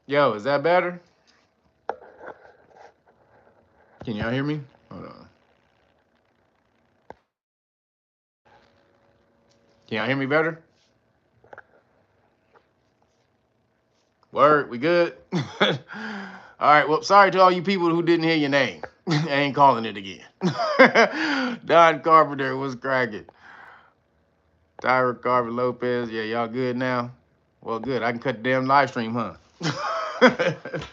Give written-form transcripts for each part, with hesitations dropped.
Yo, is that better? Can y'all hear me? Hold on. Can y'all hear me better? Word, we good? All right, well, sorry to all you people who didn't hear your name. I ain't calling it again. Don Carpenter was cracking. Tyra Carver Lopez, yeah, y'all good now? Well, good. I can cut the damn live stream, huh?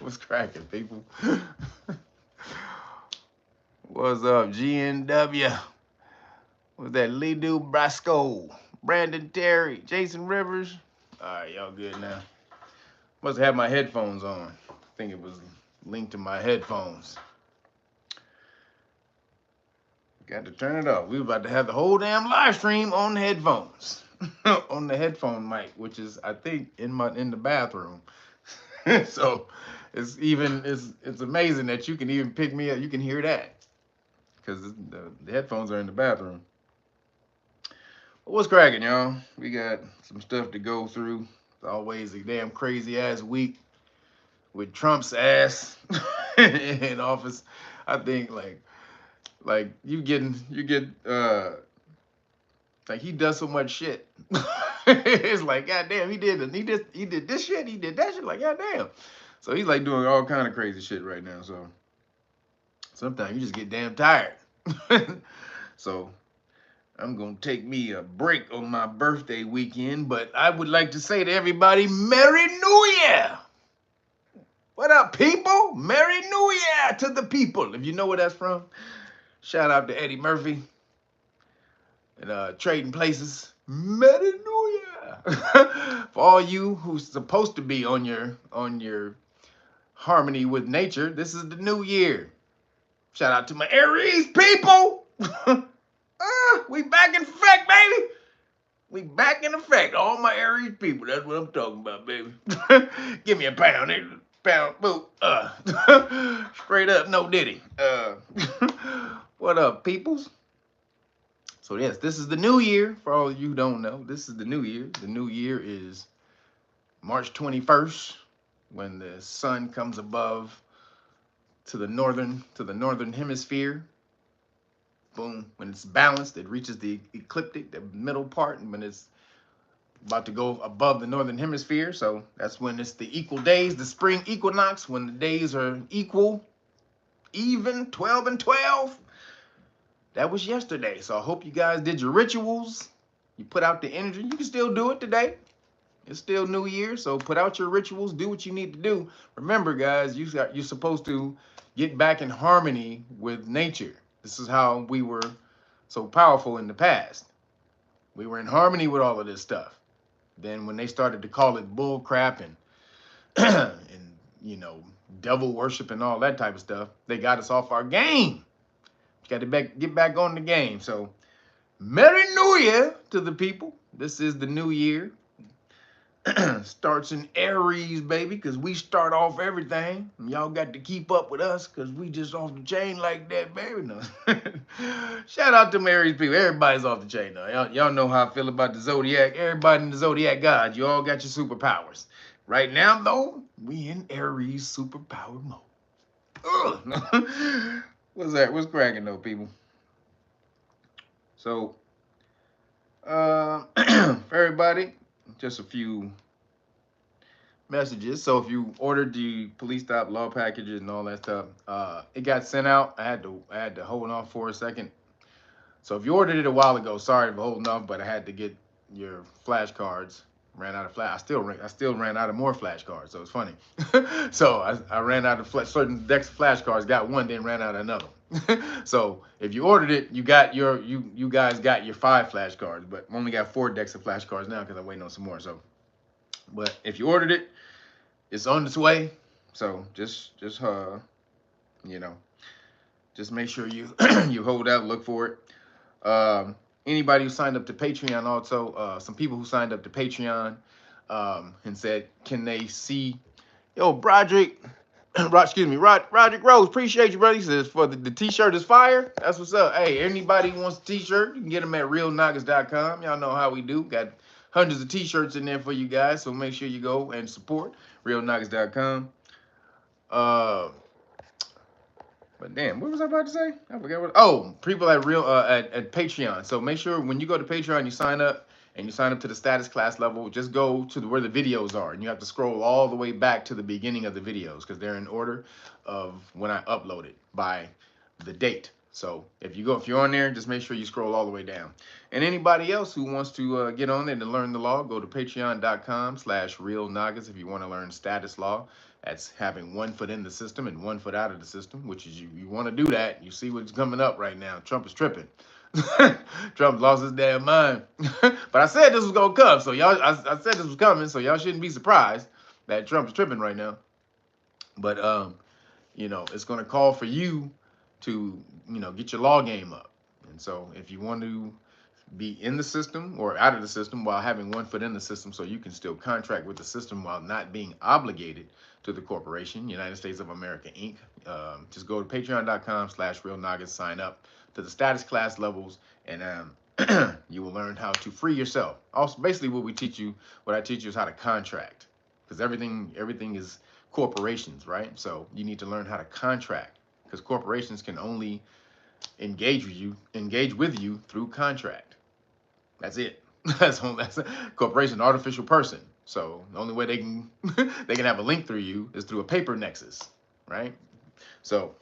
What's cracking, people? What's up, GNW? What's that? Lidu Brasco, Brandon Terry, Jason Rivers. All right, y'all good now? Must have my headphones on. I think it was linked to my headphones. Got to turn it off. We were about to have the whole damn live stream on the headphones, on the headphone mic, which is I think in the bathroom. So it's amazing that you can even pick me up. You can hear that because the headphones are in the bathroom. But what's cracking, y'all? We got some stuff to go through. It's always a damn crazy ass week with Trump's ass in office. I think like you get like he does so much shit. It's like goddamn, he did this shit, he did that shit, like goddamn. So he's like doing all kind of crazy shit right now. So sometimes you just get damn tired. So I'm gonna take me a break on my birthday weekend, but I would like to say to everybody, Merry New Year! What up, people? Merry New Year to the people. If you know where that's from, shout out to Eddie Murphy and Trading Places. Merry New Year! For all you who's supposed to be on your harmony with nature, this is the new year. Shout out to my Aries people. We back in effect, baby. We back in effect. All my Aries people. That's what I'm talking about, baby. Give me a pound. Pound, boot. Straight up, no diddy. What up, peoples? So yes, this is the new year. For all of you who don't know, this is the new year. The new year is March 21st, when the sun comes above to the northern hemisphere. Boom. When it's balanced, it reaches the ecliptic, the middle part, and when it's about to go above the northern hemisphere. So that's when it's the equal days, the spring equinox, when the days are equal, even, 12 and 12. That was yesterday. So I hope you guys did your rituals. You put out the energy. You can still do it today. It's still New Year, so put out your rituals. Do what you need to do. Remember, guys, you're supposed to get back in harmony with nature. This is how we were so powerful in the past. We were in harmony with all of this stuff. Then when they started to call it bull crap and and devil worship and all that type of stuff, they got us off our game. You got to get back on the game. So Merry New Year to the people. This is the new year. starts in Aries, baby, because we start off everything. Y'all got to keep up with us because we just off the chain like that, baby. No. Shout out to Aries people. Everybody's off the chain now. Y'all know how I feel about the Zodiac. Everybody in the Zodiac God, you all got your superpowers. Right now, though, we in Aries superpower mode. Ugh. What's that? What's cracking, though, people? So, for everybody, just a few messages. So if you ordered the police stop law packages and all that stuff, it got sent out. I had to hold off for a second. So if you ordered it a while ago, sorry for holding off, but I had to get your flashcards. Ran out of flash. I still ran out of more flashcards. So it's funny. So I ran out of certain decks of flashcards. Got one, then ran out of another. So if you ordered it, you guys got your 5 flashcards, but only got 4 decks of flashcards now because I'm waiting on some more. So, but if you ordered it, it's on its way. So just you know, just make sure you you hold out, look for it. Anybody who signed up to Patreon also, some people who signed up to Patreon and said, can they see, yo, Roderick Rose, appreciate you, brother. He says, for the t-shirt is fire. That's what's up. Hey, anybody who wants a t-shirt, you can get them at realnagas.com. Y'all know how we do. Got hundreds of t-shirts in there for you guys, so make sure you go and support realnagas.com. But damn, what was I about to say? I forgot what. Oh, people at at Patreon. So make sure when you go to Patreon, you sign up and you sign up to the status class level. Just go to where the videos are, and you have to scroll all the way back to the beginning of the videos because they're in order of when I upload it by the date. So if you're on there, just make sure you scroll all the way down. And anybody else who wants to get on there to learn the law, go to patreon.com/realnagas if you want to learn status law. That's having 1 foot in the system and 1 foot out of the system, which is you want to do that. You see what's coming up right now. Trump is tripping. Trump lost his damn mind. But I said this was going to come. So y'all, I said this was coming. So y'all shouldn't be surprised that Trump is tripping right now. But, you know, it's going to call for you to, you know, get your law game up. And so if you want to be in the system or out of the system while having 1 foot in the system so you can still contract with the system while not being obligated to the corporation, United States of America, Inc. Just go to patreon.com/realnagas, sign up to the status class levels, and you will learn how to free yourself. Also, basically what I teach you is how to contract, because everything is corporations, right? So you need to learn how to contract, because corporations can only engage with you through contract. That's it. That's a corporation, artificial person. So the only way they can have a link through you is through a paper nexus, right? So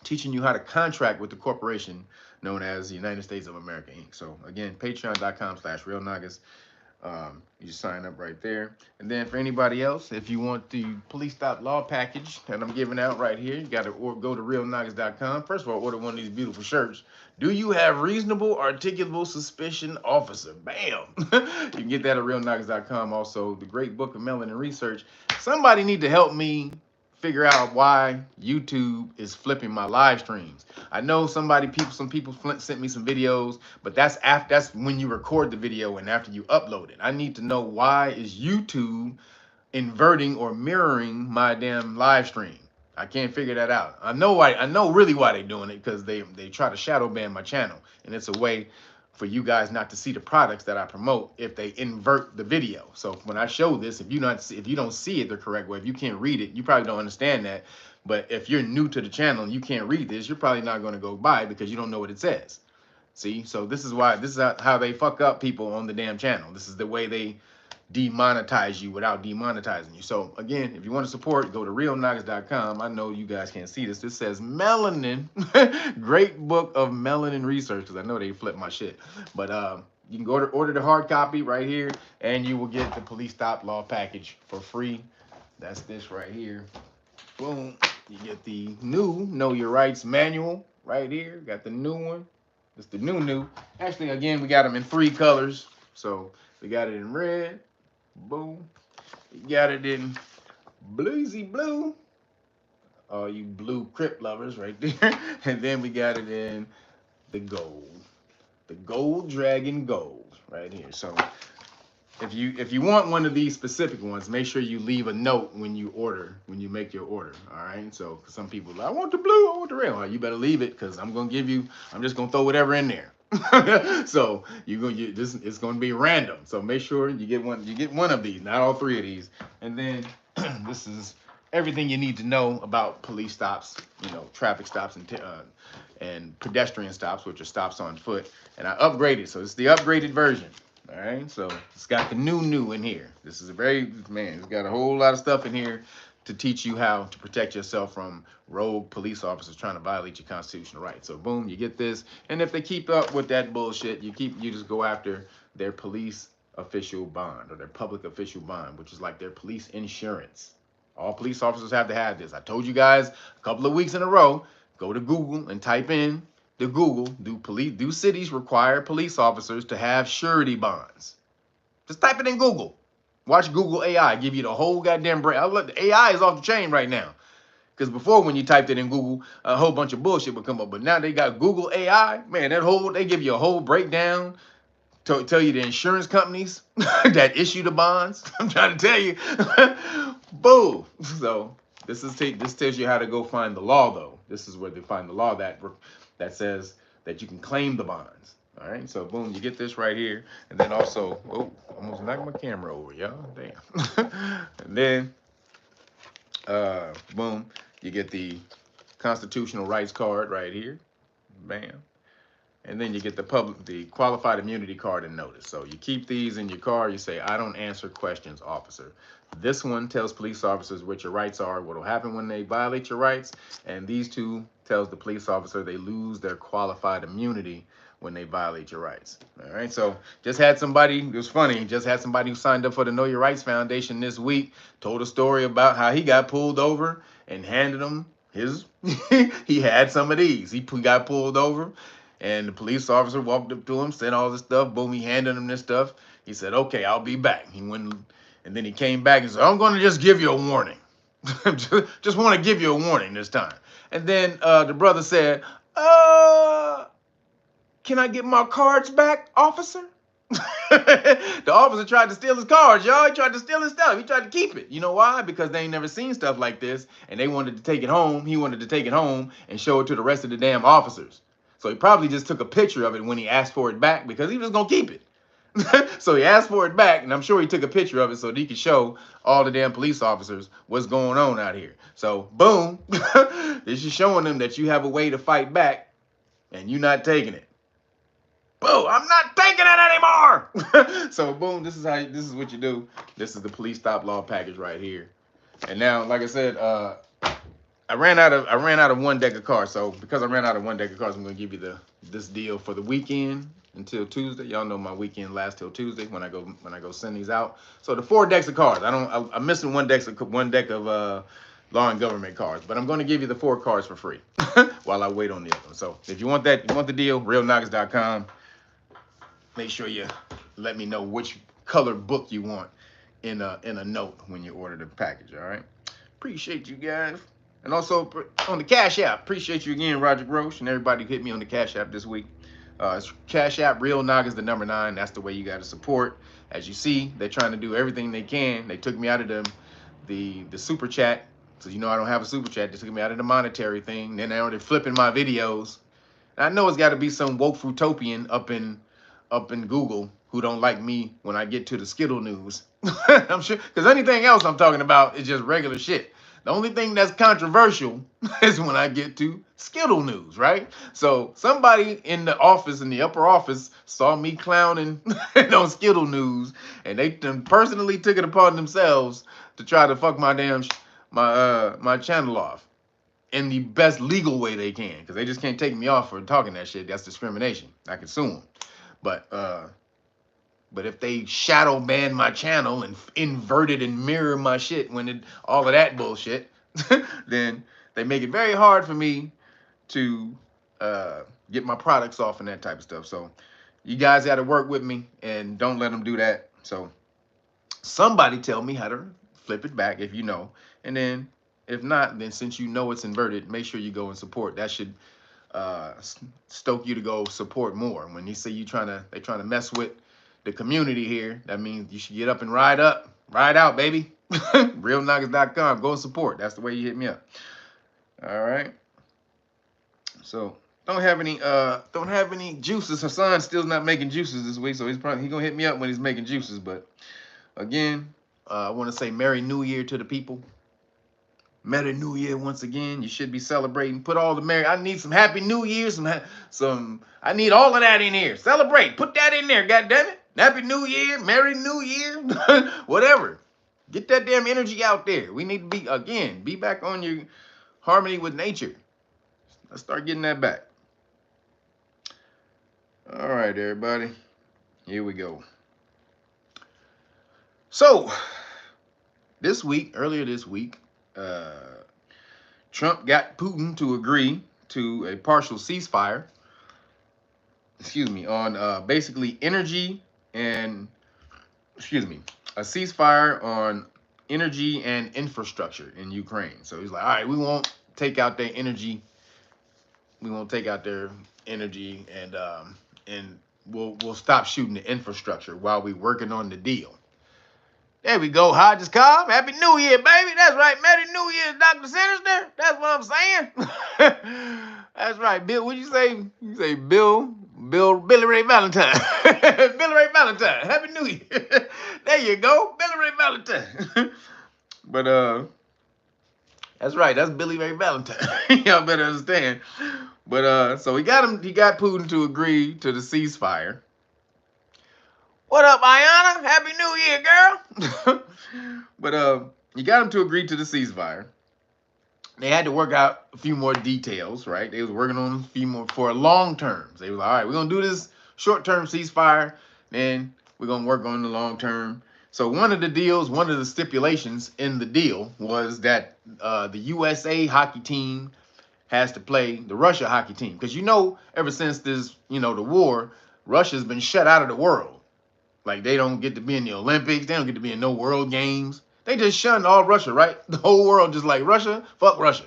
teaching you how to contract with the corporation known as the United States of America, Inc. So again, patreon.com/realnagas. You just sign up right there. And then for anybody else, if you want the police stop law package that I'm giving out right here, you got to go to realnagas.com. First of all, order one of these beautiful shirts. Do you have reasonable articulable suspicion, officer? Bam. You can get that at realnagas.com. Also, the great book of melanin research. Somebody need to help me figure out why YouTube is flipping my live streams. I know some people sent me some videos, but that's when you record the video and after you upload it. I need to know why is YouTube inverting or mirroring my damn live stream. I can't figure that out. I know really why they're doing it, because they try to shadow ban my channel, and it's a way for you guys not to see the products that I promote if they invert the video. So when I show this, if you don't see it the correct way, if you can't read it, you probably don't understand that. But if you're new to the channel and you can't read this, you're probably not going to go by it because you don't know what it says. See, so this is how they fuck up people on the damn channel. This is the way they demonetize you without demonetizing you. So again, if you want to support, go to realnagas.com. I know you guys can't see this. This says melanin. Great book of melanin research, because I know they flip my shit. But you can go to order the hard copy right here, and you will get the police stop law package for free. That's this right here. Boom. You get the new Know Your Rights manual right here. Got the new one. It's the new. Actually, again, we got them in 3 colors. So we got it in red. Boom. We got it in bluesy blue. All you blue Crip lovers right there. And then we got it in the gold. The gold dragon gold right here. So if you want one of these specific ones, make sure you leave a note when you make your order. All right. So some people are like, I want the blue, I want the red. Well, you better leave it because I'm just gonna throw whatever in there. So this it's gonna be random. So make sure you get one of these, not all three of these. And then this is everything you need to know about police stops, traffic stops and pedestrian stops, which are stops on foot. And I upgraded, so it's the upgraded version. All right, so it's got the new in here. This is it's got a whole lot of stuff in here to teach you how to protect yourself from rogue police officers trying to violate your constitutional rights. So boom, you get this. And if they keep up with that bullshit, you just go after their police official bond or their public official bond, which is like their police insurance. All police officers have to have this. I told you guys a couple of weeks in a row, go to Google and type in do cities require police officers to have surety bonds? Just type it in Google. Watch Google AI give you the whole goddamn brain. The AI is off the chain right now. Because before, when you typed it in Google, a whole bunch of bullshit would come up. But now they got Google AI. Man, they give you a whole breakdown. Tell you the insurance companies that issue the bonds. I'm trying to tell you. Boom. So this tells you how to go find the law, though. This is where they find the law that says that you can claim the bonds. All right. So boom, you get this right here, and then also, almost knocked my camera over, y'all. Damn. And then, boom, you get the constitutional rights card right here. Bam. And then you get the qualified immunity card and notice. So you keep these in your car. You say, I don't answer questions, officer. This one tells police officers what your rights are, what will happen when they violate your rights. And these two tells the police officer they lose their qualified immunity when they violate your rights. All right. So just had somebody, it was funny, just had somebody who signed up for the Know Your Rights Foundation this week, told a story about how he got pulled over and handed him he had some of these. He got pulled over. And the police officer walked up to him, said all this stuff. Boom, he handed him this stuff. He said, okay, I'll be back. He went, and then he came back and said, I'm going to just give you a warning. Just want to give you a warning this time. And then the brother said, can I get my cards back, officer? The officer tried to steal his cards, y'all. He tried to steal his stuff. He tried to keep it. You know why? Because they ain't never seen stuff like this, and they wanted to take it home. He wanted to take it home and show it to the rest of the damn officers. So he probably just took a picture of it when he asked for it back because he was going to keep it. So he asked for it back, and I'm sure he took a picture of it so that he could show all the damn police officers what's going on out here. So, boom, this is showing them that you have a way to fight back, and you're not taking it. Boom, I'm not taking it anymore. So, boom, this is what you do. This is the police stop law package right here. And now, like I said, I ran out of one deck of cards. So because I ran out of one deck of cards, I'm gonna give you this deal for the weekend until Tuesday. Y'all know my weekend lasts till Tuesday when I go send these out. So the 4 decks of cards. I'm missing one deck of law and government cards, but I'm gonna give you the 4 cards for free while I wait on the other one. So if you want the deal, realnagas.com. Make sure you let me know which color book you want in a note when you order the package. All right. Appreciate you guys. And also on the CashApp, appreciate you again, Roger Grosh, and everybody who hit me on the CashApp this week. It's CashApp, Real Nagas, the number 9. That's the way you got to support. As you see, they're trying to do everything they can. They took me out of the super chat. So I don't have a super chat. They took me out of the monetary thing. Then they're flipping my videos. And I know it's got to be some woke fruitopian up in Google who don't like me when I get to the Skittle news. I'm sure, because anything else I'm talking about is just regular shit. The only thing that's controversial is when I get to Skittle news, right? So somebody in the office, in the upper office, saw me clowning on Skittle news, and they personally took it upon themselves to try to fuck my damn my channel off in the best legal way they can, because they just can't take me off for talking that shit. That's discrimination. I can sue them. But if they shadow ban my channel and inverted and mirror my shit all of that bullshit, then they make it very hard for me to get my products off and that type of stuff. So you guys got to work with me and don't let them do that. So somebody tell me how to flip it back if you know. And then if not, then since you know it's inverted, make sure you go and support. That should stoke you to go support more. When you say they're trying to mess with the community here. That means you should get up and ride out, baby. RealNagas.com. Go support. That's the way you hit me up. All right. So don't have any juices. Hassan's still not making juices this week, so he's gonna hit me up when he's making juices. But again, I want to say Merry New Year to the people. Merry New Year once again. You should be celebrating. Put all the merry. I need some Happy New Year. Some. I need all of that in here. Celebrate. Put that in there. God damn it. Happy New Year. Merry New Year. Whatever. Get that damn energy out there. We need to be back on your harmony with nature. Let's start getting that back. All right, everybody. Here we go. So, earlier this week, Trump got Putin to agree to a partial ceasefire. On basically energy and, a ceasefire on energy and infrastructure in Ukraine. So he's like, all right, we won't take out their energy. We won't take out their energy, and we'll stop shooting the infrastructure while we're working on the deal. There we go, Hodges Cobb. Happy New Year, baby. That's right. Merry New Year, Dr. Sinister. That's what I'm saying. That's right, Bill. What'd you say? You say Billy Ray Valentine. Billy Ray Valentine. Happy New Year. There you go. Billy Ray Valentine. But that's right. That's Billy Ray Valentine. Y'all better understand. But so he got Putin to agree to the ceasefire. What up, Ayana? Happy New Year, girl. But you got him to agree to the ceasefire. They had to work out a few more details, right? They was working on a few more for long terms. They was like, all right, we're going to do this short-term ceasefire, then we're going to work on the long term. So one of the stipulations in the deal was that the USA hockey team has to play the Russia hockey team. Because ever since this, the war, Russia's been shut out of the world. Like, they don't get to be in the Olympics. They don't get to be in no world games. They just shunned all Russia, right? The whole world just like, Russia, fuck Russia.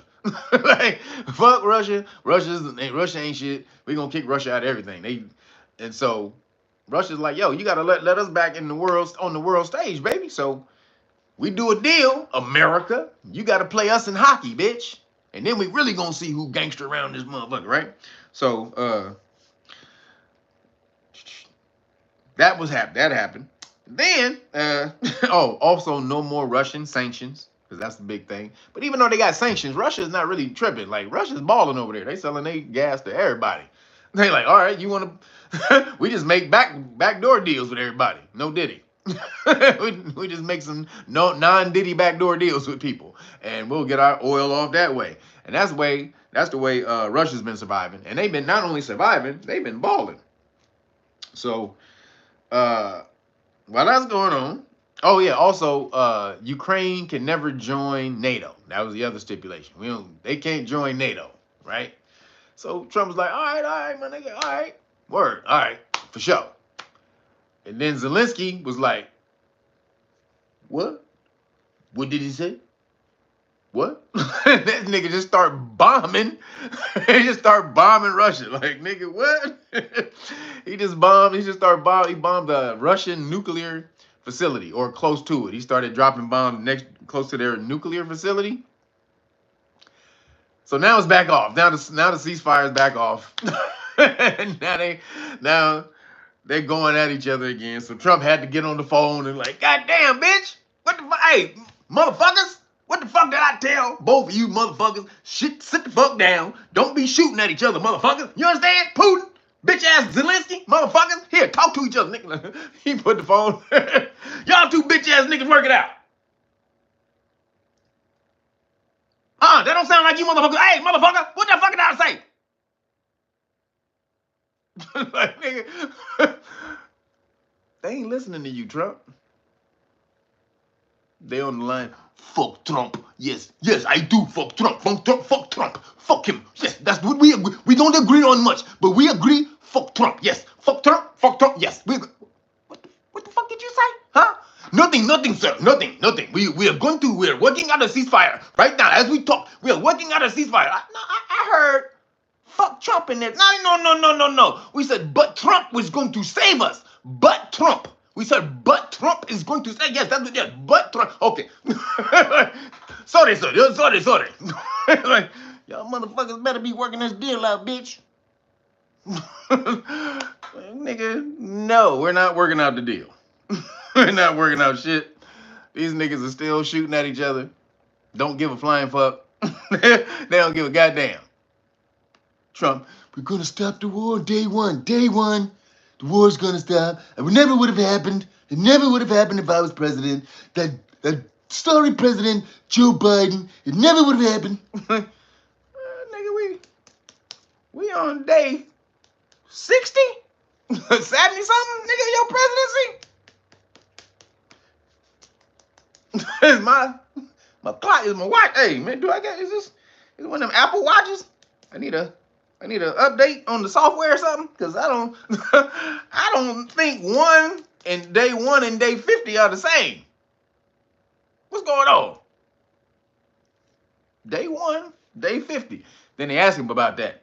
Like, fuck Russia. Russia ain't shit. We gonna kick Russia out of everything. And so Russia's like, yo, you gotta let us back in the world, on the world stage, baby. So we do a deal, America. You gotta play us in hockey, bitch. And then we really gonna see who gangster around this motherfucker, right? So that happened. Then, also no more Russian sanctions, because that's the big thing. But even though they got sanctions, Russia's not really tripping. Like, Russia's balling over there. They selling their gas to everybody. They like, all right, you want to, we just make backdoor deals with everybody. No Diddy. we just make some non-Diddy backdoor deals with people, and we'll get our oil off that way. And that's the way Russia's been surviving. And they've been not only surviving, they've been balling. So, while that's going on, also, Ukraine can never join NATO. That was the other stipulation. They can't join NATO, right? So Trump was like, all right, my nigga, all right, word, all right, for sure. And then Zelensky was like, what? What did he say? What? That nigga just start bombing. He just start bombing Russia. Like, nigga, what? He bombed the Russian nuclear facility, or close to it. He started dropping bombs close to their nuclear facility. So now it's back off. Now the ceasefire is back off. And now they're going at each other again. So Trump had to get on the phone and like, God damn, bitch. Hey, motherfuckers. What the fuck did I tell both of you motherfuckers? Shit, sit the fuck down. Don't be shooting at each other, motherfuckers. You understand? Putin, bitch ass Zelensky, motherfuckers. Here, talk to each other, nigga. He put the phone. Y'all two bitch ass niggas work it out. That don't sound like you motherfuckers. Hey, motherfucker, what the fuck did I say? Like, nigga, they ain't listening to you, Trump. They on the line. Fuck Trump. Yes, I do. Fuck Trump. Fuck Trump. Fuck him. Yes, that's what we agree. We don't agree on much, but we agree. Fuck Trump. Yes. Fuck Trump. Fuck Trump. Yes. What the fuck did you say? Huh? Nothing, sir. Nothing. We are working out a ceasefire right now as we talk. We are working out a ceasefire. I heard fuck Trump in there. No. We said, but Trump was going to save us. But Trump. We said, but Trump is going to say yes. That's what, yes, but Trump. Okay. sorry. Like, y'all motherfuckers better be working this deal out, bitch. Nigga, no, we're not working out the deal. We're not working out shit. These niggas are still shooting at each other. Don't give a flying fuck. They don't give a goddamn. Trump, we're gonna stop the war day one. Day one, the war's gonna stop. It never would have happened. It never would have happened if I was president. That sorry president, Joe Biden. It never would have happened. Nigga, we on day 60? 70 something, nigga, your presidency? Is my clock, is my watch. Hey man, is one of them Apple watches? I need a update on the software or something, because I don't think day one and day 50 are the same. What's going on? Day 1, day 50. Then they asked him about that.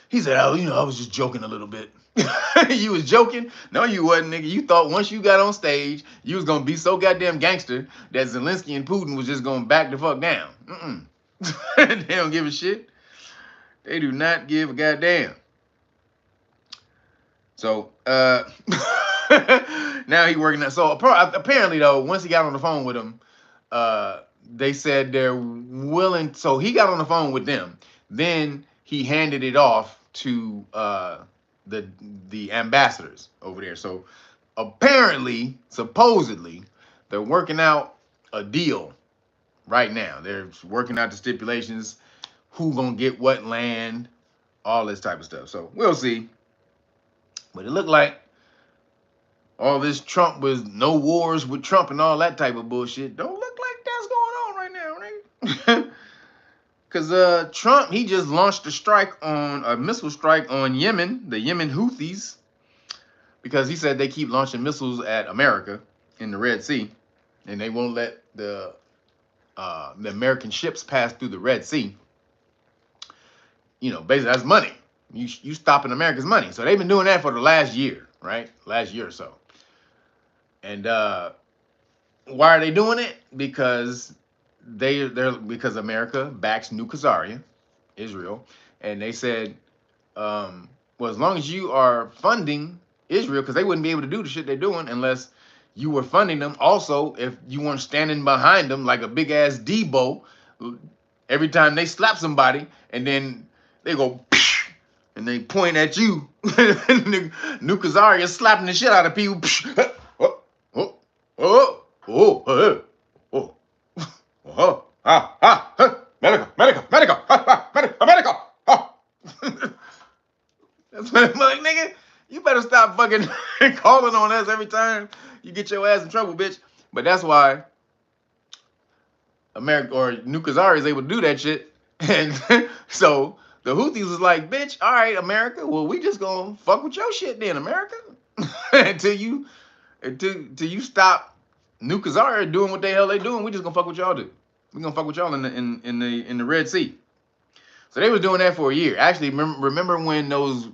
He said, oh, I was just joking a little bit. You was joking? No, you wasn't, nigga. You thought once you got on stage, you was gonna be so goddamn gangster that Zelensky and Putin was just gonna back the fuck down. They don't give a shit. They do not give a goddamn. So, now he working out. So apparently though, once he got on the phone with him, they said they're willing. So he got on the phone with them. Then he handed it off to the ambassadors over there. So apparently, supposedly, they're working out a deal right now. They're working out the stipulations, who gonna get what land, all this type of stuff. So we'll see. But it looked like all this Trump was no wars with Trump and all that type of bullshit. Don't look like that's going on right now, right? Because Trump, he just launched a missile strike on Yemen, the Yemen Houthis, because he said they keep launching missiles at America in the Red Sea, and they won't let the American ships pass through the Red Sea. Basically that's money. You stopping America's money. So they've been doing that for the last year, right? Last year or so. And why are they doing it? Because because America backs New Khazaria, Israel, and they said, well, as long as you are funding Israel, because they wouldn't be able to do the shit they're doing unless you were funding them. Also, if you weren't standing behind them like a big ass Debo, every time they slap somebody, and then they go and they point at you, New Khazaria is slapping the shit out of people. Medical. That's what I'm like, nigga. You better stop fucking calling on us every time you get your ass in trouble, bitch. But that's why America or New Khazaria is able to do that shit. And so the Houthis was like, bitch, all right, America, well, we just gonna fuck with your shit then, America. until you stop New Khazaria doing what the hell they doing, we just gonna fuck with y'all do. We gonna fuck with y'all in the Red Sea. So they was doing that for a year. Actually, remember when those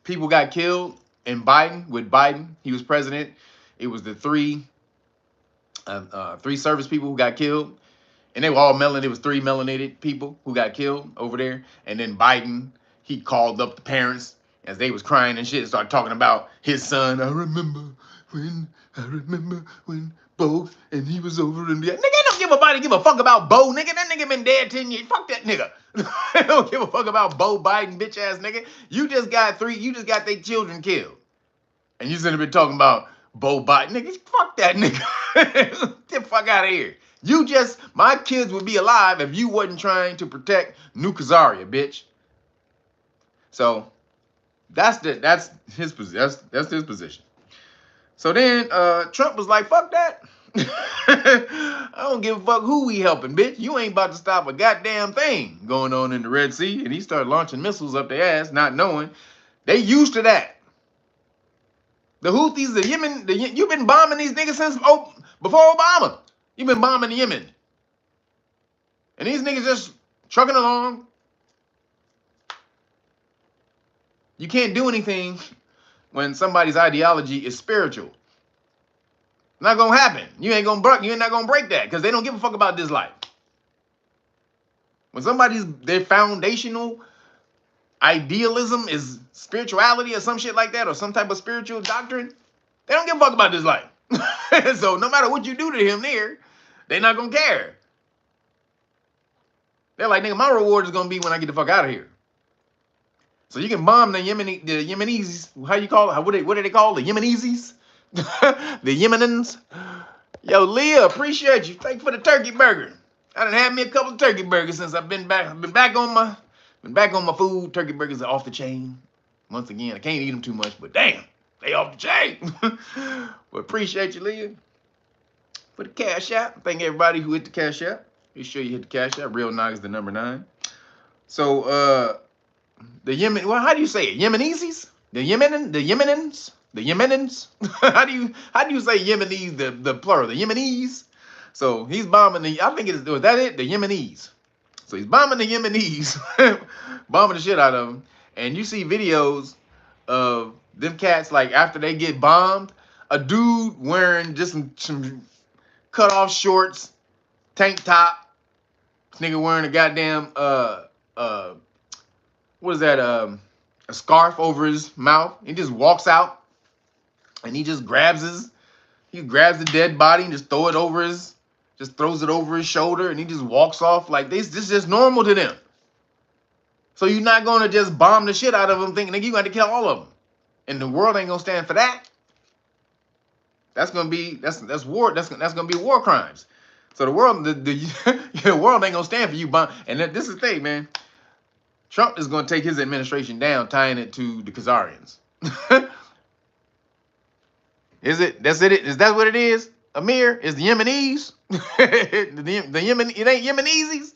people got killed in Biden, with Biden, he was president. It was the three service people who got killed. And they were all melanated. It was 3 melanated people who got killed over there. And then Biden, he called up the parents as they was crying and shit and started talking about his son. I remember when Bo and he was over in the... Nigga, don't give a fuck about Bo, nigga. That nigga been dead 10 years. Fuck that nigga. They don't give a fuck about Bo Biden, bitch ass nigga. You just got their children killed. And you sitting there talking about Bo Biden. Nigga, fuck that nigga. Get the fuck out of here. My kids would be alive if you wasn't trying to protect New Khazaria, bitch. So that's his position. That's his position. So then Trump was like, fuck that. I don't give a fuck who we helping, bitch. You ain't about to stop a goddamn thing going on in the Red Sea. And he started launching missiles up their ass, not knowing. They used to that. The Houthis, the Yemen, you've been bombing these niggas since before Obama. You've been bombing the Yemen. And these niggas just trucking along. You can't do anything when somebody's ideology is spiritual. Not gonna happen. You ain't not gonna break that because they don't give a fuck about this life. When their foundational idealism is spirituality or some shit like that, or some type of spiritual doctrine, they don't give a fuck about this life. So no matter what you do to him there, they're not gonna care. They're like, nigga, my reward is gonna be when I get the fuck out of here. So you can bomb the Yemenis. How you call it? What do they call the Yemenis? The Yemenans. Yo, Leah, appreciate you. Thank you for the turkey burger. I done had me a couple of turkey burgers since I've been back. I've been back on my food. Turkey burgers are off the chain. Once again, I can't eat them too much, but damn, they off the chain. But appreciate you, Leah, for the cash app. Thank everybody who hit the cash app. Be sure you hit the cash app. Real Nagas the number 9. So the Yemen. Well, how do you say it? Yemenis? The Yemenans. how do you say Yemenis? The plural. The Yemenis. So he's bombing I think was that it? The Yemenis. So he's bombing the Yemenis, bombing the shit out of them. And you see videos of them cats, like, after they get bombed, a dude wearing just some cut off shorts, tank top, this nigga wearing a goddamn what is that, a scarf over his mouth. He just walks out and he grabs the dead body and just throws it over his shoulder, and he just walks off like this is just normal to them. So you're not gonna just bomb the shit out of them thinking you got to kill all of them. And the world ain't gonna stand for that. That's gonna be war. That's gonna be war crimes. So the world the world ain't gonna stand for you bomb. And this is the thing, man. Trump is gonna take his administration down, tying it to the Khazarians. Is it? That's it. Is that what it is? Amir is the Yemenis. the Yemen. It ain't Yemenesis.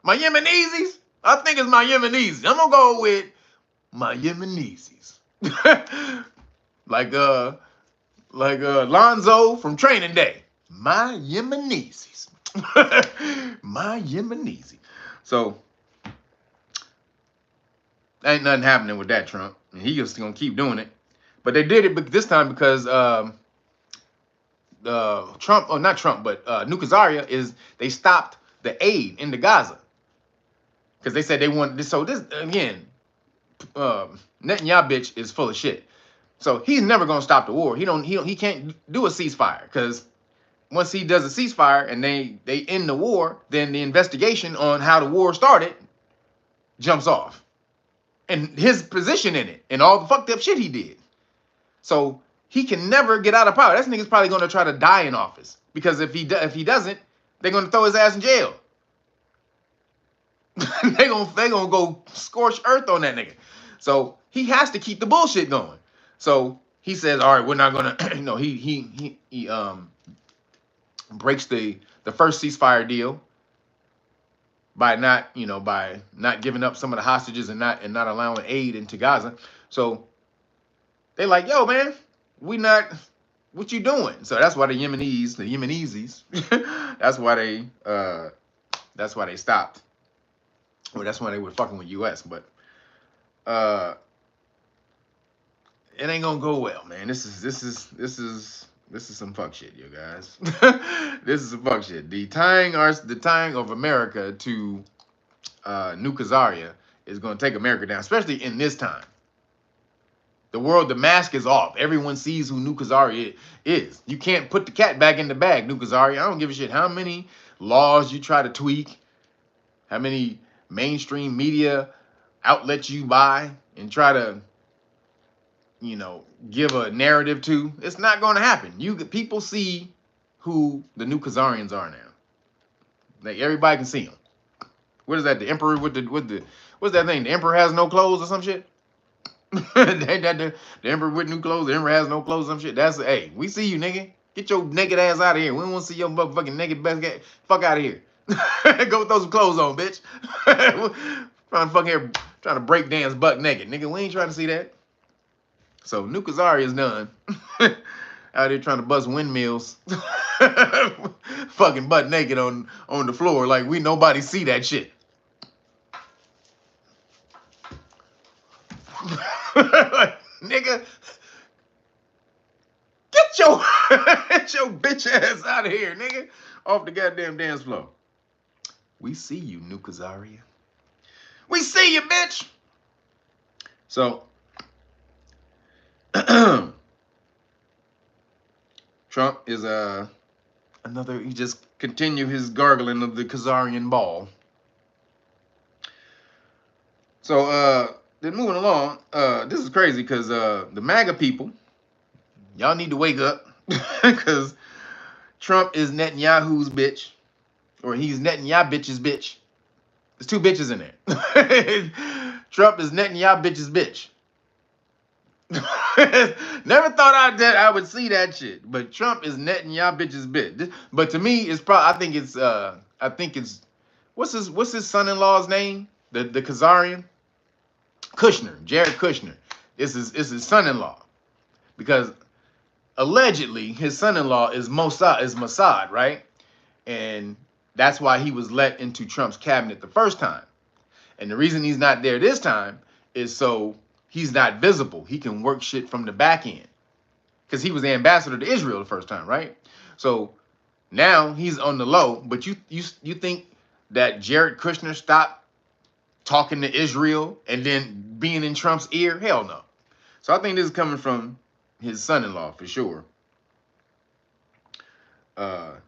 My Yemenesis. I think it's my Yemenesis. I'm gonna go with my Yemenesis. like Lonzo from Training Day. My Yemenesis. My Yemenesis. So ain't nothing happening with that, Trump. And he just gonna keep doing it. But they did it this time because Trump, or not Trump, but New Khazaria they stopped the aid into Gaza because they said they wanted this. So this again, Netanyahu bitch is full of shit. So he's never gonna stop the war. He can't do a ceasefire because once he does a ceasefire and they end the war, then the investigation on how the war started jumps off, and his position in it and all the fucked up shit he did. So he can never get out of power. That nigga's probably going to try to die in office because if he doesn't, they're going to throw his ass in jail. they gonna go scorched earth on that nigga. So he has to keep the bullshit going. So he says, all right, we're not gonna. He breaks the first ceasefire deal by not giving up some of the hostages and not allowing aid into Gaza. So they like, yo, man, what you doing? So that's why the Yemenesis, that's why they stopped. Well, that's why they were fucking with US, but it ain't gonna go well, man. This is some fuck shit, you guys. This is some fuck shit. The tying of America to New Khazaria is gonna take America down, especially in this time. The mask is off. Everyone sees who New Khazaria is. You can't put the cat back in the bag, New Khazaria. I don't give a shit how many laws you try to tweak, how many mainstream media outlets you buy and try to, give a narrative to. It's not going to happen. People see who the New Khazarians are now. Like, everybody can see them. What is that? The emperor with the what's that thing? The emperor has no clothes or some shit? the emperor with new clothes, the emperor has no clothes, some shit. Hey, we see you, nigga. Get your naked ass out of here. We don't want to see your motherfucking naked best guy. Fuck out of here. Go throw some clothes on, bitch. Trying to break dance buck naked. Nigga, we ain't trying to see that. So New Khazaria is done. Out here trying to bust windmills. Fucking butt naked on the floor. Like nobody see that shit. Like, nigga, Get your bitch ass out of here, nigga. Off the goddamn dance floor. We see you, Nukazaria. We see you, bitch. So, Trump is another. He just continue his gargling of the Khazarian ball. So, then moving along. This is crazy because the MAGA people, y'all need to wake up because Trump is Netanyahu's bitch, or he's Netanyahu bitch's bitch. There's two bitches in there. Trump is Netanyahu bitch's bitch. Never thought I would see that shit, but Trump is Netanyahu bitch's bitch. But to me, it's probably I think it's what's his son-in-law's name? The Khazarian Kushner, Jared Kushner. It's his son-in-law because allegedly his son-in-law is Mossad, right? And that's why he was let into Trump's cabinet the first time. And the reason he's not there this time is so he's not visible. He can work shit from the back end. Because he was the ambassador to Israel the first time, right? So now he's on the low. But you think that Jared Kushner stopped talking to Israel and then being in Trump's ear? Hell no. So I think this is coming from his son-in-law for sure. That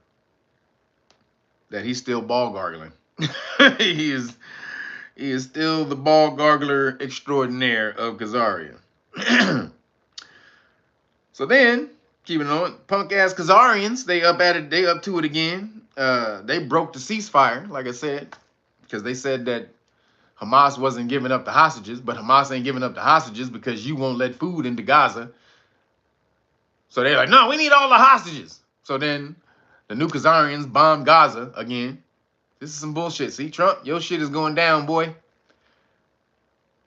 he's still ball gargling. he is still the ball gargler extraordinaire of Khazaria. So then, keeping on, punk ass Khazarians, they up to it again. They broke the ceasefire, like I said, because they said that Hamas wasn't giving up the hostages, but Hamas ain't giving up the hostages because you won't let food into Gaza. So they're like, no, we need all the hostages. So then the new Khazarians bombed Gaza again. This is some bullshit. See, Trump, your shit is going down, boy.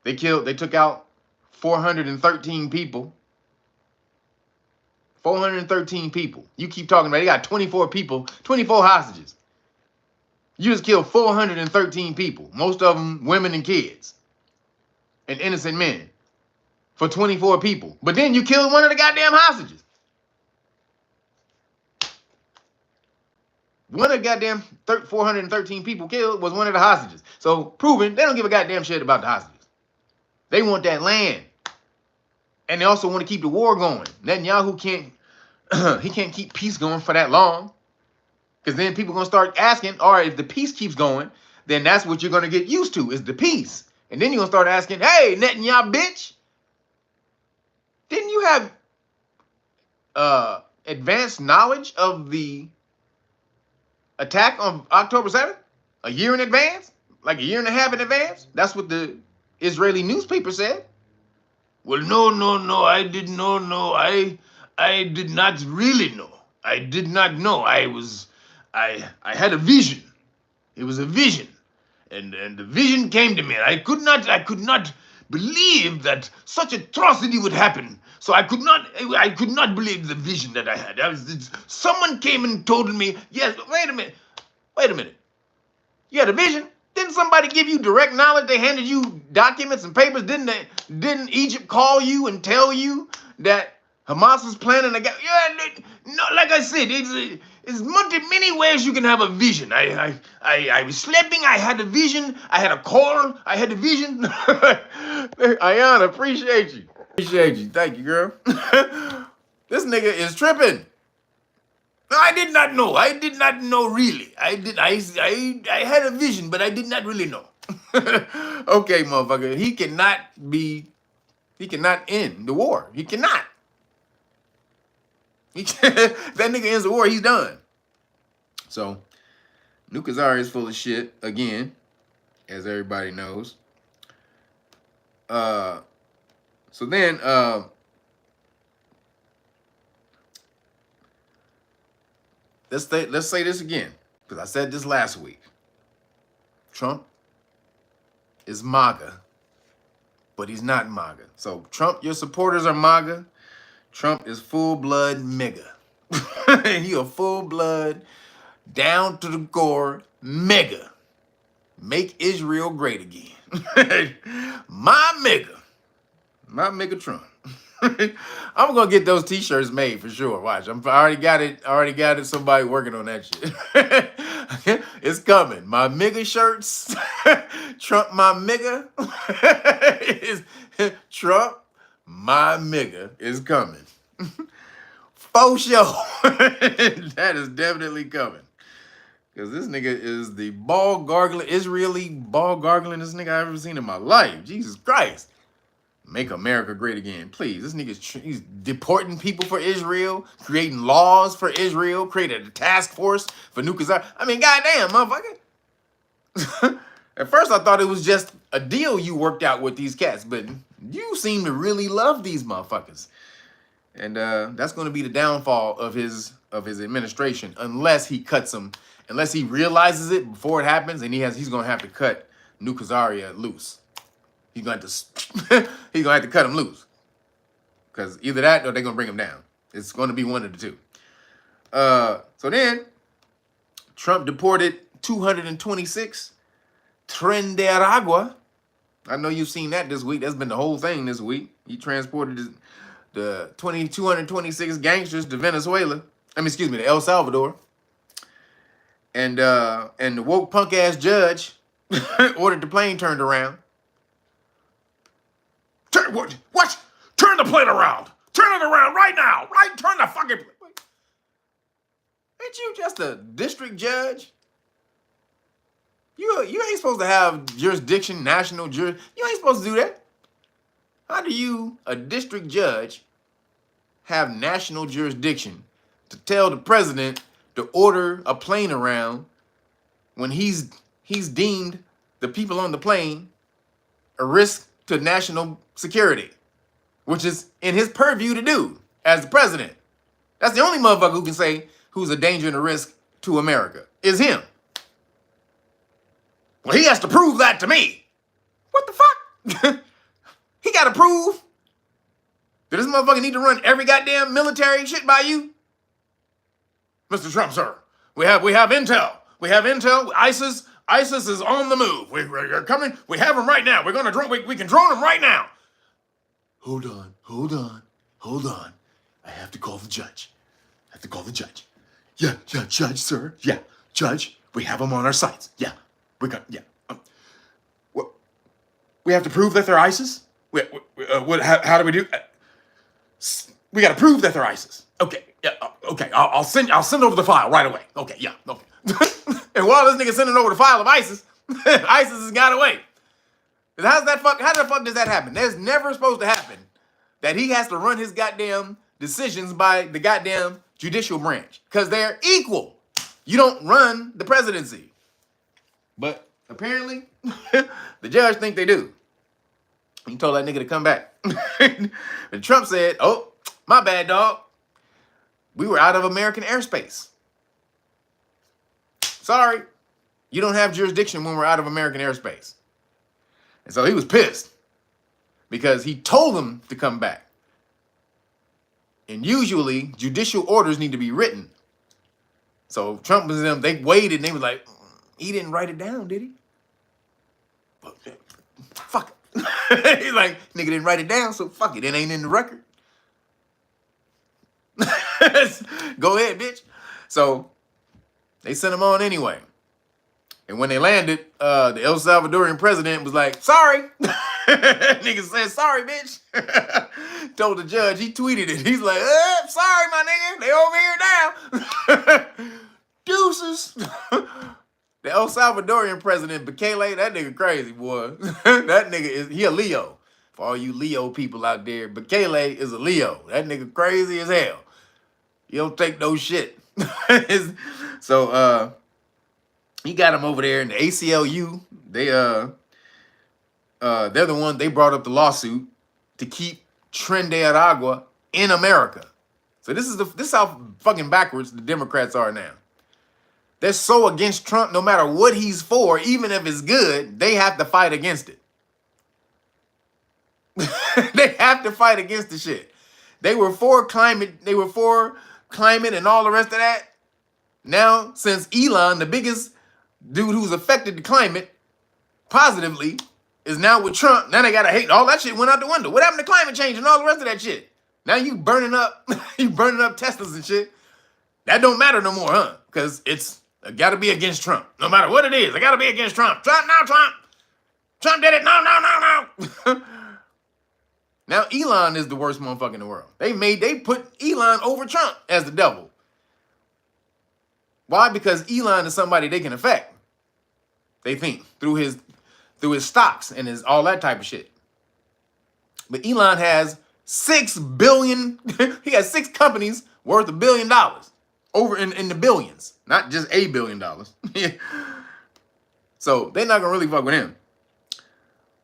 They took out 413 people. 413 people. You keep talking about they got 24 people, 24 hostages. You just killed 413 people, most of them women and kids and innocent men for 24 people. But then you killed one of the goddamn hostages. One of the goddamn 413 people killed was one of the hostages. So proving they don't give a goddamn shit about the hostages. They want that land. And they also want to keep the war going. Netanyahu can't keep peace going for that long. Because then people are going to start asking, all right, if the peace keeps going, then that's what you're going to get used to is the peace. And then you're going to start asking, hey, Netanyahu bitch, didn't you have advanced knowledge of the attack on October 7th? A year in advance? Like a year and a half in advance? That's what the Israeli newspaper said. Well, no, I did not know. I did not really know. I did not know. I had a vision. It was a vision. And the vision came to me. I could not believe that such atrocity would happen. So I could not believe the vision that I had. Someone came and told me, yes, wait a minute. You had a vision? Didn't somebody give you direct knowledge? They handed you documents and papers. Didn't Egypt call you and tell you that Hamas is planning again? Yeah, no, like I said, it's many ways you can have a vision. I was sleeping, I had a vision, I had a call, I had a vision. Ayana, appreciate you. Appreciate you. Thank you, girl. This nigga is tripping. No, I did not know. I did not know really. I had a vision, but I did not really know. Okay, motherfucker. He cannot end the war. He cannot. That nigga ends the war, he's done. So, Nukazaria is full of shit again, as everybody knows. So then, let's say this again, because I said this last week. Trump is MAGA, but he's not MAGA. So Trump, your supporters are MAGA. Trump is full-blood MAGA. He a full-blood, down to the core MAGA. Make Israel great again. My MAGA Trump. I'm gonna get those t-shirts made for sure. Watch. I already got it. I already got it. Somebody working on that shit. It's coming. My MIGA shirts. Trump my MIGA. Trump my MIGA is coming. For sure. That is definitely coming. Because this nigga is the ball gargling, Israeli ball garglingest nigga I've ever seen in my life. Jesus Christ. Make America great again. Please. This nigga's he's deporting people for Israel, creating laws for Israel, created a task force for nuclear. I mean, goddamn, motherfucker. At first, I thought it was just a deal you worked out with these cats, but you seem to really love these motherfuckers. And that's going to be the downfall of his administration, unless he cuts them. Unless he realizes it before it happens, and he's gonna have to cut Nukazaria loose. He's gonna have to cut him loose, because either that or they're gonna bring him down. It's gonna be one of the two. So then Trump deported 226 Tren de Aragua. I know you've seen that this week. That's been the whole thing this week. He transported the 226 gangsters to Venezuela. To El Salvador. And the woke punk ass judge ordered the plane turned around. What? Turn the plane around. Turn it around right now. Right? Turn the fucking plane. Ain't you just a district judge? You ain't supposed to have jurisdiction, national jurisdiction. You ain't supposed to do that. How do you, a district judge, have national jurisdiction to tell the president to order a plane around when he's deemed the people on the plane a risk to national security, which is in his purview to do as the president? That's the only motherfucker who can say who's a danger and a risk to America, is him. Well, he has to prove that to me. What the fuck? He got to prove that this motherfucker need to run every goddamn military shit by you? Mr. Trump, sir, we have intel. We have intel. ISIS is on the move. We're coming. We have them right now. We're going to drone. We can drone them right now. Hold on. I have to call the judge. Yeah, judge, sir. Yeah, judge. We have them on our sites. Yeah, What? We have to prove that they're ISIS. How do we do? We got to prove that they're ISIS. Okay. Yeah, okay. I'll send over the file right away. Okay, yeah, okay. And while this nigga sending over the file of ISIS, ISIS has got away. How the fuck does that happen? That's never supposed to happen. That he has to run his goddamn decisions by the goddamn judicial branch. Because they're equal. You don't run the presidency. But apparently, the judge think they do. He told that nigga to come back. And Trump said, oh, my bad, dog. We were out of American airspace. Sorry, you don't have jurisdiction when we're out of American airspace. And so he was pissed because he told them to come back. And usually judicial orders need to be written. So Trump was them, they waited and they was like, he didn't write it down, did he? Well, fuck it. He's like, nigga didn't write it down, so fuck it. It ain't in the record. Go ahead, bitch. So they sent him on anyway. And when they landed, the El Salvadorian president was like, sorry. Nigga said, sorry, bitch. Told the judge, he tweeted it. He's like, sorry, my nigga. They over here now. Deuces. The El Salvadorian president, Bukele, that nigga crazy, boy. That nigga he a Leo. For all you Leo people out there, Bukele is a Leo. That nigga crazy as hell. You don't take no shit. So he got him over there in the ACLU. They're the one, they brought up the lawsuit to keep Tren de Aragua in America. So this is how fucking backwards the Democrats are now. They're so against Trump, no matter what he's for, even if it's good, they have to fight against it. They have to fight against the shit. They were for climate and all the rest of that. Now, since Elon, the biggest dude who's affected the climate positively, is now with Trump, now they gotta hate. All that shit went out the window. What happened to climate change and all the rest of that shit? Now you burning up, you burning up Teslas and shit. That don't matter no more, huh? Because it's gotta be against Trump. No matter what it is, I gotta be against Trump. Trump, no, Trump. Trump did it. No, no, no, no. Now Elon is the worst motherfucker in the world. They put Elon over Trump as the devil. Why? Because Elon is somebody they can affect. They think through his stocks and his all that type of shit. But Elon has 6 billion. He has 6 companies worth $1 billion over in the billions, not just $1 billion. So they're not gonna really fuck with him.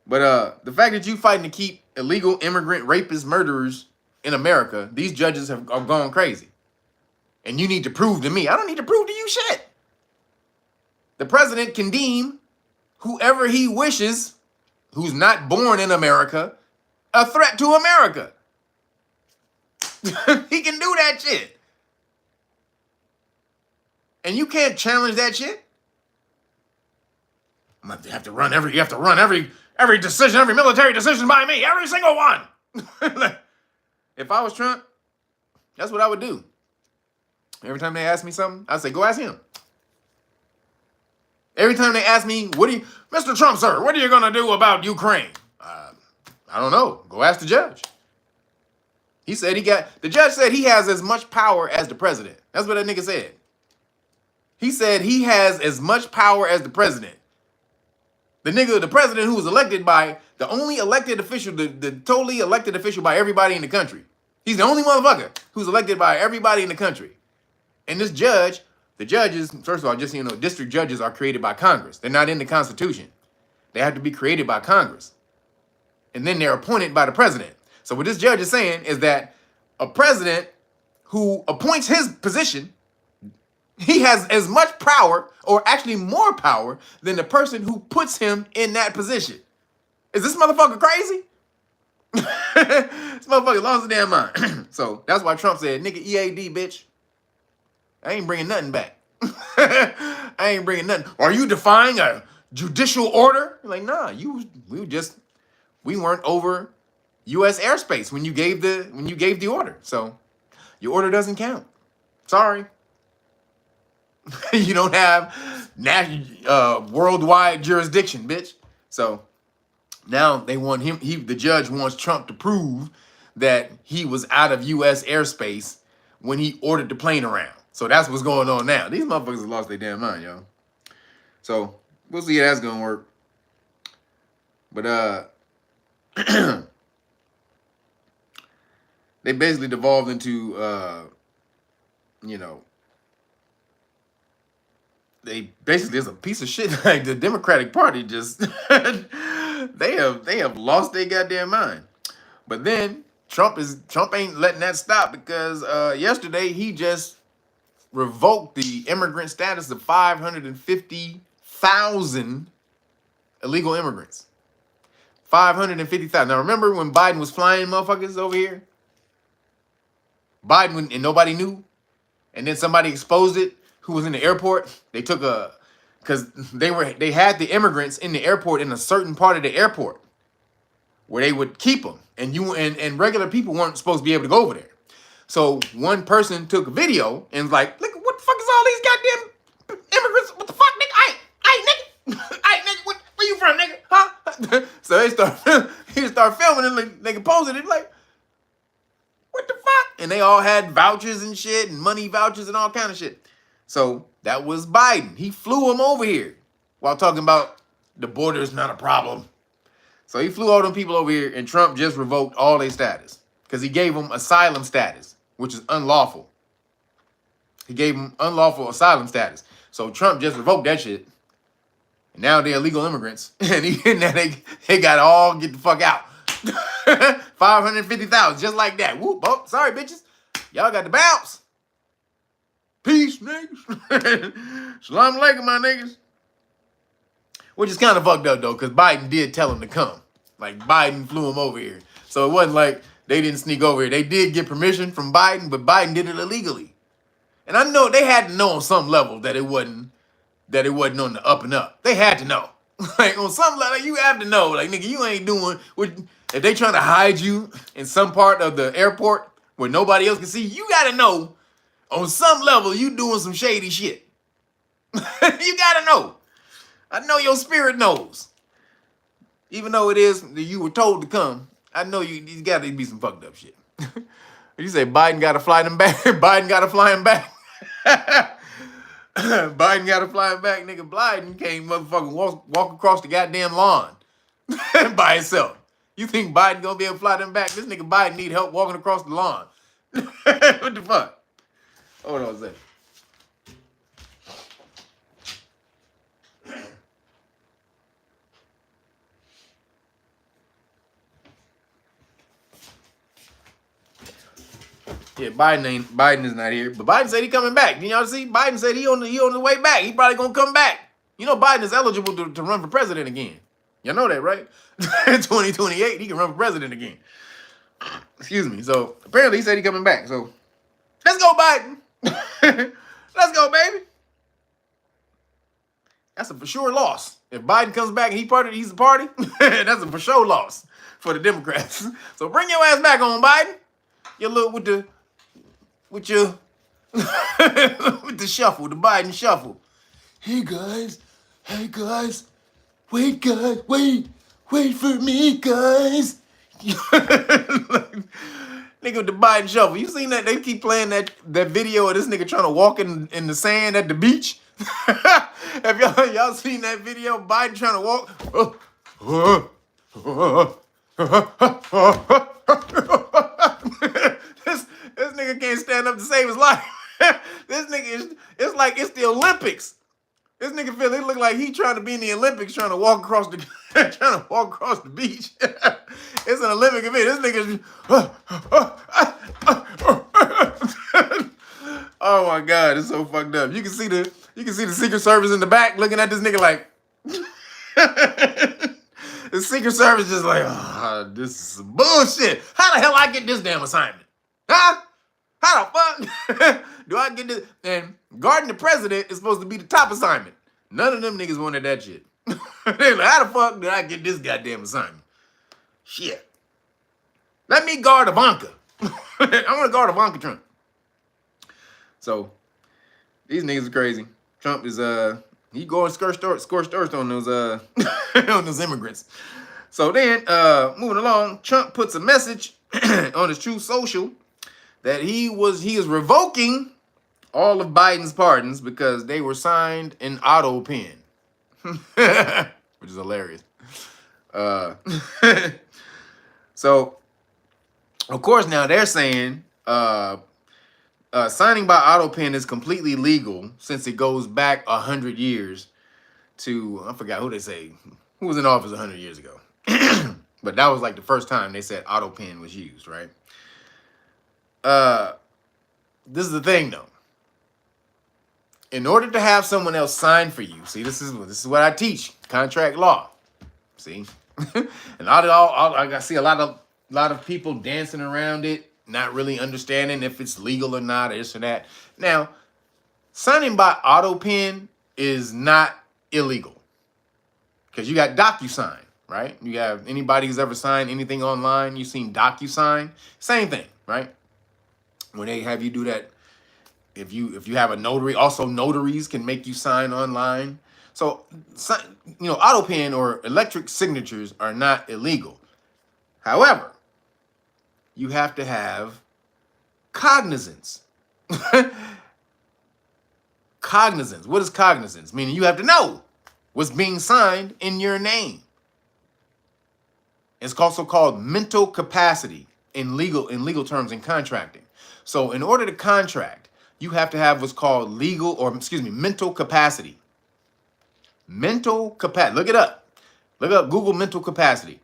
But the fact that you fighting to keep illegal immigrant rapists, murderers in America, these judges have gone crazy. And you need to prove to me. I don't need to prove to you shit. The president can deem whoever he wishes, who's not born in America, a threat to America. He can do that shit. And you can't challenge that shit. You have to run every decision, every military decision by me, every single one. If I was Trump, that's what I would do. Every time they ask me something, I'd say, go ask him. Every time they ask me, Mr. Trump, sir, what are you going to do about Ukraine? I don't know. Go ask the judge. The judge said he has as much power as the president. That's what that nigga said. He said he has as much power as the president. The president who was elected by the only elected official, the totally elected official by everybody in the country. He's the only motherfucker who's elected by everybody in the country. And this judge, the judges, first of all, just so you know, district judges are created by Congress. They're not in the Constitution. They have to be created by Congress. And then they're appointed by the president. So what this judge is saying is that a president who appoints his position, he has as much power, or actually more power, than the person who puts him in that position. Is this motherfucker crazy? This motherfucker lost his damn mind. So that's why Trump said, nigga, EAD, bitch. I ain't bringing nothing back. I ain't bringing nothing. Are you defying a judicial order? You're like, nah, we weren't over U.S. airspace when you gave the order. So your order doesn't count. Sorry. You don't have worldwide jurisdiction, bitch. So now they want him. The judge wants Trump to prove that he was out of U.S. airspace when he ordered the plane around. So that's what's going on now. These motherfuckers have lost their damn mind, y'all. So we'll see how that's gonna work. But they basically devolved into they basically is a piece of shit. Like the Democratic Party just they have lost their goddamn mind. But then Trump ain't letting that stop, because yesterday he just revoked the immigrant status of 550,000 illegal immigrants. 550,000. Now remember when Biden was flying motherfuckers over here? Biden, and nobody knew, and then somebody exposed it. Who was in the airport? They took because they had the immigrants in the airport in a certain part of the airport where they would keep them, and regular people weren't supposed to be able to go over there. So one person took a video and was like, look, what the fuck is all these goddamn immigrants? What the fuck, nigga? I nigga. Nigga, where you from, nigga? Huh? So he started filming it, like, nigga posing it like, what the fuck? And they all had vouchers and shit, and money vouchers and all kind of shit. So that was Biden. He flew him over here while talking about the border is not a problem. So he flew all them people over here, and Trump just revoked all their status because he gave them asylum status, which is unlawful. He gave them unlawful asylum status. So Trump just revoked that shit. And now they're illegal immigrants. And now they got to all get the fuck out. 550,000, just like that. Whoop, oh, sorry, bitches. Y'all got to bounce. Peace, niggas. Shalom alaikum, my niggas. Which is kind of fucked up, though, because Biden did tell him to come. Like, Biden flew him over here. So it wasn't like they didn't sneak over here. They did get permission from Biden, but Biden did it illegally. And I know they had to know on some level that it wasn't on the up and up. They had to know. Like, on some level, you have to know. Like, nigga, you ain't doing what if they trying to hide you in some part of the airport where nobody else can see, you gotta know on some level you doing some shady shit. You gotta know. I know your spirit knows. Even though it is that you were told to come, I know you gotta be some fucked up shit. You say Biden gotta fly them back. Biden gotta fly him back. Biden gotta fly him back. Nigga, Biden can't motherfucking walk across the goddamn lawn by himself. You think Biden gonna be able to fly them back? This nigga Biden need help walking across the lawn. What the fuck? Hold on a second. Yeah, Biden is not here, but Biden said he coming back. Y'all see? Biden said he on the way back. He probably gonna come back. You know Biden is eligible to run for president again. Y'all know that, right? 2028, he can run for president again. Excuse me. So apparently he said he coming back. So let's go, Biden. Let's go, baby. That's a for sure loss. If Biden comes back and he's the party, that's a for sure loss for the Democrats. So bring your ass back on, Biden. Your little with the shuffle, the Biden shuffle. Hey guys, wait for me, guys. Nigga with the Biden shuffle. You seen that? They keep playing that video of this nigga trying to walk in the sand at the beach. Have y'all seen that video? Biden trying to walk. This nigga can't stand up to save his life. This nigga it's like it's the Olympics. This nigga feel it look like he trying to be in the Olympics, trying to walk across the beach. It's an Olympic event. This nigga's oh my God, it's so fucked up. You can see the Secret Service in the back looking at this nigga like the Secret Service just like, this is some bullshit. How the hell I get this damn assignment? Huh? How the fuck do I get this? And guarding the president is supposed to be the top assignment. None of them niggas wanted that shit. They're like, how the fuck did I get this goddamn assignment? Shit. Let me guard Ivanka. I want to guard Ivanka Trump. So, these niggas are crazy. Trump is, he going scorched earth on those, on those immigrants. So then, moving along, Trump puts a message on his Truth Social that he is revoking all of Biden's pardons because they were signed in auto pen, which is hilarious. So, of course, now they're saying signing by auto pen is completely legal since it goes back 100 years to, I forgot who they say, who was in office 100 years ago. But that was like the first time they said auto pen was used, right? This is the thing, though. In order to have someone else sign for you, see, this is what I teach, contract law. See, and I see a lot of people dancing around it, not really understanding if it's legal or not, or this or that. Now, signing by auto pen is not illegal because you got DocuSign, right? You have anybody who's ever signed anything online, you've seen DocuSign, same thing, right? When they have you do that, if you have a notary, also notaries can make you sign online. So, auto pen or electric signatures are not illegal. However, you have to have cognizance. Cognizance. What is cognizance? Meaning you have to know what's being signed in your name. It's also called mental capacity in legal terms in contracting. So in order to contract, you have to have what's called mental capacity. Mental capacity. Look it up. Look up Google mental capacity.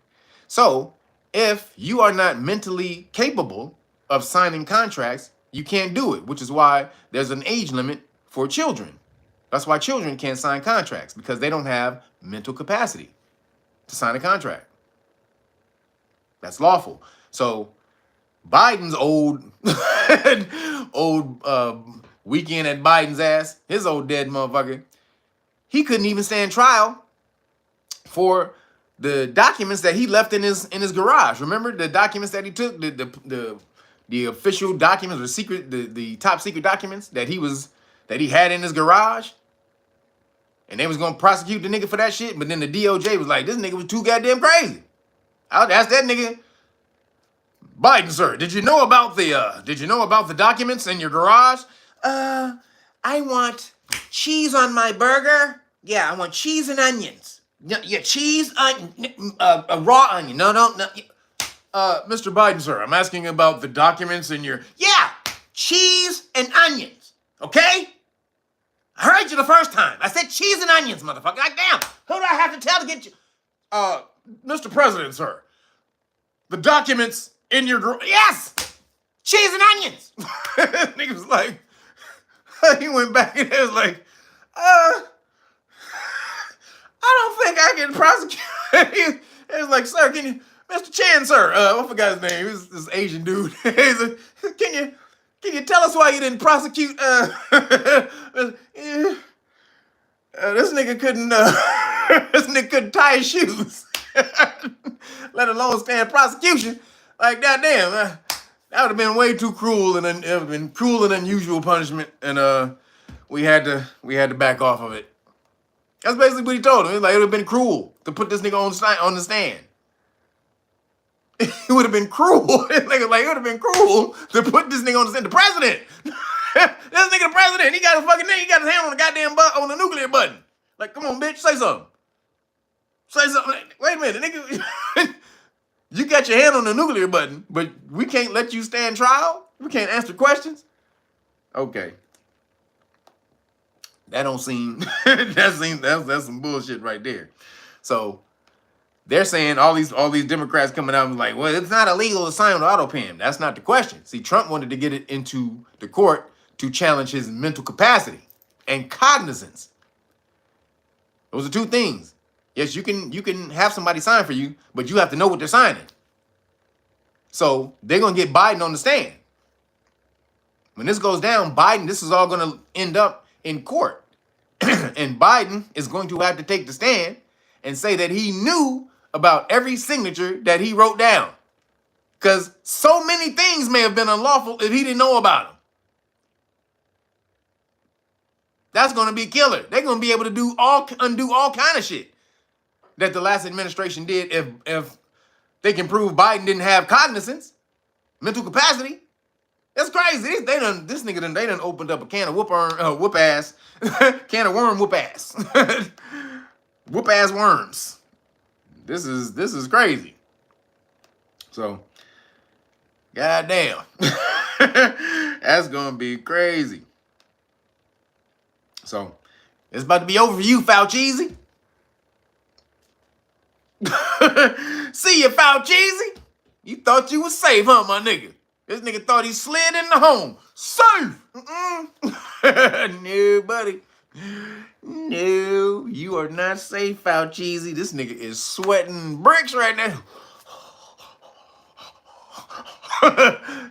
So if you are not mentally capable of signing contracts, you can't do it, which is why there's an age limit for children. That's why children can't sign contracts, because they don't have mental capacity to sign a contract. That's lawful. So Biden's old weekend at Biden's ass, his old dead motherfucker, he couldn't even stand trial for the documents that he left in his garage. Remember the documents that he took, the official documents, or secret, the top secret documents that he had in his garage, and they was gonna prosecute the nigga for that shit. But then the DOJ was like, this nigga was too goddamn crazy. I'll ask that nigga, Biden, sir, did you know about the documents in your garage? I want cheese on my burger. Yeah, I want cheese and onions. Yeah, cheese, a raw onion. No. Mr. Biden, sir, I'm asking about the documents in your... Yeah, cheese and onions, okay? I heard you the first time. I said cheese and onions, motherfucker. Like, damn, who do I have to tell to get you... Mr. President, sir, the documents in your... Yes! Cheese and onions! Nigga was like... He went back and it was like, I don't think I can prosecute. It was like, sir, can you... Mr. Chan, sir, I forgot his name. He was this Asian dude. He's like, can you tell us why you didn't prosecute? This nigga couldn't tie his shoes, let alone stand prosecution. Like, goddamn, that would have been way too cruel, and it would have been cruel and unusual punishment, and we had to back off of it. That's basically what he told him. He's like, it would have been cruel to put this nigga on the stand. It would have been cruel. It would have been cruel to put this nigga on the stand. The president. This nigga the president. He got his fucking name. He got his hand on the goddamn on the nuclear button. Like, come on, bitch, say something. Say something. Wait a minute, nigga. You got your hand on the nuclear button, but we can't let you stand trial? We can't answer questions? Okay. That don't seem that's some bullshit right there. So they're saying all these Democrats coming out and like, well, it's not illegal to sign on auto pen. That's not the question. See, Trump wanted to get it into the court to challenge his mental capacity and cognizance. Those are two things. Yes, you can have somebody sign for you, but you have to know what they're signing. So they're gonna get Biden on the stand. When this goes down, this is all gonna end up in court. And Biden is going to have to take the stand and say that he knew about every signature that he wrote down. Because so many things may have been unlawful if he didn't know about them. That's going to be killer. They're going to be able to undo all kind of shit that the last administration did if they can prove Biden didn't have cognizance, mental capacity. That's crazy. This nigga done opened up a can of whoop ass, can of worm whoop ass, whoop ass worms. This is crazy. So, goddamn, that's gonna be crazy. So, it's about to be over for you, Fauci. See you, Fauci. You thought you was safe, huh, my nigga? This nigga thought he slid in the home. Safe! No, buddy. No, you are not safe, Fauci. This nigga is sweating bricks right now.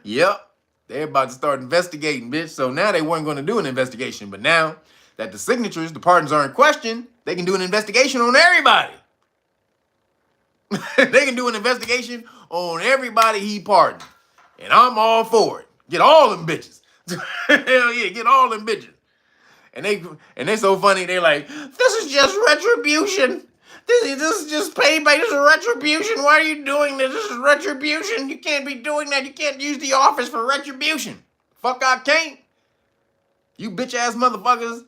Yep. They're about to start investigating, bitch. So now they weren't going to do an investigation. But now that the signatures, the pardons are in question, they can do an investigation on everybody. They can do an investigation on everybody he pardoned. And I'm all for it. Get all them bitches. Hell yeah, get all them bitches. And they so funny, they like, this is just retribution. This is just payback. This is retribution. Why are you doing this? This is retribution. You can't be doing that. You can't use the office for retribution. Fuck, I can't. You bitch ass motherfuckers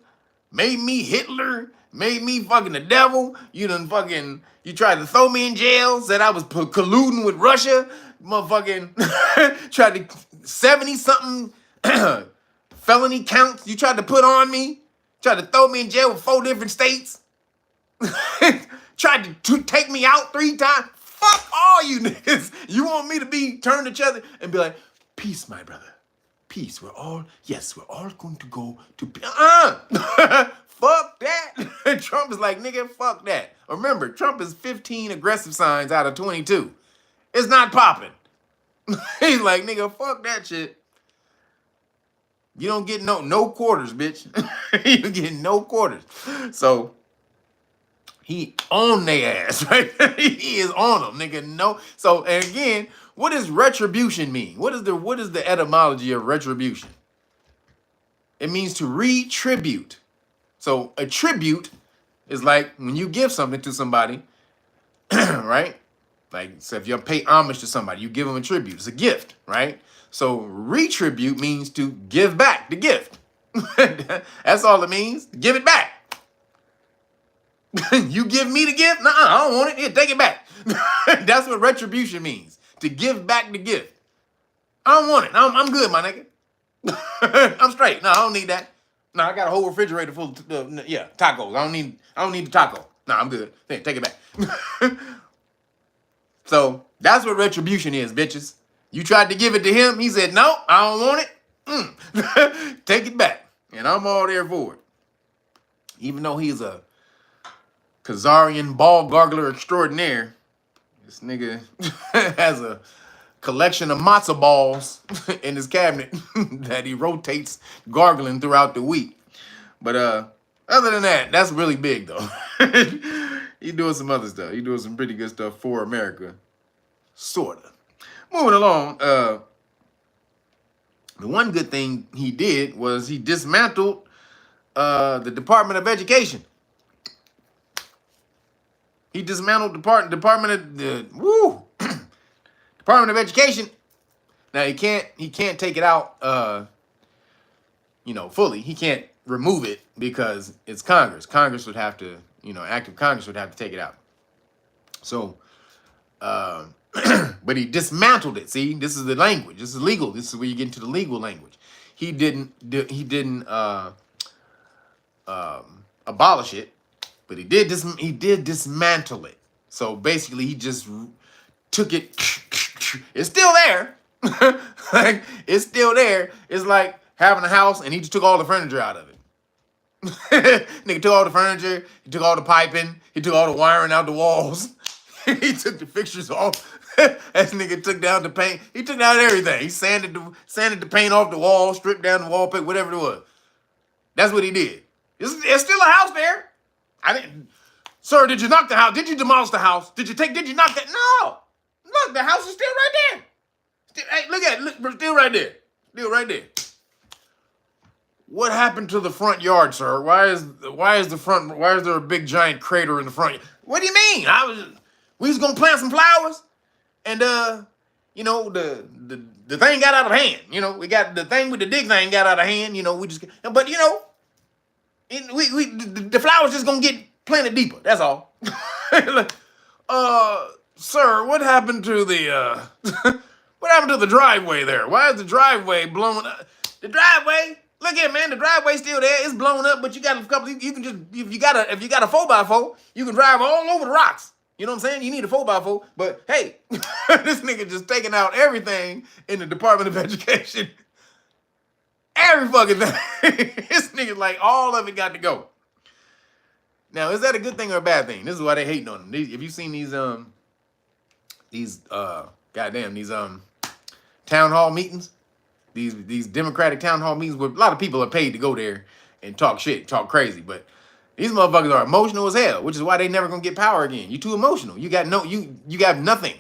made me Hitler, made me fucking the devil. You tried to throw me in jail, said I was colluding with Russia. Motherfucking tried to 70-something felony counts you tried to put on me. Tried to throw me in jail with 4 different states. Tried to take me out 3 times. Fuck all you niggas. You want me to turn to each other and be like, peace, my brother. Peace. We're all going to go to peace. Fuck that. Trump is like, nigga, fuck that. Remember, Trump is 15 aggressive signs out of 22. It's not popping. He's like, nigga, fuck that shit. You don't get no quarters, bitch. You get no quarters. So He on their ass, right? He is on them, nigga. No. So, and again, what does retribution mean? What is the etymology of retribution? It means to retribute. So a tribute is like when you give something to somebody, right? Like, so if you pay homage to somebody, you give them a tribute. It's a gift, right? So retribute means to give back the gift. That's all it means. Give it back. You give me the gift? Nuh-uh, I don't want it. Here, take it back. That's what retribution means. To give back the gift. I don't want it. I'm good, my nigga. I'm straight. No, I don't need that. No, I got a whole refrigerator full of tacos. I don't need the taco. No, I'm good. Hey, take it back. So that's what retribution is, bitches. You tried to give it to him. He said, no, I don't want it. Take it back. And I'm all there for it. Even though he's a Khazarian ball gargler extraordinaire, this nigga has a collection of matzo balls in his cabinet that he rotates gargling throughout the week. But other than that, that's really big though. He's doing some other stuff. He's doing some pretty good stuff for America. Sorta. Moving along, the one good thing he did was he dismantled the Department of Education. He dismantled Department of Education. Now he can't take it out fully. He can't remove it because it's Congress. Congress would have to, active Congress would have to take it out. So but he dismantled it. See, this is the language. This is legal. This is where you get into the legal language. He didn't abolish it, but he did dismantle it. So basically, he just took it. It's still there. Like, it's still there. It's like having a house and he just took all the furniture out of it. Nigga took all the furniture. He took all the piping. He took all the wiring out the walls. He took the fixtures off. That nigga took down the paint. He took down everything. He sanded the paint off the wall, stripped down the wallpaper, whatever it was. That's what he did. It's still a house there. Sir, did you knock the house? Did you demolish the house? Did you knock that? No. Look, the house is still right there. Hey, look at it. Look, still right there. Still right there. What happened to the front yard, sir? Why is there a big giant crater in the front? What do you mean? We was gonna plant some flowers, and the thing got out of hand. We got the thing with the dig thing got out of hand. But the flowers just gonna get planted deeper. That's all. Sir, what happened to the driveway there? Why is the driveway blown up? The driveway. Look here, man. The driveway's still there. It's blown up, but you got a couple. You can just if you got a 4x4, you can drive all over the rocks. You know what I'm saying? You need a 4x4, but hey, this nigga just taking out everything in the Department of Education. Every fucking thing. This nigga like all of it got to go. Now, is that a good thing or a bad thing? This is why they hating on him. Have you seen these town hall meetings? These Democratic town hall meetings where a lot of people are paid to go there and talk shit, talk crazy, but these motherfuckers are emotional as hell, which is why they never gonna get power again. You too emotional. You got nothing.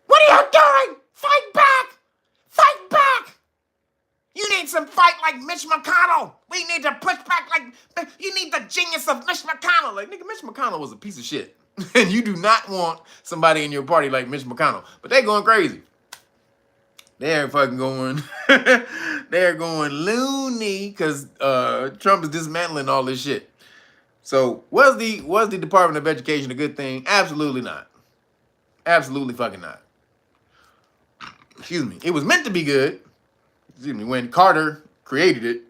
What are you doing? Fight back! Fight back! You need some fight like Mitch McConnell. We need to push back like you need the genius of Mitch McConnell. Like, nigga, Mitch McConnell was a piece of shit. And you do not want somebody in your party like Mitch McConnell. But they going crazy. They're fucking going, they're going loony because Trump is dismantling all this shit. So was the Department of Education a good thing? Absolutely not. Absolutely fucking not. Excuse me. It was meant to be good. Excuse me. When Carter created it,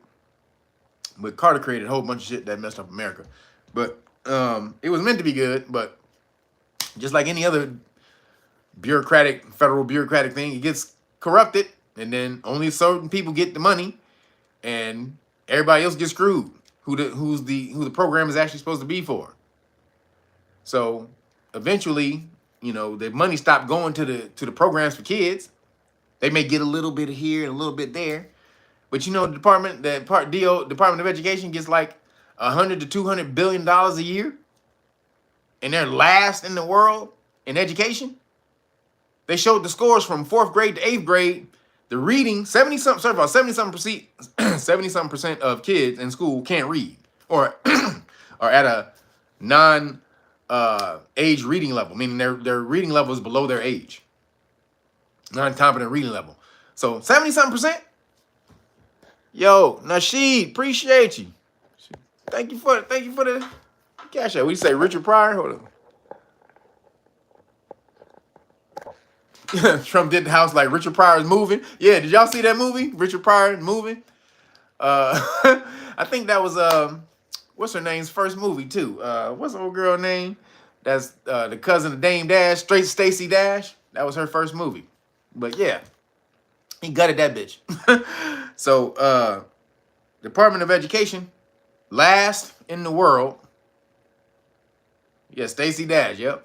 but Carter created a whole bunch of shit that messed up America. But it was meant to be good. But just like any other federal bureaucratic thing, it gets corrupted, and then only certain people get the money, and everybody else gets screwed. Who the program is actually supposed to be for. So eventually, the money stopped going to the programs for kids. They may get a little bit here and a little bit there, but the Department of Education gets like $100 to $200 billion a year. and they're last in the world in education. They showed the scores from 4th grade to 8th grade. The reading, 70-something% of kids in school can't read or are at a age reading level, meaning their reading level is below their age. Non-competent reading level. So 70-something%. Yo, Nasheed, appreciate you. Thank you for the cash out. We say Richard Pryor. Hold on. Trump did the house like Richard Pryor's moving. Yeah, did y'all see that movie? Richard Pryor moving. I think that was what's her name's first movie too. What's the old girl name? That's the cousin of Dame Dash, straight Stacey Dash. That was her first movie. But yeah, he gutted that bitch. So Department of Education, last in the world. Yeah, Stacey Dash, yep.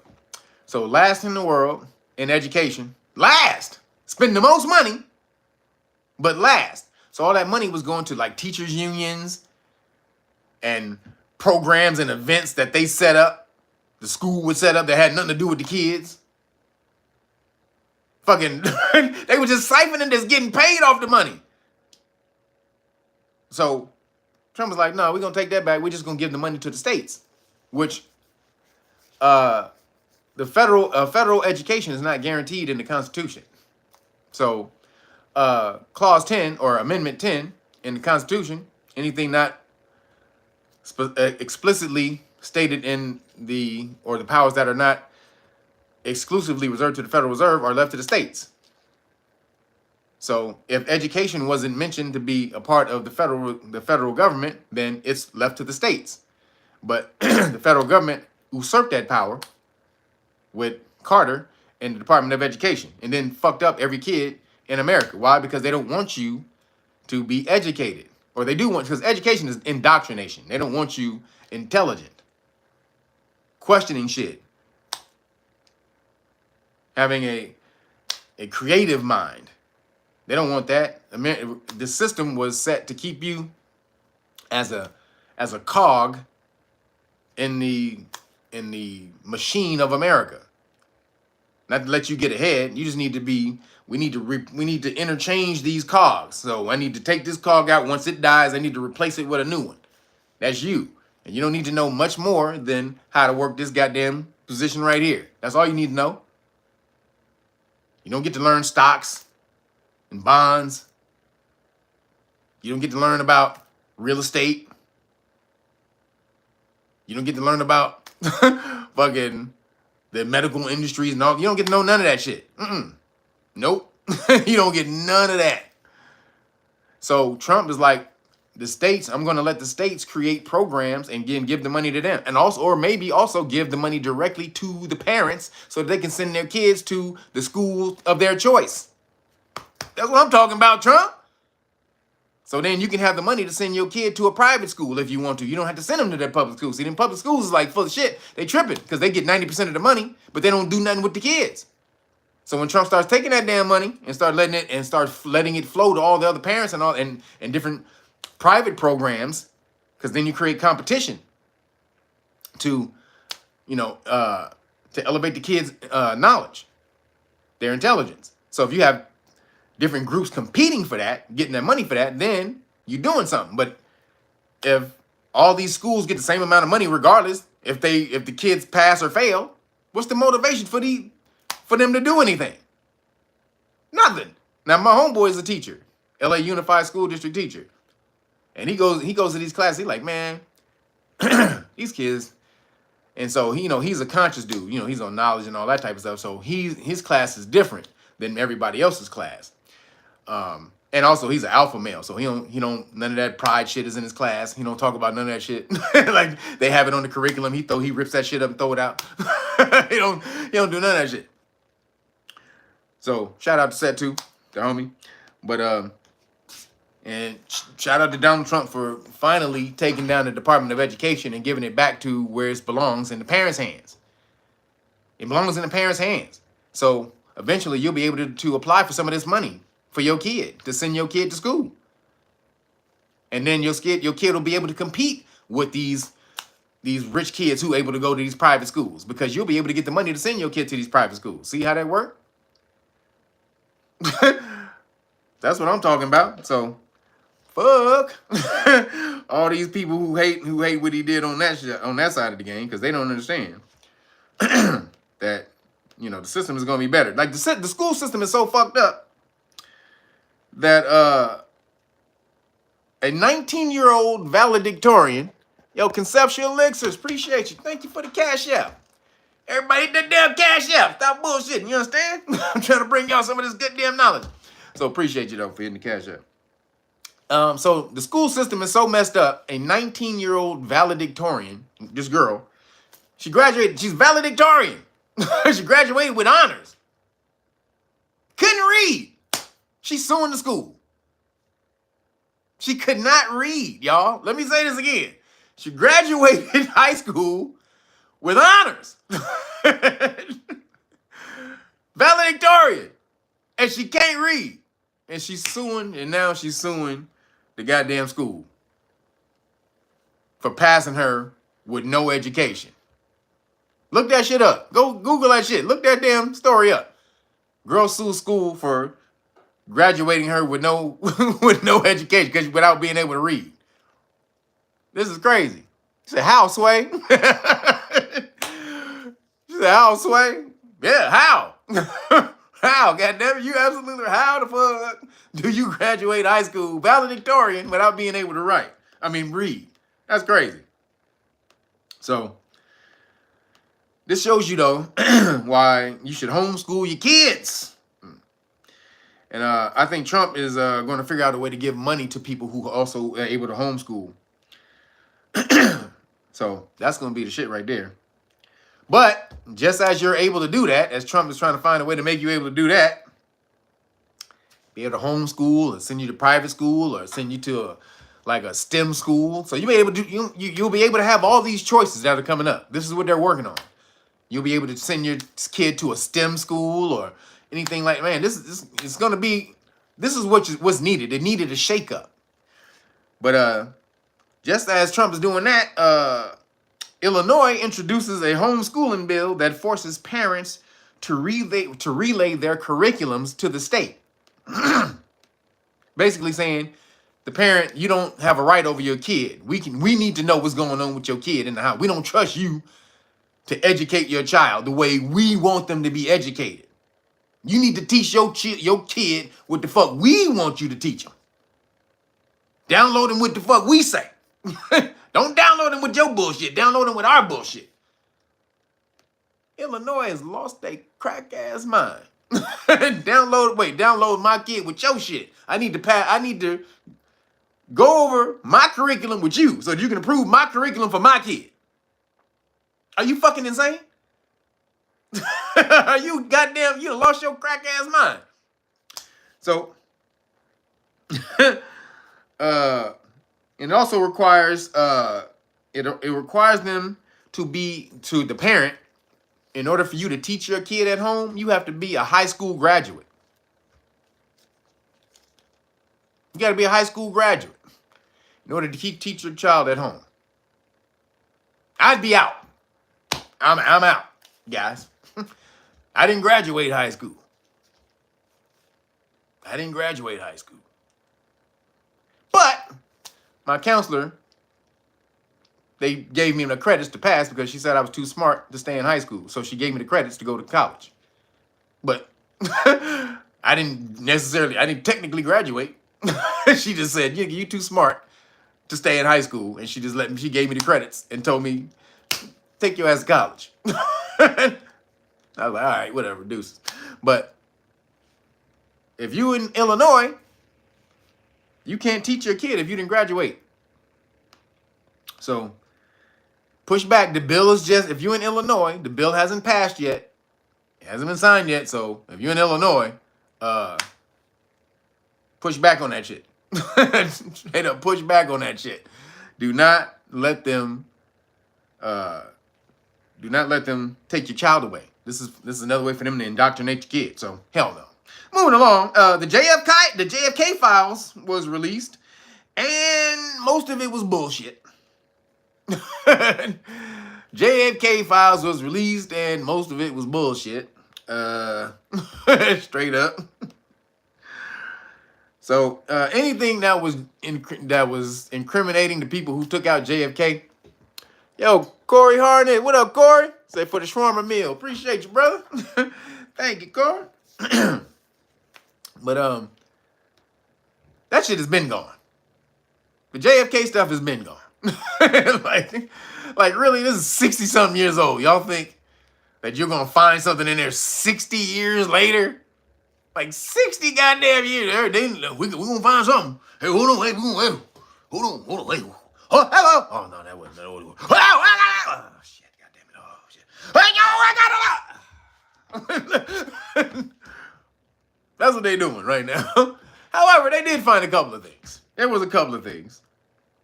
So last in the world in education. Last. Spend the most money, but last. So all that money was going to like teachers unions and programs and events that they set up. The school would set up that had nothing to do with the kids. Fucking, they were just siphoning this, getting paid off the money. So Trump was like, no, we're going to take that back. We're just going to give the money to the states, which the federal education is not guaranteed in the Constitution. So Clause 10 or Amendment 10 in the Constitution, anything not explicitly stated in the powers that are not exclusively reserved to the Federal Reserve are left to the states. So if education wasn't mentioned to be a part of the federal government, then it's left to the states. But the federal government usurped that power with Carter and the Department of Education, and then fucked up every kid in America. Why? Because they don't want you to be educated. Or they do want, because education is indoctrination. They don't want you intelligent, questioning shit, having a creative mind. They don't want that. The system was set to keep you as a cog in the machine of America. Not to let you get ahead. You just need to be. We need to interchange these cogs. So I need to take this cog out. Once it dies, I need to replace it with a new one. That's you. And you don't need to know much more than how to work this goddamn position right here. That's all you need to know. You don't get to learn stocks and bonds. You don't get to learn about real estate. You don't get to learn about fucking the medical industries and all. You don't get to know none of that shit. Nope. You don't get none of that. So Trump is like, the states, I'm going to let the states create programs and give the money to them. And also, or maybe also give the money directly to the parents so that they can send their kids to the school of their choice. That's what I'm talking about, Trump. So then you can have the money to send your kid to a private school if you want to. You don't have to send them to that public school. See, them public schools is like full of shit. They tripping because they get 90% of the money, but they don't do nothing with the kids. So when Trump starts taking that damn money and start letting it flow to all the other parents and different private programs, because then you create competition to elevate the kids' knowledge, their intelligence. So if you have different groups competing for that, getting that money for that, then you're doing something. But if all these schools get the same amount of money regardless, if the kids pass or fail, what's the motivation for them to do anything? Nothing. Now my homeboy is a teacher, LA Unified School District teacher. And he goes to these classes, he's like, man, these kids. And so he's a conscious dude, he's on knowledge and all that type of stuff. So his class is different than everybody else's class. And also he's an alpha male, so he don't none of that pride shit is in his class. He don't talk about none of that shit. Like they have it on the curriculum. He rips that shit up and throw it out. he don't do none of that shit. So shout out to Set 2, the homie. But and shout out to Donald Trump for finally taking down the Department of Education and giving it back to where it belongs, in the parents' hands. It belongs in the parents' hands. So eventually you'll be able to apply for some of this money for your kid, to send your kid to school. And then your kid will be able to compete with these these rich kids who are able to go to these private schools, because you'll be able to get the money to send your kid to these private schools. See how that works? That's what I'm talking about. So fuck all these people who hate what he did on that side of the game, because they don't understand that, you know, the system is going to be better. Like the school system is so fucked up that a 19-year-old valedictorian, yo, Conceptual Elixirs, appreciate you. Thank you for the CashApp. Everybody hit that damn CashApp. Stop bullshitting, you understand? I'm trying to bring y'all some of this good damn knowledge. So appreciate you, though, for hitting the CashApp. So the school system is so messed up. A 19-year-old valedictorian, this girl, she graduated. She's valedictorian. She graduated with honors. Couldn't read. She's suing the school. She could not read, y'all. Let me say this again. She graduated high school with honors. Valedictorian. And she can't read. And she's suing, and now she's suing the goddamn school for passing her with no education. Look that shit up. Go Google that shit. Look that damn story up. Girl sues school for graduating her with no with no education, because without being able to read. This is crazy. She said, how, Sway? She said, how, Sway? Yeah, how? How? Goddammit, you absolutely, how the fuck do you graduate high school valedictorian without being able to write? I mean, read. That's crazy. So, this shows you, though, why you should homeschool your kids. And I think Trump is going to figure out a way to give money to people who also are able to homeschool. So that's going to be the shit right there. But just as you're able to do that, as Trump is trying to find a way to make you able to do that, be able to homeschool or send you to private school or send you to a STEM school. So you'll be able to you'll be able to have all these choices that are coming up. This is what they're working on. You'll be able to send your kid to a STEM school or anything like, man, this is going to be, this is what's needed. It needed a shakeup. But just as Trump is doing that, Illinois introduces a homeschooling bill that forces parents to relay their curriculums to the state. Basically saying, the parent, you don't have a right over your kid. We need to know what's going on with your kid in the house. We don't trust you to educate your child the way we want them to be educated. You need to teach your kid what the fuck we want you to teach them. Download them with the fuck we say. Don't download them with your bullshit. Download them with our bullshit. Illinois has lost their crack ass mind. Download my kid with your shit. I need to go over my curriculum with you so that you can approve my curriculum for my kid. Are you fucking insane? Are you goddamn, you lost your crack ass mind. So, it also requires, it requires them to the parent, in order for you to teach your kid at home, you have to be a high school graduate. You got to be a high school graduate in order to teach your child at home. I'd be out. I'm out, guys. I didn't graduate high school. But my counselor, they gave me the credits to pass because she said I was too smart to stay in high school. So she gave me the credits to go to college. But I didn't technically graduate. She just said, you too smart to stay in high school. And she gave me the credits and told me, take your ass to college. I was like, all right, whatever, deuces. But if you in Illinois, you can't teach your kid if you didn't graduate. So push back. The bill is just, if you're in Illinois, the bill hasn't passed yet. It hasn't been signed yet. So if you're in Illinois, push back on that shit. Straight up push back on that shit. Do not let them take your child away. This is another way for them to indoctrinate your kid. So hell no. Moving along, the JFK files was released, and most of it was bullshit. JFK files was released, and most of it was bullshit. Straight up. So anything that was incriminating to people who took out JFK. Yo, Corey Harnett, what up, Corey? Say for the shawarma meal. Appreciate you, brother. Thank you, Corey. But that shit has been gone. The JFK stuff has been gone. like really, this is 60-something years old. Y'all think that you're gonna find something in there 60 years later? Like 60 goddamn years. We gonna find something. Hey, hold on, wait. Hold on, wait. Oh, hello. Oh no, that wasn't. Oh shit, goddamn it. Oh shit. I got it. That's what they doing right now. However, they did find a couple of things. There was a couple of things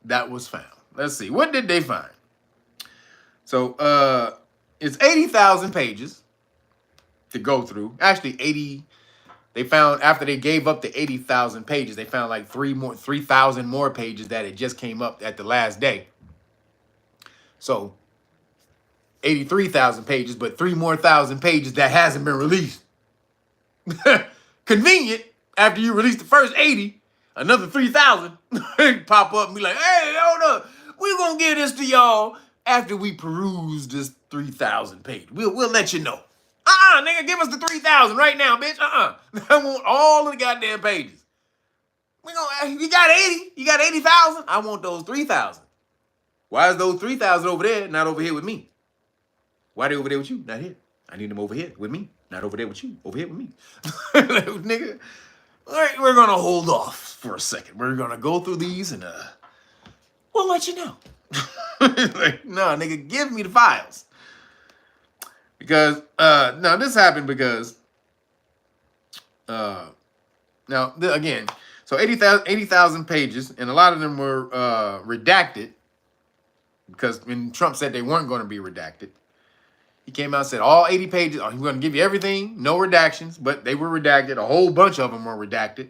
that was found. Let's see. What did they find? So it's 80,000 pages to go through. Actually, 80. They found after they gave up the 80,000 pages, they found like 3,000 more pages that had just came up at the last day. So 83,000 pages, but 3,000 more pages that hasn't been released. Convenient. After you release the first 80, another 3,000 pop up and be like, hey, hold up. We're going to give this to y'all after we peruse this 3,000 page. We'll let you know. Nigga, give us the 3,000 right now, bitch. I want all of the goddamn pages. You got 80? You got 80,000? I want those 3,000. Why is those 3,000 over there, not over here with me? Why they over there with you, not here? I need them over here with me, not over there with you, over here with me. Nigga, all right, we're going to hold off for a second. We're going to go through these and we'll let you know. Like, no, nigga, give me the files. Because, now this happened because, again, so 80,000 pages, and a lot of them were redacted, because when Trump said they weren't going to be redacted, he came out and said all 80 pages, we're going to give you everything, no redactions, but they were redacted. A whole bunch of them were redacted.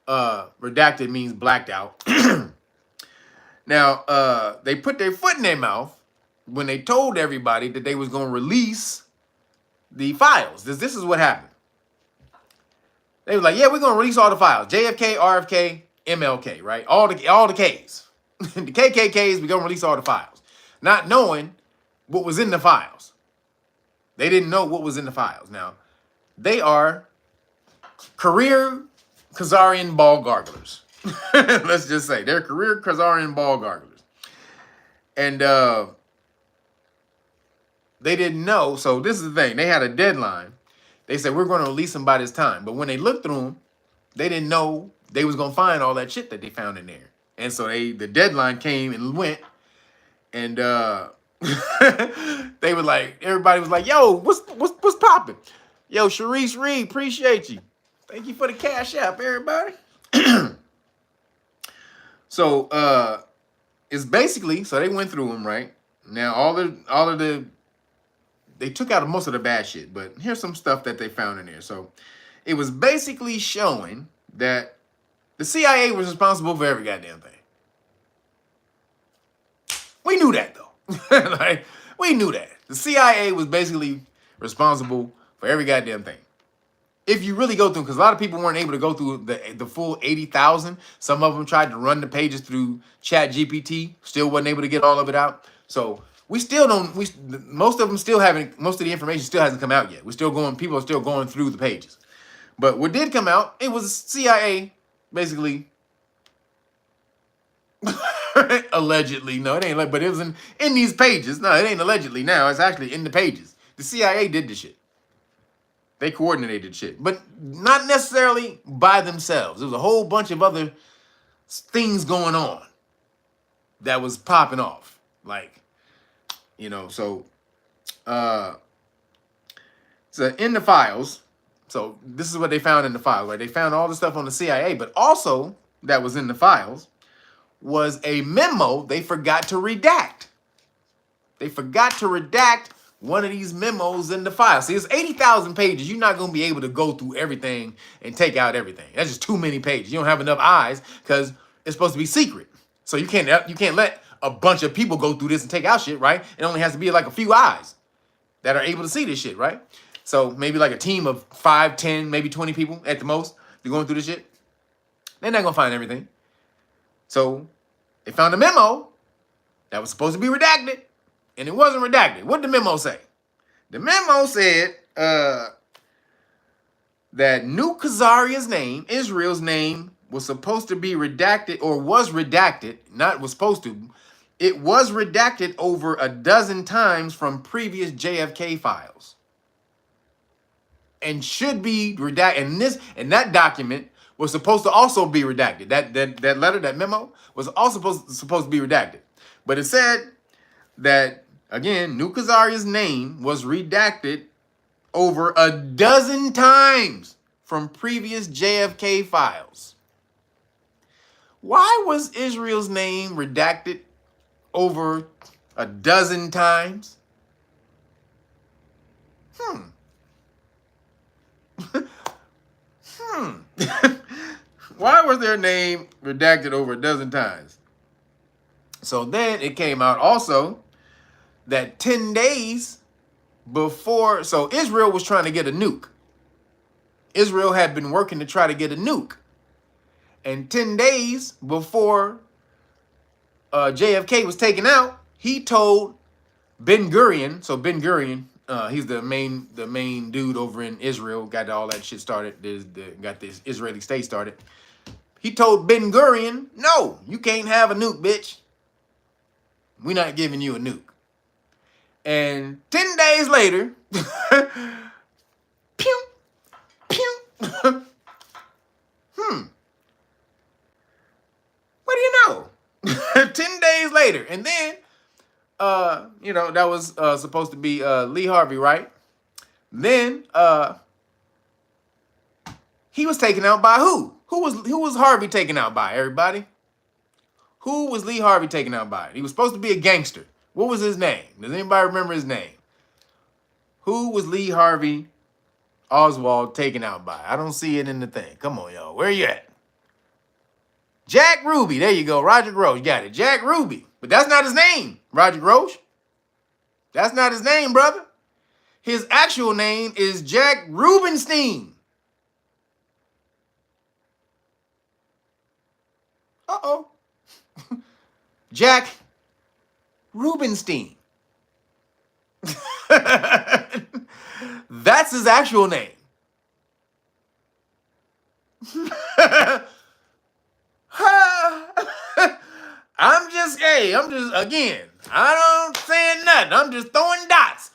Redacted means blacked out. Now, they put their foot in their mouth when they told everybody that they was going to release the files. This is what happened. They were like, yeah, we're going to release all the files. JFK, RFK, MLK, right? All the Ks. The KKKs, we're going to release all the files. Not knowing what was in the files. They didn't know what was in the files. Now, they are career Khazarian ball garglers. Let's just say they're career Khazarian ball garglers. And they didn't know. So this is the thing. They had a deadline. They said, we're going to release them by this time. But when they looked through them, they didn't know they was going to find all that shit that they found in there. And so the deadline came and went. And they were like, everybody was like, yo, what's popping? Yo, Sharice Reed, appreciate you. Thank you for the cash app, everybody. So it's basically, so they went through them, right? Now all of the they took out most of the bad shit, but here's some stuff that they found in there. So it was basically showing that the CIA was responsible for every goddamn thing. We knew that though. Like, we knew that. The CIA was basically responsible for every goddamn thing. If you really go through, because a lot of people weren't able to go through the full 80,000. Some of them tried to run the pages through ChatGPT, still wasn't able to get all of it out. So we still don't, most of them still haven't, most of the information still hasn't come out yet. We're still going, people are still going through the pages. But what did come out, it was CIA, basically, allegedly, no, it ain't like, but it was in these pages. No, it ain't allegedly now, it's actually in the pages. The CIA did the shit. They coordinated shit, but not necessarily by themselves. There was a whole bunch of other things going on that was popping off. Like, you know, so in the files, so this is what they found in the files, right? They found all the stuff on the CIA, but also that was in the files was a memo they forgot to redact. They forgot to redact one of these memos in the file. See, it's 80,000 pages. You're not going to be able to go through everything and take out everything. That's just too many pages. You don't have enough eyes because it's supposed to be secret. So you can't let a bunch of people go through this and take out shit, right? It only has to be like a few eyes that are able to see this shit, right? So maybe like a team of 5, 10, maybe 20 people at the most. They're going through this shit. They're not gonna find everything. So they found a memo that was supposed to be redacted, and it wasn't redacted. What did the memo say? The memo said that New Khazaria's name, Israel's name, was supposed to be redacted, or was redacted, not was supposed to. It was redacted over a dozen times from previous JFK files. And should be redacted. And that document was supposed to also be redacted. That letter, that memo, was also supposed to be redacted. But it said that, again, New Khazaria's name was redacted over a dozen times from previous JFK files. Why was Israel's name redacted over a dozen times? Why was their name redacted over a dozen times? So then it came out also that 10 days before, so Israel was trying to get a nuke. Israel had been working to try to get a nuke. And 10 days before JFK was taken out, he told Ben Gurion, so Ben Gurion, he's the main dude over in Israel, got all that shit started, got this Israeli state started. He told Ben Gurion, no, you can't have a nuke, bitch. We're not giving you a nuke. And 10 days later, pew, pew. What do you know? 10 days later. And then, that was supposed to be Lee Harvey, right? Then he was taken out by who? Who was Harvey taken out by, everybody? Who was Lee Harvey taken out by? He was supposed to be a gangster. What was his name? Does anybody remember his name? Who was Lee Harvey Oswald taken out by? I don't see it in the thing. Come on, y'all. Where you at? Jack Ruby. There you go. Roger Grosh. Got it. Jack Ruby. But that's not his name, Roger Grosh. That's not his name, brother. His actual name is Jack Rubenstein. Uh-oh. Jack Rubenstein. That's his actual name. Again, I don't say nothing. I'm just throwing dots.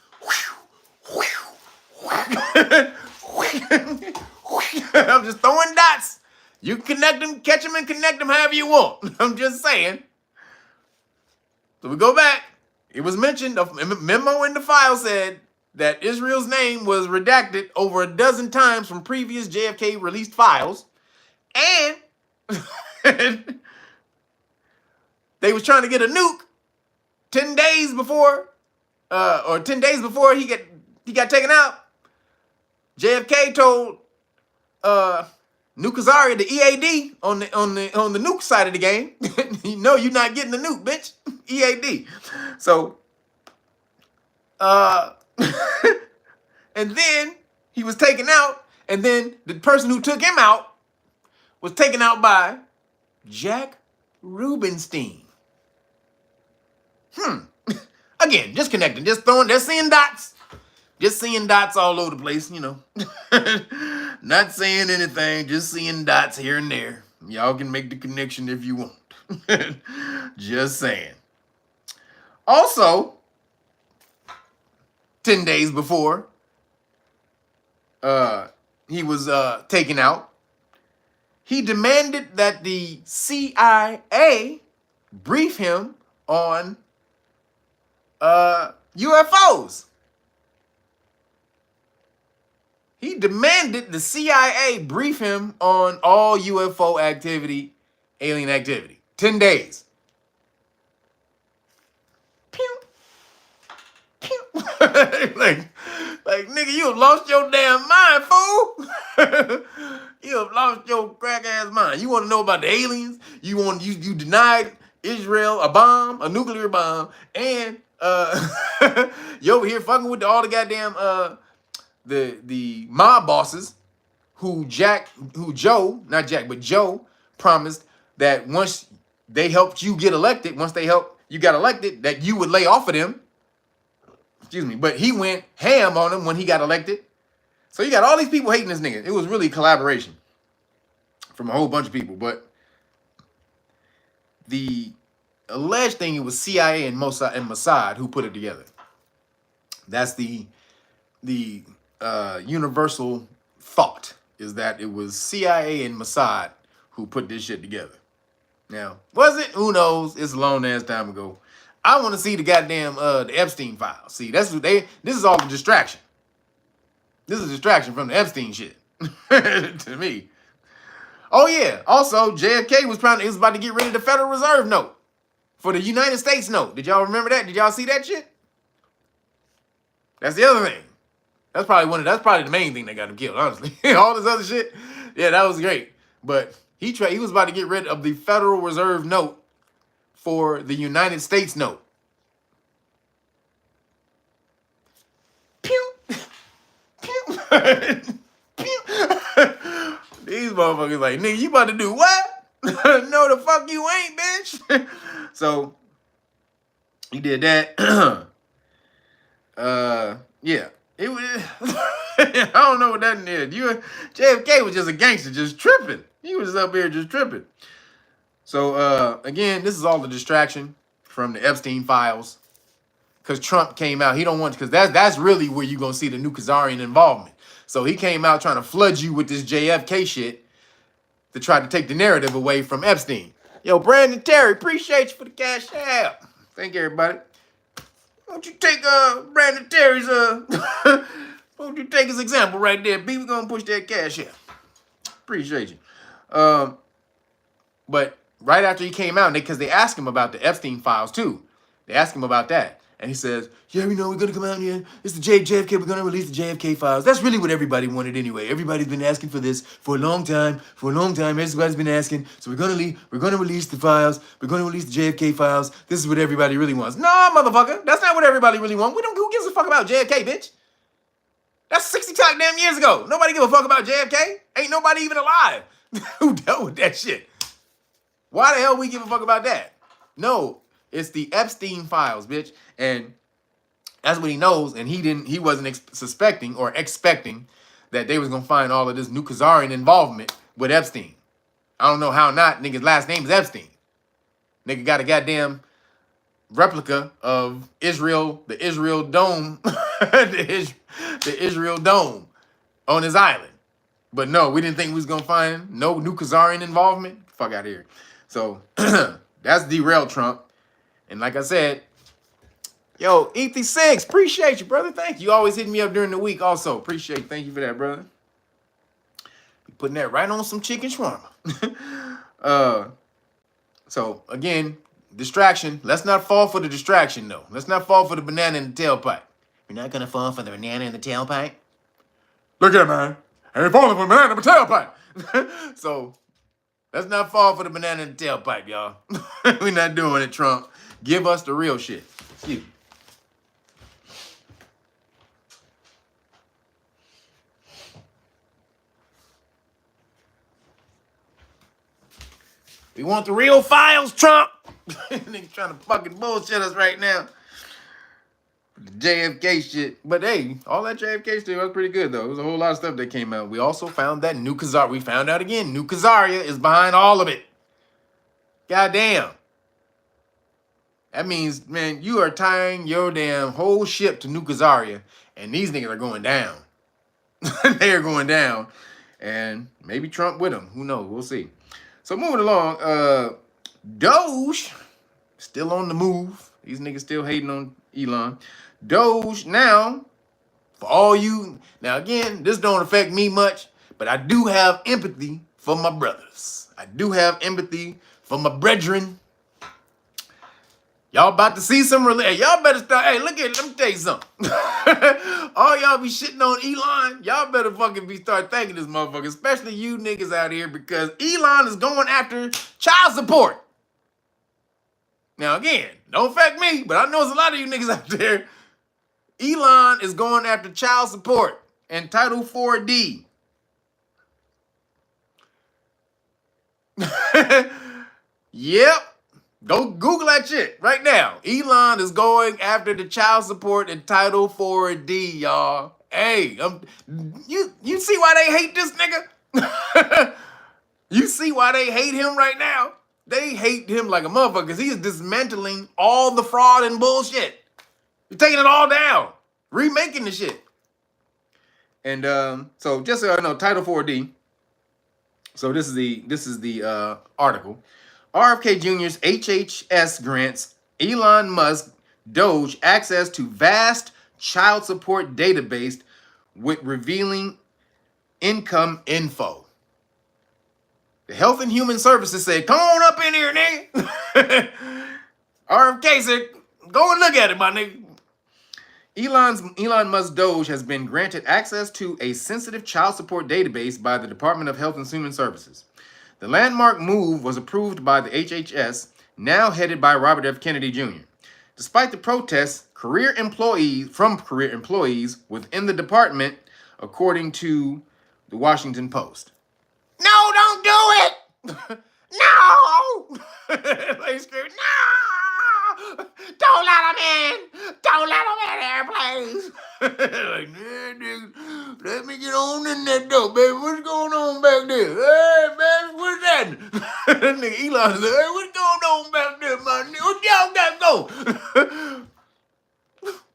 I'm just throwing dots. You can connect them, catch them, and connect them however you want. I'm just saying. So we go back. It was mentioned, a memo in the file said that Israel's name was redacted over a dozen times from previous JFK released files. And they was trying to get a nuke 10 days before, or 10 days before he got taken out. JFK told New Khazaria, the EAD, on the nuke side of the game, you know you're not getting the nuke, bitch. EAD. So, and then he was taken out, and then the person who took him out was taken out by Jack Rubenstein. Again, just connecting, just seeing dots. Just seeing dots all over the place, Not saying anything, just seeing dots here and there. Y'all can make the connection if you want. Just saying. Also, 10 days before he was taken out, he demanded that the CIA brief him on UFOs. He demanded the CIA brief him on all UFO activity, alien activity. 10 days. Pew. Pew. like, nigga, you have lost your damn mind, fool. You have lost your crack ass mind. You want to know about the aliens? You denied Israel a bomb, a nuclear bomb, and you over here fucking with all the goddamn the mob bosses who Joe promised that once they helped you get elected, once they helped you got elected, that you would lay off of them. Excuse me, but he went ham on them when he got elected. So you got all these people hating this nigga. It was really collaboration from a whole bunch of people, but the alleged thing, it was CIA and Mossad who put it together. That's the universal thought, is that it was CIA and Mossad who put this shit together. Now, was it? Who knows? It's a long ass time ago. I want to see the goddamn the Epstein files. See, that's what this is all a distraction. This is a distraction from the Epstein shit to me. Oh yeah. Also, JFK was about to get rid of the Federal Reserve note for the United States note. Did y'all remember that? Did y'all see that shit? That's the other thing. That's probably the main thing that got him killed, honestly. All this other shit, yeah, that was great. But he was about to get rid of the Federal Reserve note for the United States note. Pew! Pew! Pew! These motherfuckers like, nigga, you about to do what? No, the fuck you ain't, bitch. So he did that. Yeah. It was I don't know what that is. JFK was just a gangster, just tripping. He was up here just tripping. So again, this is all the distraction from the Epstein files. Because Trump came out, he don't want, because that's really where you're gonna see the new Khazarian involvement. So he came out trying to flood you with this JFK shit to try to take the narrative away from Epstein. Yo, Brandon Terry, appreciate you for the CashApp. Thank you, everybody. Won't you take Brandon Terry's won't you take his example right there, B? We're gonna push that CashApp. Appreciate you. But right after he came out, because they asked him about the Epstein files too. They asked him about that. And he says, yeah, we know we're going to come out here. It's the JFK. We're going to release the JFK files. That's really what everybody wanted anyway. Everybody's been asking for this for a long time. For a long time, everybody's been asking. So we're going to release the files. We're going to release the JFK files. This is what everybody really wants. No, motherfucker. That's not what everybody really wants. Who gives a fuck about JFK, bitch? That's 60 goddamn years ago. Nobody give a fuck about JFK. Ain't nobody even alive who dealt with that shit. Why the hell we give a fuck about that? No. It's the Epstein files, bitch. And that's what he knows. And he wasn't suspecting or expecting that they was going to find all of this new Khazarian involvement with Epstein. I don't know how not. Nigga's last name is Epstein. Nigga got a goddamn replica of Israel, the Israel Dome, the Israel Dome on his island. But no, we didn't think we was going to find no new Khazarian involvement. Fuck out of here. So that's derailed Trump. And like I said, yo, ET6, appreciate you, brother. Thank you. You always hitting me up during the week also. Appreciate it. Thank you for that, brother. You putting that right on some chicken shawarma. So, again, distraction. Let's not fall for the distraction, though. Let's not fall for the banana in the tailpipe. You're not going to fall for the banana in the tailpipe? Look at it, man. I ain't falling for the banana in the tailpipe. So, let's not fall for the banana in the tailpipe, y'all. We're not doing it, Trump. Give us the real shit. Excuse me. We want the real files, Trump. Niggas trying to fucking bullshit us right now. The JFK shit. But hey, all that JFK shit was pretty good, though. There was a whole lot of stuff that came out. We also found that new Khazaria. We found out again, new Khazaria is behind all of it. Goddamn. That means, man, you are tying your damn whole ship to New Khazaria, and these niggas are going down. They are going down, and maybe Trump with them. Who knows? We'll see. So moving along, Doge, still on the move. These niggas still hating on Elon. Doge now, for all you, now again, this don't affect me much, but I do have empathy for my brothers. I do have empathy for my brethren. Y'all about to see some relief. Y'all better start. Hey, look at it. Let me tell you something. All y'all be shitting on Elon. Y'all better fucking start thanking this motherfucker, especially you niggas out here, because Elon is going after child support. Now, again, don't affect me, but I know there's a lot of you niggas out there. Elon is going after child support and Title 4D. Yep. Go Google that shit right now. Elon is going after the child support and Title 4D, y'all. Hey, you see why they hate this nigga? You see why they hate him right now? They hate him like a motherfucker because he is dismantling all the fraud and bullshit. He's taking it all down, remaking the shit. And so just so I know, Title 4D. So this is the article. RFK Jr.'s HHS grants Elon Musk Doge access to vast child support database with revealing income info. The Health and Human Services said, come on up in here, nigga. RFK said, go and look at it, my nigga. Elon Musk Doge has been granted access to a sensitive child support database by the Department of Health and Human Services. The landmark move was approved by the HHS, now headed by Robert F. Kennedy Jr. Despite the protests, career employees within the department, according to the Washington Post. No, don't do it! No! They scream, no! Don't let him in! Don't let him in here, please! Like, nah, nigga, let me get on in that door, baby. What's going on back there? Hey, man, what's that? That nigga Elon said, hey, what's going on back there, my nigga? What y'all got going?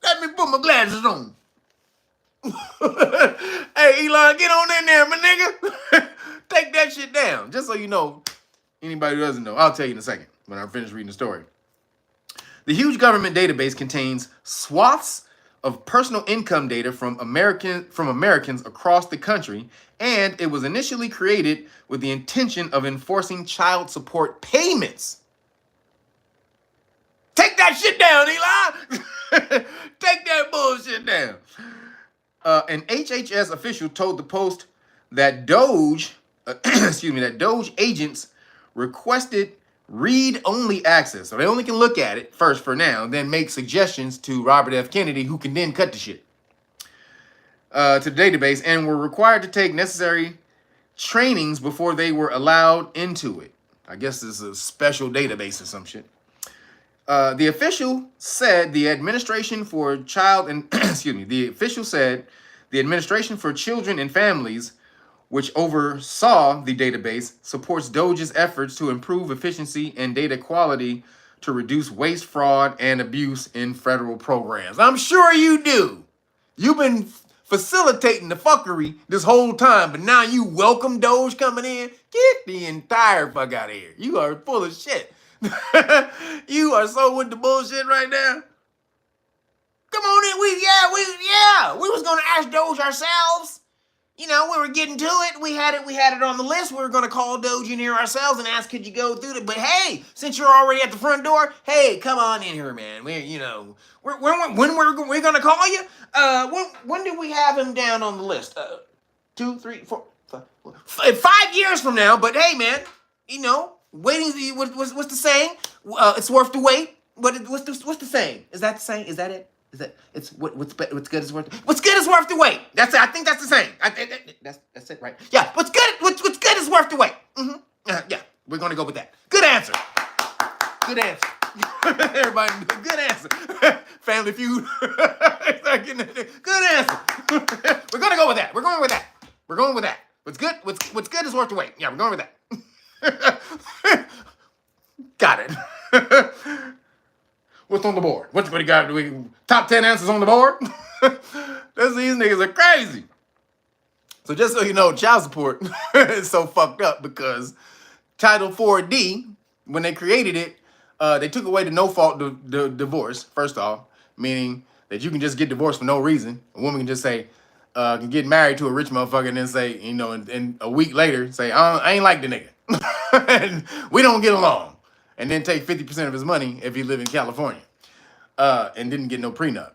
Let me put my glasses on. Hey, Elon, get on in there, my nigga. Take that shit down. Just so you know, anybody who doesn't know, I'll tell you in a second when I finish reading the story. The huge government database contains swaths of personal income data from Americans across the country, and it was initially created with the intention of enforcing child support payments. Take that shit down, Elon. Take that bullshit down. An HHS official told the Post that Doge agents requested read-only access. So they only can look at it first for now, then make suggestions to Robert F. Kennedy, who can then cut the shit to the database, and were required to take necessary trainings before they were allowed into it. I guess this is a special database or some shit. The official said the Administration for Children and Families, which oversaw the database, supports Doge's efforts to improve efficiency and data quality to reduce waste, fraud, and abuse in federal programs. I'm sure you do. You've been facilitating the fuckery this whole time, but now you welcome Doge coming in? Get the entire fuck out of here. You are full of shit. You are so with the bullshit right now. Come on in. We was gonna ask Doge ourselves. You know, we were getting to it. We had it on the list. We were gonna call Doge in here ourselves and ask, could you go through it? But hey, since you're already at the front door, hey, come on in here, man. When we're gonna call you? When do we have him down on the list? 2, 3, 4, 5 years from now. But hey, man, waiting. What's the saying? It's worth the wait. What's the saying? Is that the saying? Is that it? Is that it's what's good is worth the wait. That's it. I think that's the saying. That's it, right? Yeah. What's good is worth the wait. Yeah. We're gonna go with that. Good answer. Good answer. Everybody, good answer. Family Feud. Good answer. We're gonna go with that. We're going with that. What's good is worth the wait. Yeah, we're going with that. Got it. What's on the board? What you got? Top 10 answers on the board? These niggas are crazy. So just so you know, child support is so fucked up because Title 4D, when they created it, they took away the no-fault divorce, first off, meaning that you can just get divorced for no reason. A woman can just say, can get married to a rich motherfucker and then say, and a week later say, I ain't like the nigga. And we don't get along. And then take 50% of his money if he live in California, and didn't get no prenup.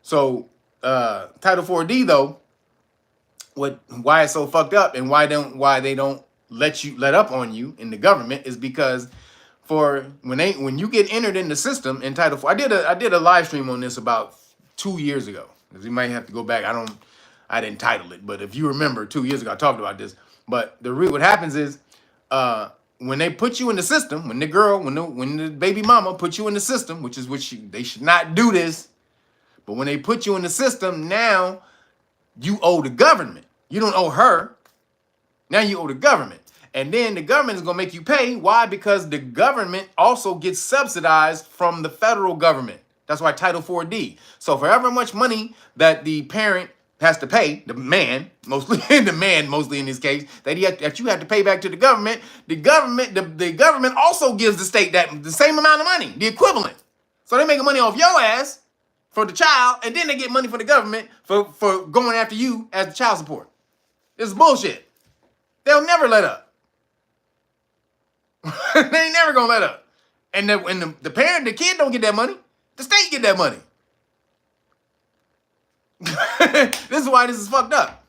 So Title 4D though, why it's so fucked up and why they don't let up on you in the government is because for when you get entered in the system in Title 4. I did a live stream on this about 2 years ago. You might have to go back. I didn't title it, but if you remember 2 years ago, I talked about this. But what happens is, when they put you in the system, when the baby mama put you in the system, which is they should not do this, but when they put you in the system, now you owe the government. You don't owe her. Now you owe the government. And then the government is going to make you pay. Why? Because the government also gets subsidized from the federal government. That's why Title 4D. So for however much money that the parent has to pay, the man mostly in this case, that you have to pay back to the government the government also gives the state the same amount of money, the equivalent. So they're making money off your ass for the child, and then they get money for the government for going after you as the child support. This is bullshit. They'll never let up. They ain't never gonna let up. And the parent, the kid don't get that money. The state get that money. This is why this is fucked up.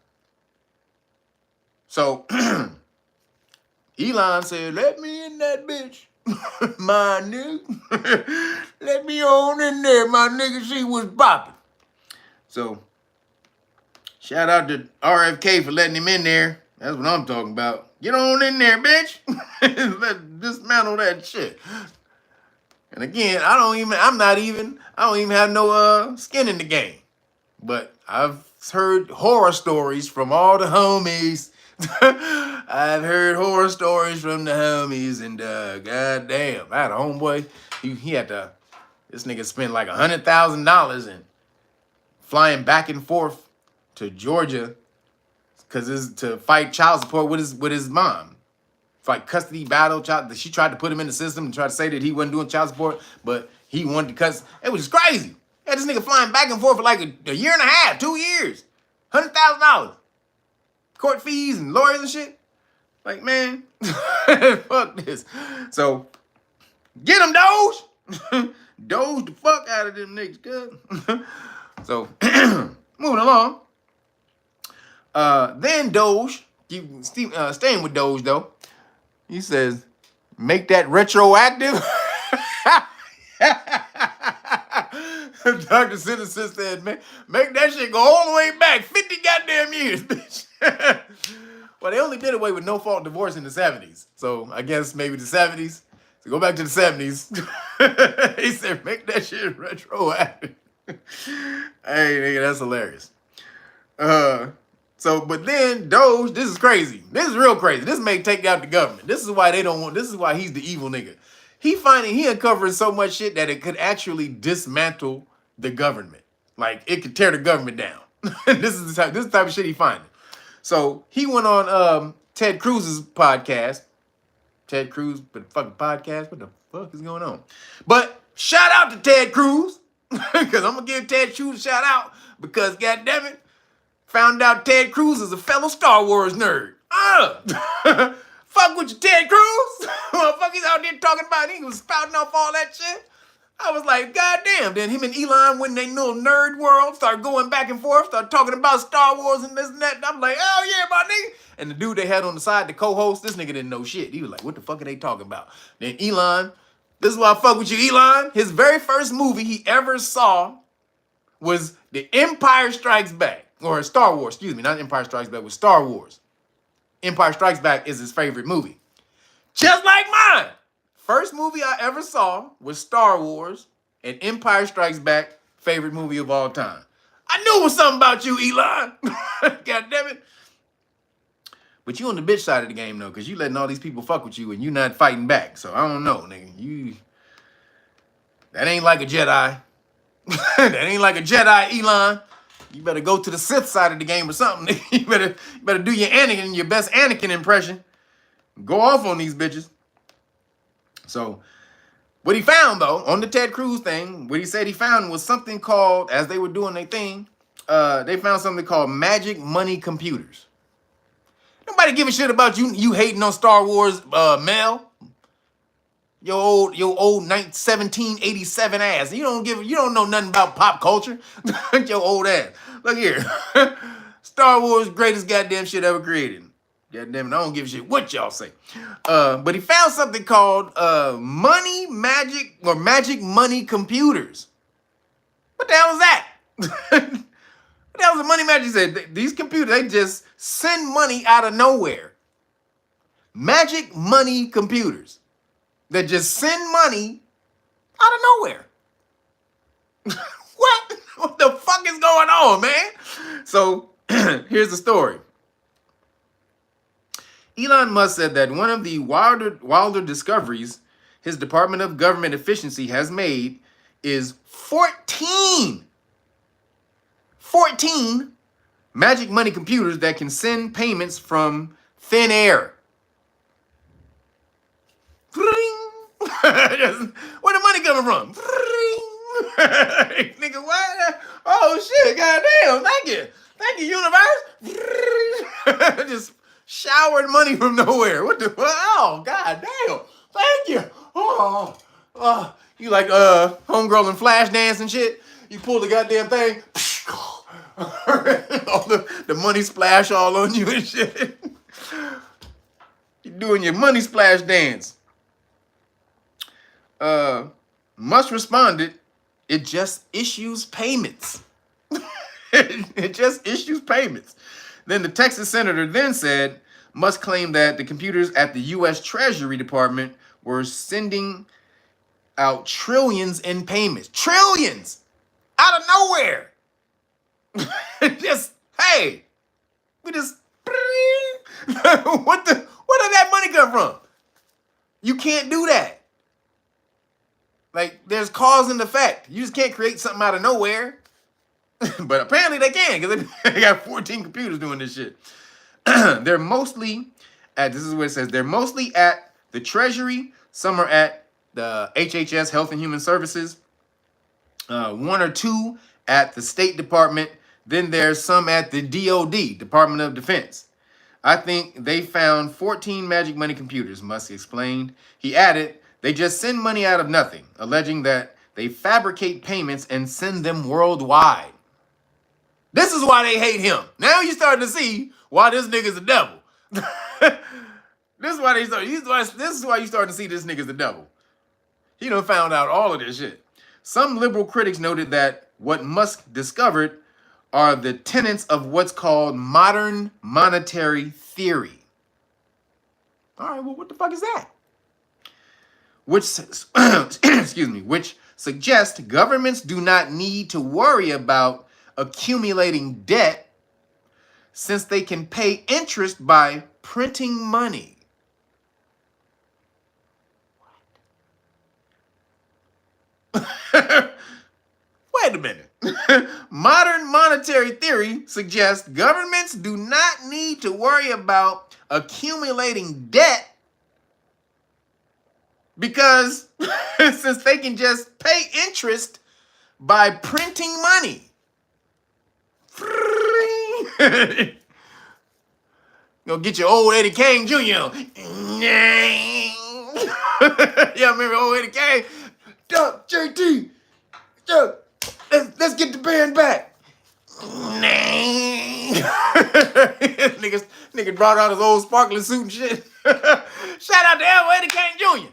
So Elon said, let me in that bitch. My nigga. Let me on in there, my nigga. See what's popping. So shout out to RFK for letting him in there. That's what I'm talking about. Get on in there, bitch. Let's dismantle that shit. And again, I don't even have no skin in the game. But I've heard horror stories from all the homies. I've heard horror stories from the homies, and goddamn, I had a homeboy. This nigga spent like $100,000 and flying back and forth to Georgia to fight child support with his mom. Fight custody battle. She tried to put him in the system and tried to say that he wasn't doing child support, but he wanted to cuss. It was crazy. Yeah, this nigga flying back and forth for like a year and a half, 2 years, $100,000, court fees and lawyers and shit. Like, man, fuck this. So get him, Doge. Doge the fuck out of them niggas, good. So moving along. Then Doge, staying with Doge though, he says, make that retroactive. Dr. Citizen said, make that shit go all the way back 50 goddamn years, bitch. Well, they only did away with no-fault divorce in the 70s. So I guess maybe the 70s. So go back to the 70s. He said, make that shit retroactive. Hey, nigga, that's hilarious. But then Doge, this is crazy. This is real crazy. This may take out the government. This is why this is why he's the evil nigga. He uncovering so much shit that it could actually dismantle the government. Like, it could tear the government down. This is the type of shit he finding. So he went on Ted Cruz's podcast. Ted Cruz, but fucking podcast? What the fuck is going on? But shout out to Ted Cruz. Because I'm going to give Ted Cruz a shout out. Because, goddammit, found out Ted Cruz is a fellow Star Wars nerd. Fuck with you, Ted Cruz. Motherfucker, he's out there talking about, he was spouting off all that shit. I was like, goddamn. Then him and Elon, when they little nerd world, start going back and forth, start talking about Star Wars and this and that. And I'm like, hell yeah, my nigga. And the dude they had on the side, the co-host, this nigga didn't know shit. He was like, what the fuck are they talking about? Then Elon, this is why I fuck with you, Elon. His very first movie he ever saw was The Empire Strikes Back. Or Star Wars, excuse me, not Empire Strikes Back, it was Star Wars. Empire Strikes Back is his favorite movie. Just like mine. First movie I ever saw was Star Wars, and Empire Strikes Back, favorite movie of all time. I knew it was something about you, Elon. God damn it. But you on the bitch side of the game, though, because you letting all these people fuck with you and you not fighting back. So I don't know, nigga. That ain't like a Jedi. That ain't like a Jedi, Elon. You better go to the Sith side of the game or something. You better do your best Anakin impression. Go off on these bitches. So, what he found, though, on the Ted Cruz thing, what he said he found was something called, as they were doing their thing, they found something called magic money computers. Nobody give a shit about you hating on Star Wars, Mel. Your old 1787 ass. You don't know nothing about pop culture. Your old ass. Look here. Star Wars, greatest goddamn shit ever created. God damn it, I don't give a shit what y'all say. But he found something called money magic or magic money computers. What the hell is that? What the hell is the money magic? He said these computers, they just send money out of nowhere. Magic money computers that just send money out of nowhere. What? What the fuck is going on, man? So here's the story. Elon Musk said that one of the wilder discoveries his Department of Government Efficiency has made is 14 magic money computers that can send payments from thin air. Where the money coming from? Nigga, what? Oh shit, goddamn, thank you, universe. Just showered money from nowhere. What the, oh, goddamn, thank you. Oh, you like homegirl and flash dance and shit? You pull the goddamn thing, all the money splash all on you and shit. You doing your money splash dance. Musk responded, it just issues payments. It just issues payments. Then the Texas senator then said, Musk claimed that the computers at the U.S. Treasury Department were sending out trillions in payments. Trillions! Out of nowhere! Just, hey, we just, where did that money come from? You can't do that. Like, there's cause and effect. You just can't create something out of nowhere. But apparently they can, because they got 14 computers doing this shit. They're mostly at, this is what it says, they're mostly at the Treasury. Some are at the HHS, Health and Human Services. One or two at the State Department. Then there's some at the DOD, Department of Defense. I think they found 14 magic money computers, Musk explained. He added, they just send money out of nothing, alleging that they fabricate payments and send them worldwide. This is why they hate him. Now you starting to see why this nigga's the devil. This is why you starting to see this nigga's the devil. He done found out all of this shit. Some liberal critics noted that what Musk discovered are the tenets of what's called modern monetary theory. All right, well, what the fuck is that? Which, excuse me, which suggests governments do not need to worry about accumulating debt since they can pay interest by printing money. Wait a minute. Modern monetary theory suggests governments do not need to worry about accumulating debt because since they can just pay interest by printing money. Go get your old Eddie Kane Jr. Yeah, remember old Eddie Kane? Duck, JT. Duck. Let's get the band back. Nigga brought out his old sparkling suit and shit. Shout out to Eddie Kane Jr.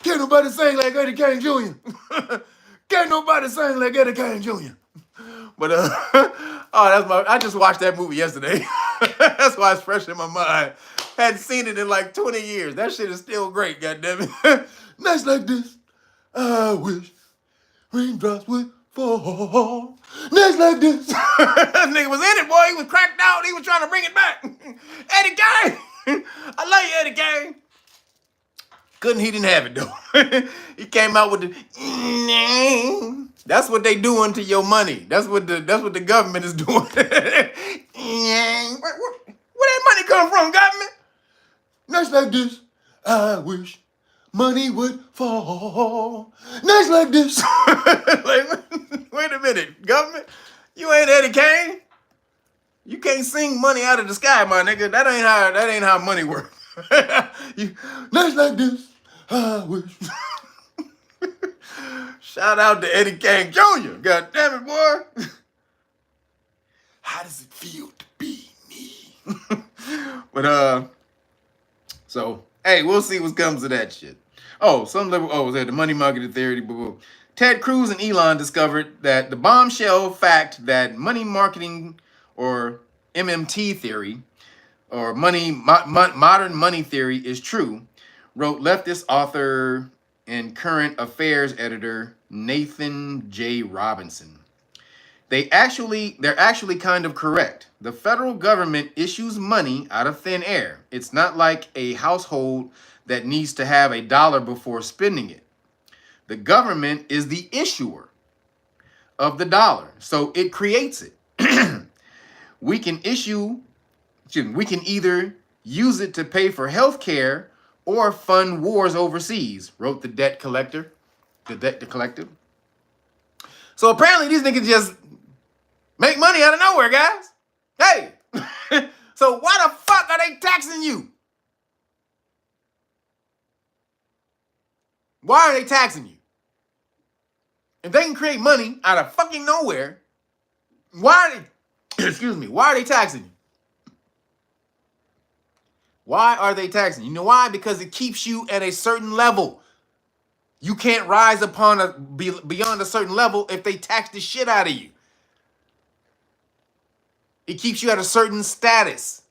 Can't nobody sing like Eddie Kane Jr. Can't nobody sing like Eddie Kane Jr. But I just watched that movie yesterday. That's why it's fresh in my mind. Hadn't seen it in like 20 years. That shit is still great, goddammit. Nights like this, I wish raindrops would fall. Nights like this. That nigga was in it, boy. He was cracked out. He was trying to bring it back. Eddie Kane. I love you, Eddie Kane. He didn't have it though. He came out with the. That's what they doing to your money. That's what the government is doing. Where that money come from, government? Nights like this, I wish money would fall. Nights like this. Like, wait a minute, government. You ain't Eddie Kane. You can't sing money out of the sky, my nigga. That ain't how money works. Nights like this, I wish. Shout out to Eddie Kane Jr. God damn it, boy. How does it feel to be me? But so hey, we'll see what comes of that shit. Oh, some level. Oh, was that the money marketing theory? Boo boo. Ted Cruz and Elon discovered that the bombshell fact that money marketing or MMT theory or modern money theory is true, wrote leftist author and current affairs editor Nathan J. Robinson. They're actually kind of correct. The federal government issues money out of thin air. It's not like a household that needs to have $1 before spending it. The government is the issuer of the dollar, so it creates it. We can either use it to pay for health care or fund wars overseas, wrote the debt collector. The collective. So apparently these niggas just make money out of nowhere, guys. Hey, so why the fuck are they taxing you? Why are they taxing you? If they can create money out of fucking nowhere, why are they, why are they taxing you? Why are they taxing you? You know why? Because it keeps you at a certain level. You can't rise beyond a certain level if they tax the shit out of you. It keeps you at a certain status.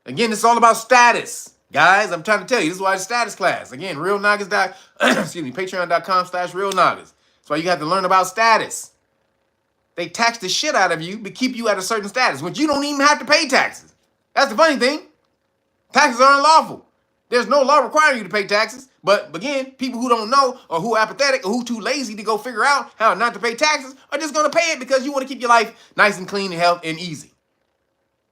Again, it's all about status. Guys, I'm trying to tell you, this is why it's status class. Again, patreon.com/realnagas. That's why you have to learn about status. They tax the shit out of you to keep you at a certain status, which you don't even have to pay taxes. That's the funny thing. Taxes are unlawful. There's no law requiring you to pay taxes. But again, people who don't know or who are apathetic or who too lazy to go figure out how not to pay taxes are just going to pay it because you want to keep your life nice and clean and healthy and easy.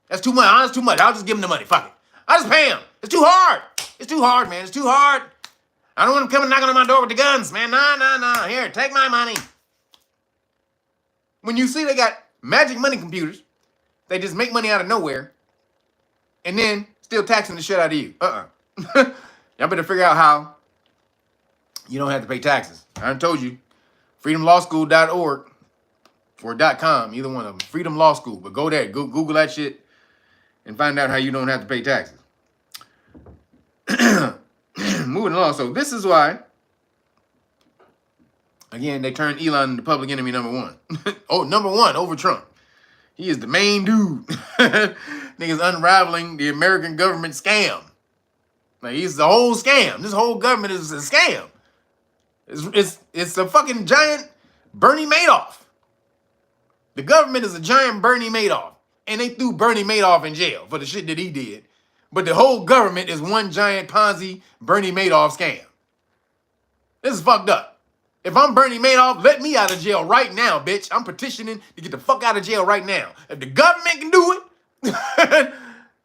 That's too much. That's too much. I'll just give them the money. Fuck it. I'll just pay them. It's too hard. It's too hard, man. It's too hard. I don't want them coming knocking on my door with the guns, man. Nah. Here, take my money. When you see they got magic money computers, they just make money out of nowhere and then still taxing the shit out of you. Y'all better figure out how you don't have to pay taxes. I done told you. freedomlawschool.org or .com, either one of them. Freedom Law School. But go there, Google that shit and find out how you don't have to pay taxes. Moving along. So this is why, again, they turned Elon into public enemy number one. Number one over Trump. He is the main dude. Niggas unraveling the American government scam. Like, he's the whole scam. This whole government is a scam. It's a fucking giant Bernie Madoff. The government is a giant Bernie Madoff. And they threw Bernie Madoff in jail for the shit that he did. But the whole government is one giant Ponzi Bernie Madoff scam. This is fucked up. If I'm Bernie Madoff, let me out of jail right now, bitch. I'm petitioning to get the fuck out of jail right now. If the government can do it,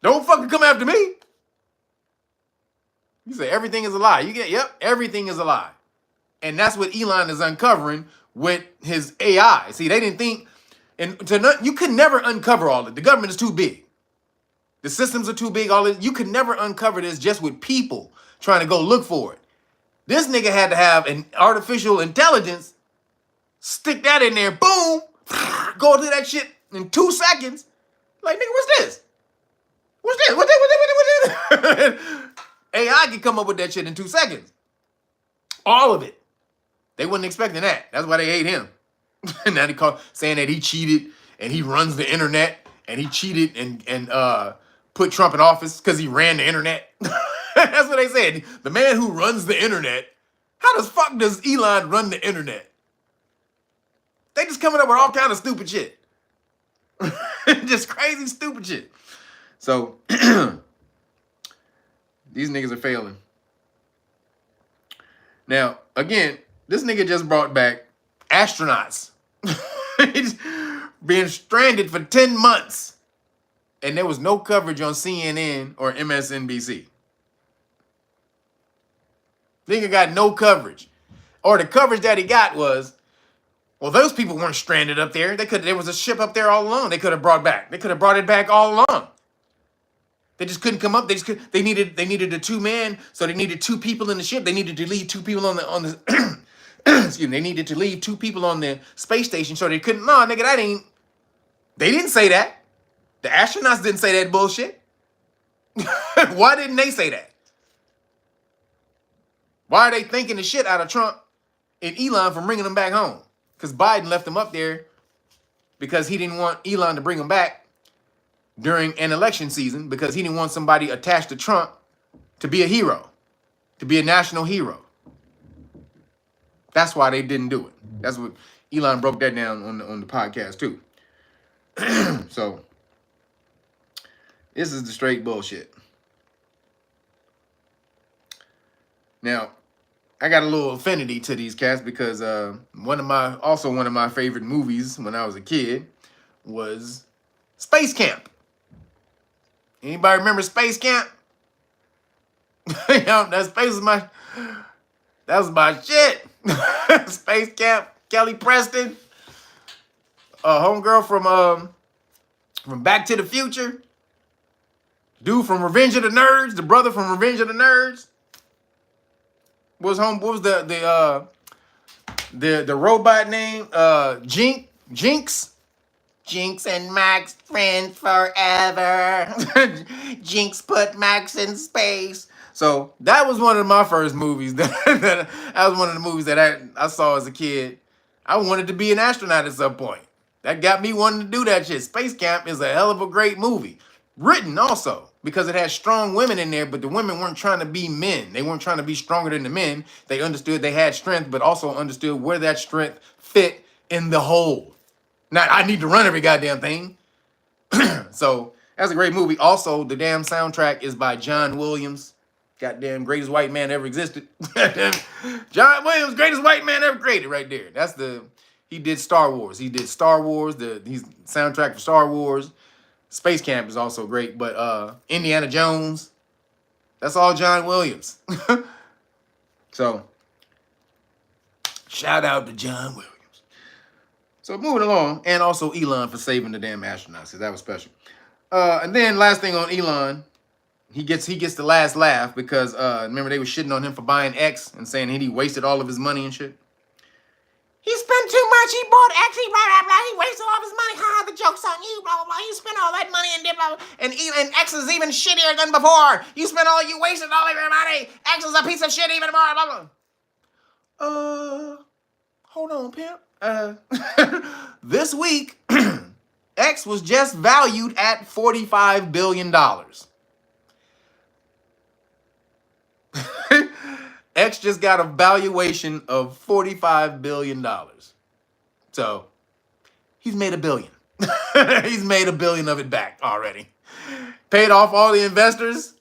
don't fucking come after me. You say everything is a lie. Yep, everything is a lie. And that's what Elon is uncovering with his AI. See, they didn't think, you could never uncover all of it. The government is too big. The systems are too big. You could never uncover this just with people trying to go look for it. This nigga had to have an artificial intelligence, stick that in there, boom, go to that shit in 2 seconds. Like, nigga, what's this? What's this? What's this? AI can come up with that shit in 2 seconds. All of it. They wasn't expecting that. That's why they hate him. Now they saying that he cheated and he runs the internet and he cheated and put Trump in office because he ran the internet. That's what they said. The man who runs the internet. How the fuck does Elon run the internet? They just coming up with all kind of stupid shit. Just crazy stupid shit. So these niggas are failing. Now, again, this nigga just brought back astronauts. He's been stranded for 10 months. And there was no coverage on CNN or MSNBC. Nigga got no coverage. Or the coverage that he got was, well, those people weren't stranded up there. There was a ship up there all along. They could have brought it back all along. They just couldn't come up. They needed a 2-man, so they needed 2 people in the ship. They needed to leave 2 people on the excuse me, they needed to leave 2 people on the space station, so they couldn't. No, nigga, they didn't say that. The astronauts didn't say that bullshit. Why didn't they say that? Why are they thinking the shit out of Trump and Elon from bringing them back home? Because Biden left them up there because he didn't want Elon to bring them back during an election season, because he didn't want somebody attached to Trump to be a hero, to be a national hero. That's why they didn't do it. That's what Elon broke that down on the podcast too. So this is the straight bullshit. Now, I got a little affinity to these cats because one of my favorite movies when I was a kid was Space Camp. Anybody remember Space Camp? You know, that was my shit. Space Camp, Kelly Preston, homegirl from Back to the Future, dude from Revenge of the Nerds, the brother from Revenge of the Nerds. What was the robot name? Jinx. Jinx and Max friends forever. Jinx put Max in space. So that was one of my first movies. That was one of the movies that I saw as a kid. I wanted to be an astronaut at some point. That got me wanting to do that shit. Space Camp is a hell of a great movie. Written also, because it had strong women in there, but the women weren't trying to be men. They weren't trying to be stronger than the men. They understood they had strength, but also understood where that strength fit in the whole. Not, I need to run every goddamn thing. So, that's a great movie. Also, the damn soundtrack is by John Williams. Goddamn greatest white man ever existed. John Williams, greatest white man ever created right there. He did Star Wars. He's soundtrack for Star Wars. Space Camp is also great, but Indiana Jones, that's all John Williams. So, shout out to John Williams. So moving along, and also Elon for saving the damn astronauts, because that was special. And then last thing on Elon, he gets the last laugh because remember they were shitting on him for buying X and saying he wasted all of his money and shit. He spent too much. He bought X. He blah blah blah. He wasted all of his money. Ha! The joke's on you. Blah blah blah. You spent all that money and did blah blah. And X is even shittier than before. You wasted all of your money. X is a piece of shit even more. Blah blah. Hold on, pimp. This week, X was just valued at $45 billion. X just got a valuation of $45 billion. So, he's made $1 billion. He's made $1 billion of it back already. Paid off all the investors.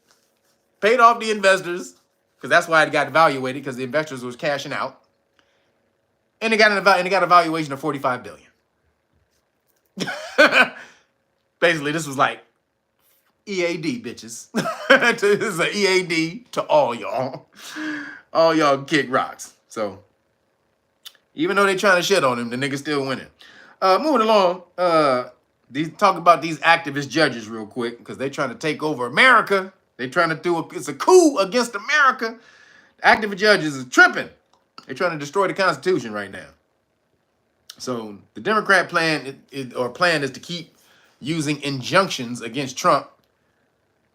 Paid off the investors. Because that's why it got evaluated, because the investors was cashing out. And it got a valuation of $45 billion. Basically, this was like EAD, bitches. This is an EAD to all y'all. All y'all kick rocks. So, even though they trying to shit on him, the nigga still winning. Moving along, talk about these activist judges real quick, because they trying to take over America. They trying to it's a coup against America. Activist judges is tripping. They're trying to destroy the Constitution right now. So the Democrat plan is to keep using injunctions against Trump,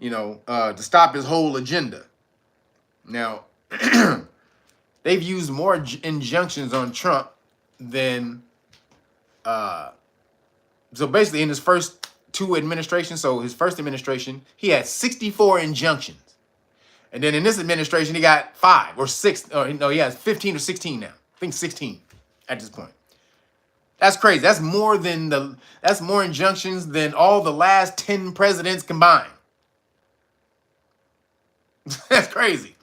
to stop his whole agenda. Now, they've used more injunctions on Trump than, so basically in his first two administrations, so his first administration, he had 64 injunctions. And then in this administration, he got 5 or 6. He has 15 or 16 now. I think 16 at this point. That's crazy. That's more injunctions than all the last 10 presidents combined. That's crazy.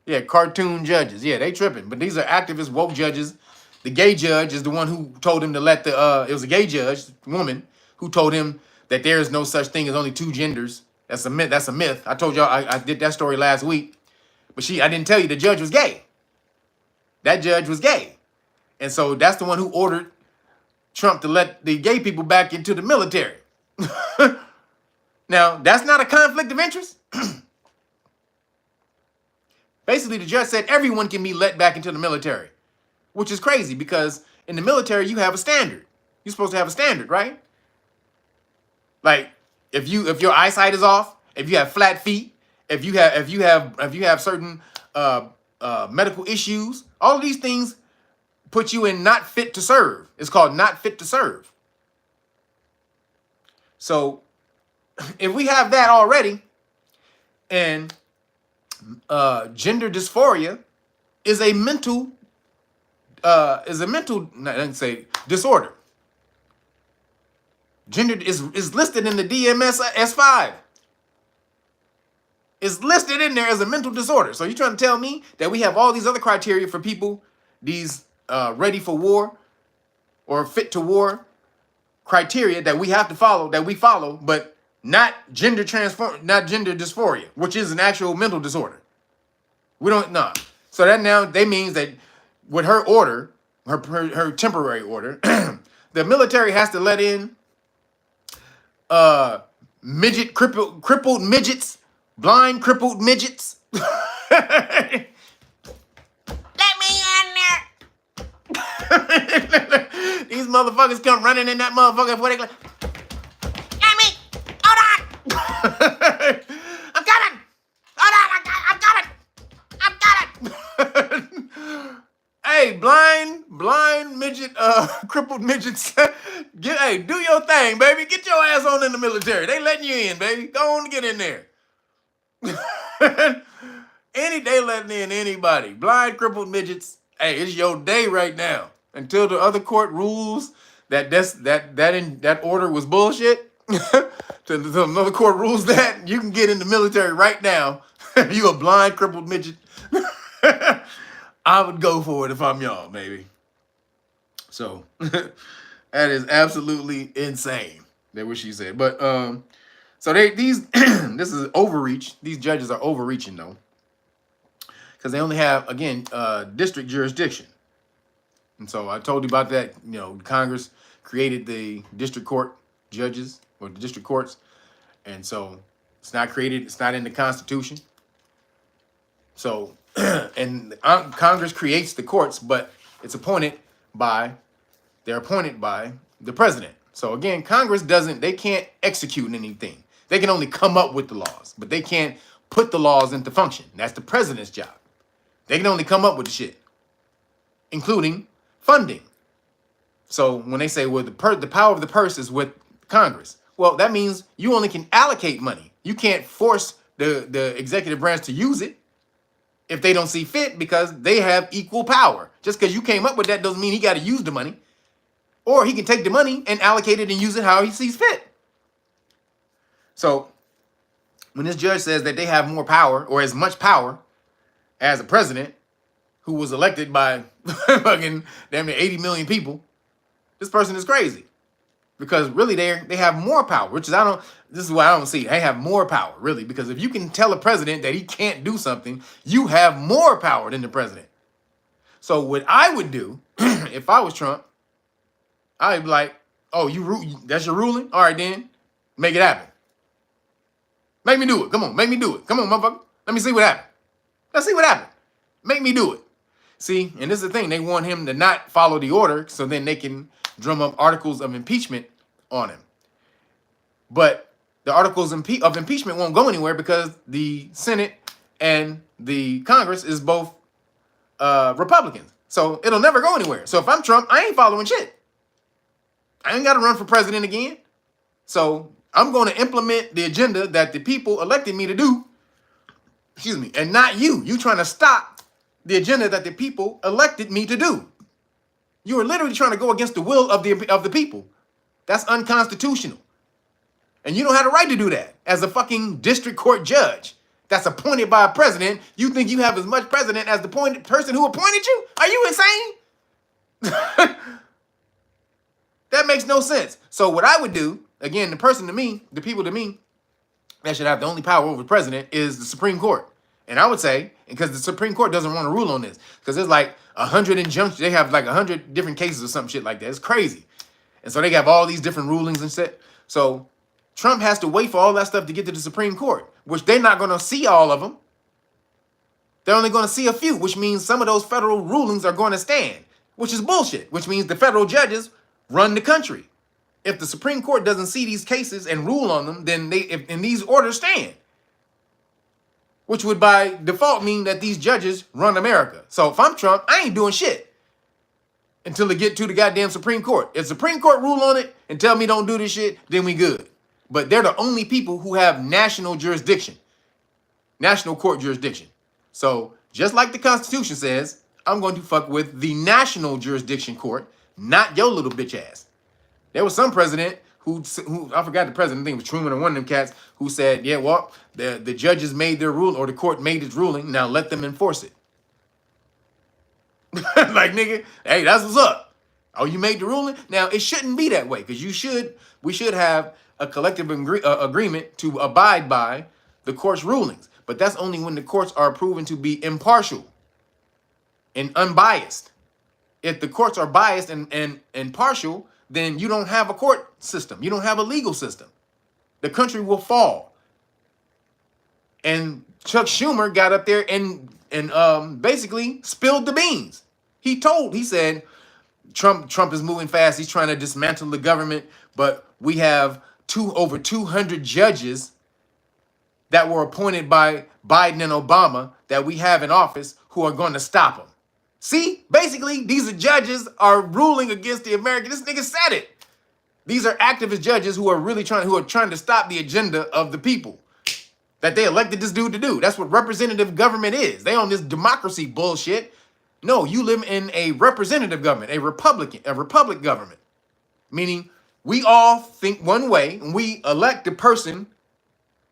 Yeah, cartoon judges. Yeah, they tripping. But these are activist woke judges. The gay judge is the one who told him to let it was a gay judge, woman, who told him that there is no such thing as only 2 genders. That's a myth. That's a myth. I told y'all I did that story last week. But I didn't tell you the judge was gay. That judge was gay. And so that's the one who ordered Trump to let the gay people back into the military. Now, that's not a conflict of interest. Basically, the judge said everyone can be let back into the military, which is crazy because in the military, you have a standard. You're supposed to have a standard, right? Like if your eyesight is off, if you have flat feet, if you have certain medical issues, all of these things put you in not fit to serve. It's called not fit to serve. So if we have that already, and gender dysphoria is a mental I didn't say disorder. Gender is listed in the DMS S5. It's listed in there as a mental disorder. So you're trying to tell me that we have all these other criteria for people, these ready for war or fit to war criteria that we have to follow, that we follow, but not gender dysphoria, which is an actual mental disorder. We don't know. So that means that with her order, her temporary order, the military has to let in crippled midgets, blind crippled midgets. Let me in there. These motherfuckers come running in that motherfucker before they go, let me, hold on. I'm coming. Hold on, I'm coming. Hey, blind midget, crippled midgets. Hey, do your thing, baby. Get your ass on in the military. They letting you in, baby. Go on and get in there. They letting in anybody. Blind, crippled midgets. Hey, it's your day right now. Until the other court rules that order was bullshit. Till another court rules that, you can get in the military right now. You a blind, crippled midget. I would go for it if I'm y'all, baby. So that is absolutely insane. That's what she said. But so this is overreach. These judges are overreaching though, because they only have, again, district jurisdiction. And so I told you about that. You know, Congress created the district court judges, or the district courts, and so it's not created. It's not in the Constitution. So, and Congress creates the courts, but they're appointed by the president. So again, Congress they can't execute anything. They can only come up with the laws, but they can't put the laws into function. That's the president's job. They can only come up with the shit, including funding. So when they say, well, the power of the purse is with Congress, well, that means you only can allocate money. You can't force the executive branch to use it if they don't see fit, because they have equal power. Just because you came up with that doesn't mean he got to use the money. Or he can take the money and allocate it and use it how he sees fit. So when this judge says that they have more power, or as much power as a president who was elected by fucking damn near 80 million people, this person is crazy. Because really they have more power, which is this is why I don't see it. They have more power, really, because if you can tell a president that he can't do something, you have more power than the president. So what I would do if I was Trump, I'd be like, oh, that's your ruling? All right, then make it happen. Make me do it. Come on, make me do it. Come on, motherfucker. Let me see what happened. Let's see what happened. Make me do it. See, and this is the thing. They want him to not follow the order, so then they can drum up articles of impeachment on him. But the articles of impeachment won't go anywhere because the Senate and the Congress is both Republicans. So it'll never go anywhere. So if I'm Trump, I ain't following shit. I ain't got to run for president again. So I'm going to implement the agenda that the people elected me to do. Excuse me. And not you. You trying to stop the agenda that the people elected me to do. You are literally trying to go against the will of the people. That's unconstitutional. And you don't have the right to do that as a fucking district court judge that's appointed by a president. You think you have as much president as the person who appointed you? Are you insane? That makes no sense. So what I would do, again, the people to me, that should have the only power over the president is the Supreme Court. And I would say, because the Supreme Court doesn't want to rule on this, because there's like 100 injunctions. They have like 100 different cases or some shit like that. It's crazy. And so they have all these different rulings and shit. So Trump has to wait for all that stuff to get to the Supreme Court, which they're not going to see all of them. They're only going to see a few, which means some of those federal rulings are going to stand, which is bullshit, which means the federal judges run the country. If the Supreme Court doesn't see these cases and rule on them, then and these orders stand, which would by default mean that these judges run America. So if I'm Trump, I ain't doing shit until it get to the goddamn Supreme Court. If Supreme Court rule on it and tell me don't do this shit, then we good. But they're the only people who have national jurisdiction, national court jurisdiction. So just like the Constitution says, I'm going to fuck with the national jurisdiction court, not your little bitch ass. There was some president who I forgot the president, I think it was Truman or one of them cats, who said, yeah, well, the judges made their rule, or the court made its ruling, now let them enforce it. Like, nigga, hey, that's what's up. Oh, you made the ruling? Now, it shouldn't be that way, because we should have a collective agreement to abide by the court's rulings. But that's only when the courts are proven to be impartial and unbiased. If the courts are biased and partial, then you don't have a court system. You don't have a legal system. The country will fall. And Chuck Schumer got up there and basically spilled the beans. He said, Trump is moving fast. He's trying to dismantle the government, but we have over 200 judges that were appointed by Biden and Obama that we have in office who are going to stop him. See, basically, these judges are ruling against the American. This nigga said it. These are activist judges who are trying to stop the agenda of the people that they elected this dude to do. That's what representative government is. They on this democracy bullshit. No, you live in a representative government, a republic government, meaning we all think one way and we elect the person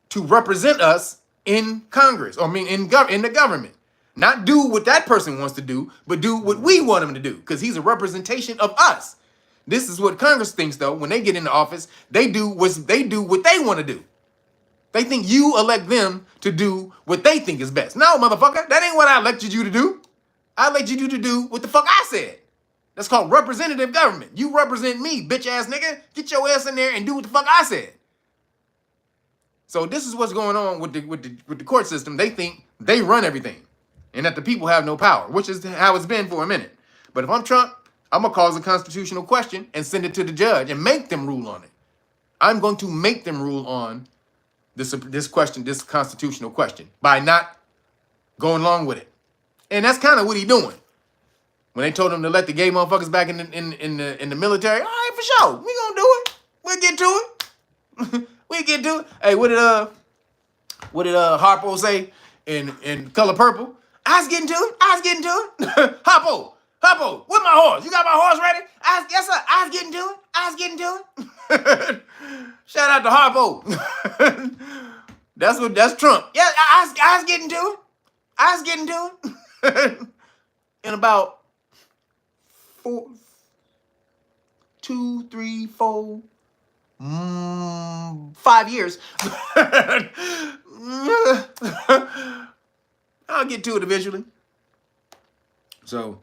to represent us in Congress, or in the government. Not do what that person wants to do, but do what we want him to do, because he's a representation of us. This is what Congress thinks, though. When they get into office, they do what they want to do. They think you elect them to do what they think is best. No, motherfucker, that ain't what I elected you to do. I elected you to do what the fuck I said. That's called representative government. You represent me, bitch ass nigga. Get your ass in there and do what the fuck I said. So this is what's going on with the court system. They think they run everything, and that the people have no power, which is how it's been for a minute. But if I'm Trump, I'm going to cause a constitutional question and send it to the judge and make them rule on it. I'm going to make them rule on this constitutional question, by not going along with it. And that's kind of what he's doing. When they told him to let the gay motherfuckers back in the military, all right, for sure, we going to do it. We'll get to it. We'll get to it. Hey, what did Harpo say in Color Purple? I was getting to it. Harpo, with my horse. You got my horse ready? Yes, sir. I was getting to it. Shout out to Harpo. That's Trump. Yeah, I was getting to it. In about 5 years. I'll get to it eventually. So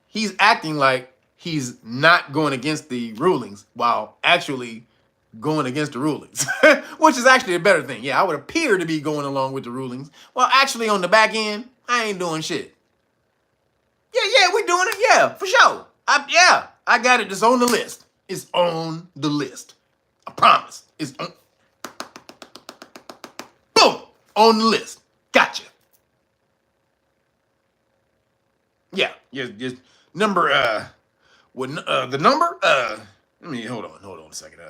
he's acting like he's not going against the rulings while actually going against the rulings, which is actually a better thing. Yeah, I would appear to be going along with the rulings while actually on the back end, I ain't doing shit. Yeah, we doing it. Yeah, for sure. I got it. It's on the list. It's on the list. I promise. It's on. Boom. On the list. Gotcha. Yeah. Just number. The number. Let me hold on a second.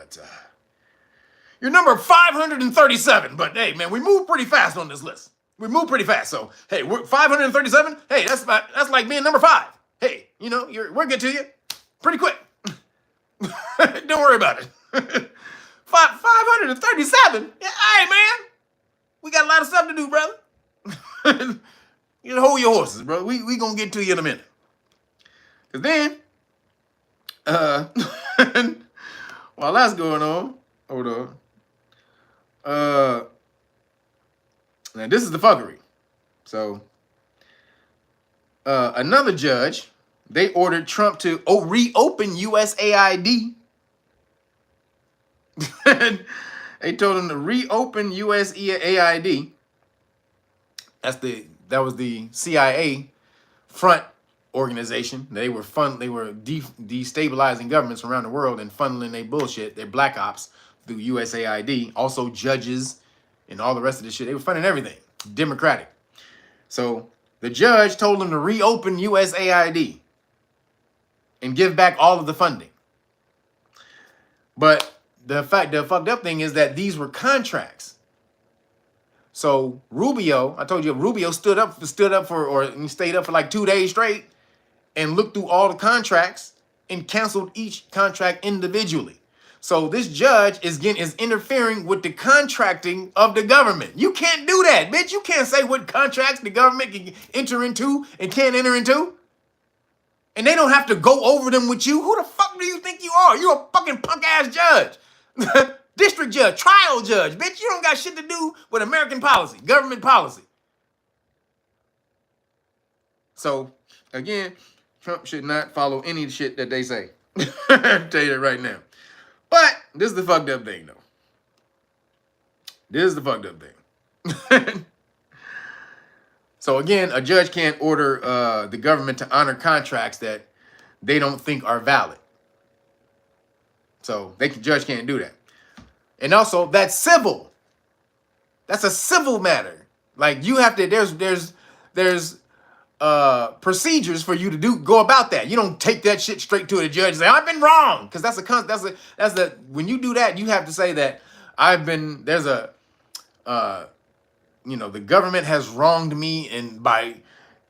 You're number 537. But hey, man, we move pretty fast on this list. We move pretty fast. So hey, we're 537. Hey, that's like being number 5. Hey, we're good to you pretty quick. Don't worry about it. 537? Yeah, all right, man. We got a lot of stuff to do, brother. You hold your horses, bro. We gonna get to you in a minute. Cause then, while that's going on, hold on. Now this is the fuckery. So, another judge, they ordered Trump to reopen USAID. They told him to reopen USAID. That was the CIA front organization. They were destabilizing governments around the world and funneling their bullshit, their black ops through USAID, also judges and all the rest of this shit. They were funding everything, democratic. So the judge told them to reopen USAID and give back all of the funding. But the fucked up thing is that these were contracts. So Rubio, I told you, Rubio stayed up for like 2 days straight and looked through all the contracts and canceled each contract individually. So this judge is interfering with the contracting of the government. You can't do that, bitch. You can't say what contracts the government can enter into and can't enter into. And they don't have to go over them with you. Who the fuck do you think you are? You're a fucking punk ass judge. District judge, trial judge, bitch. You don't got shit to do with American policy, government policy. So, again, Trump should not follow any shit that they say. I'll tell you that right now. But this is the fucked up thing, though. This is the fucked up thing. So, again, a judge can't order the government to honor contracts that they don't think are valid. So, judge can't do that. And also, that's civil. That's a civil matter. Like, you have to, there's procedures for you to go about that. You don't take that shit straight to a judge and say, I've been wrong. Because when you do that, you have to say that the government has wronged me and by,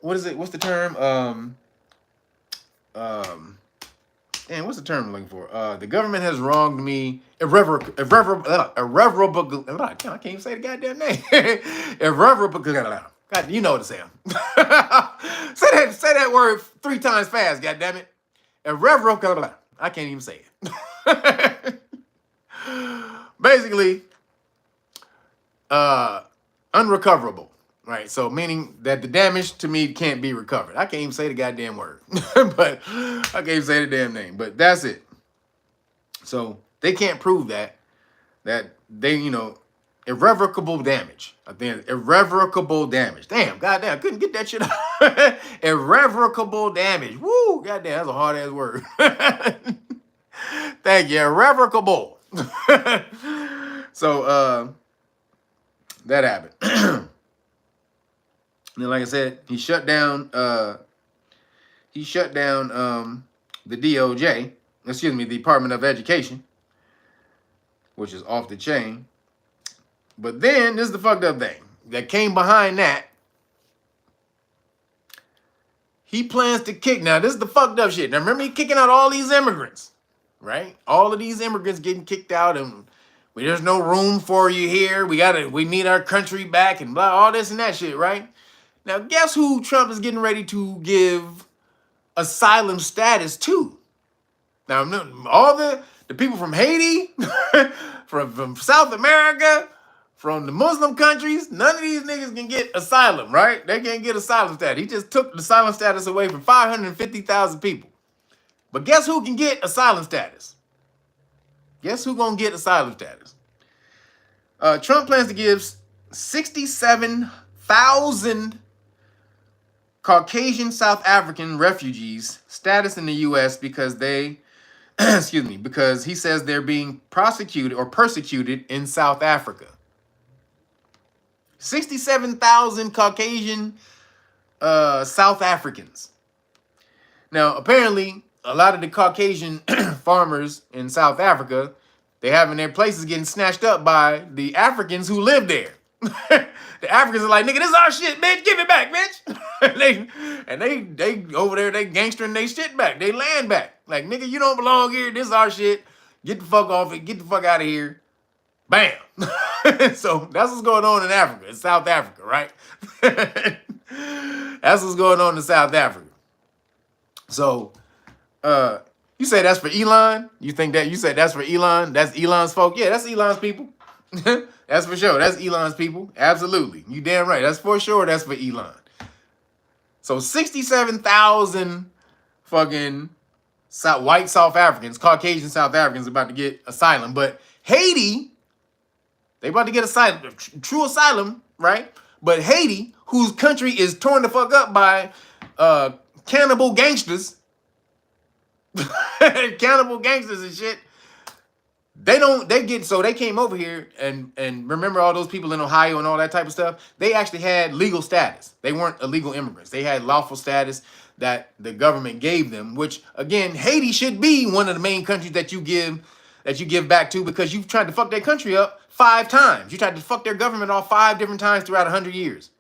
what's the term? What's the term I'm looking for? The government has wronged me irreparably. I can't even say the goddamn name. Irreparably. God, you know what to say. Say that word 3 times fast, goddammit. Irreparably. I can't even say it. Basically, unrecoverable. Right, so meaning that the damage to me can't be recovered. I can't even say the goddamn word, but I can't even say the damn name. But that's it. So they can't prove that they, irrevocable damage. I think irrevocable damage. Damn, goddamn, I couldn't get that shit out. Irrevocable damage. Woo, goddamn, that's a hard ass word. Thank you, irrevocable. So that happened. And like I said, he shut down the DOJ, the Department of Education, which is off the chain. But then this is the fucked up thing that came behind that. He plans to kick. Now, this is the fucked up shit. Now, remember, he kicking out all these immigrants, right? All of these immigrants getting kicked out and there's no room for you here. We need our country back and blah, all this and that shit, right? Now, guess who Trump is getting ready to give asylum status to? Now, all the people from Haiti, from South America, from the Muslim countries, none of these niggas can get asylum, right? They can't get asylum status. He just took the asylum status away from 550,000 people. But guess who can get asylum status? Guess who gonna get asylum status? Trump plans to give 67,000 Caucasian South African refugees status in the U.S. because they, because he says they're being prosecuted or persecuted in South Africa. 67,000 Caucasian South Africans. Now, apparently, a lot of the Caucasian farmers in South Africa, they having their places getting snatched up by the Africans who live there. The Africans are like, nigga, this is our shit, bitch. Give it back, bitch. and they over there, they gangstering they shit back. They land back. Like, nigga, you don't belong here. This is our shit. Get the fuck off it. Get the fuck out of here. Bam. So that's what's going on in Africa. In South Africa, right? That's what's going on in South Africa. So, you say that's for Elon? You said that's for Elon? That's Elon's folk? Yeah, that's Elon's people. That's for sure. That's Elon's people. Absolutely. You damn right. That's for sure. That's for Elon. So 67,000 fucking white South Africans, Caucasian South Africans about to get asylum. But Haiti, they about to get asylum, true asylum, right? But Haiti, whose country is torn the fuck up by cannibal gangsters, cannibal gangsters and shit. They came over here and remember all those people in Ohio and all that type of stuff. They actually had legal status. They weren't illegal immigrants. They had lawful status that the government gave them, which again, Haiti should be one of the main countries that you give back to, because you've tried to fuck their country up 5 times. You tried to fuck their government off 5 different times throughout 100 years.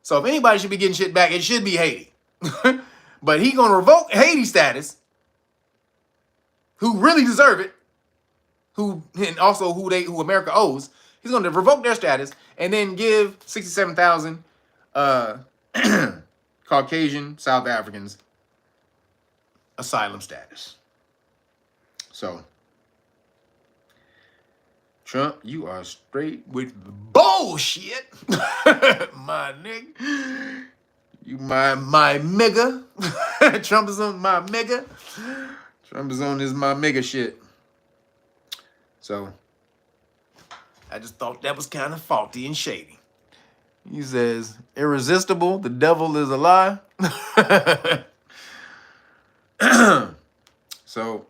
So if anybody should be getting shit back, it should be Haiti. But he gonna revoke Haiti status, who really deserve it, who America owes. He's gonna revoke their status and then give 67,000 Caucasian South Africans asylum status. So Trump, you are straight with bullshit. My nigga. You my mega. Trump is on my mega. Trump is on his my mega shit. So I just thought that was kind of faulty and shady. He says, irresistible, the devil is a lie. So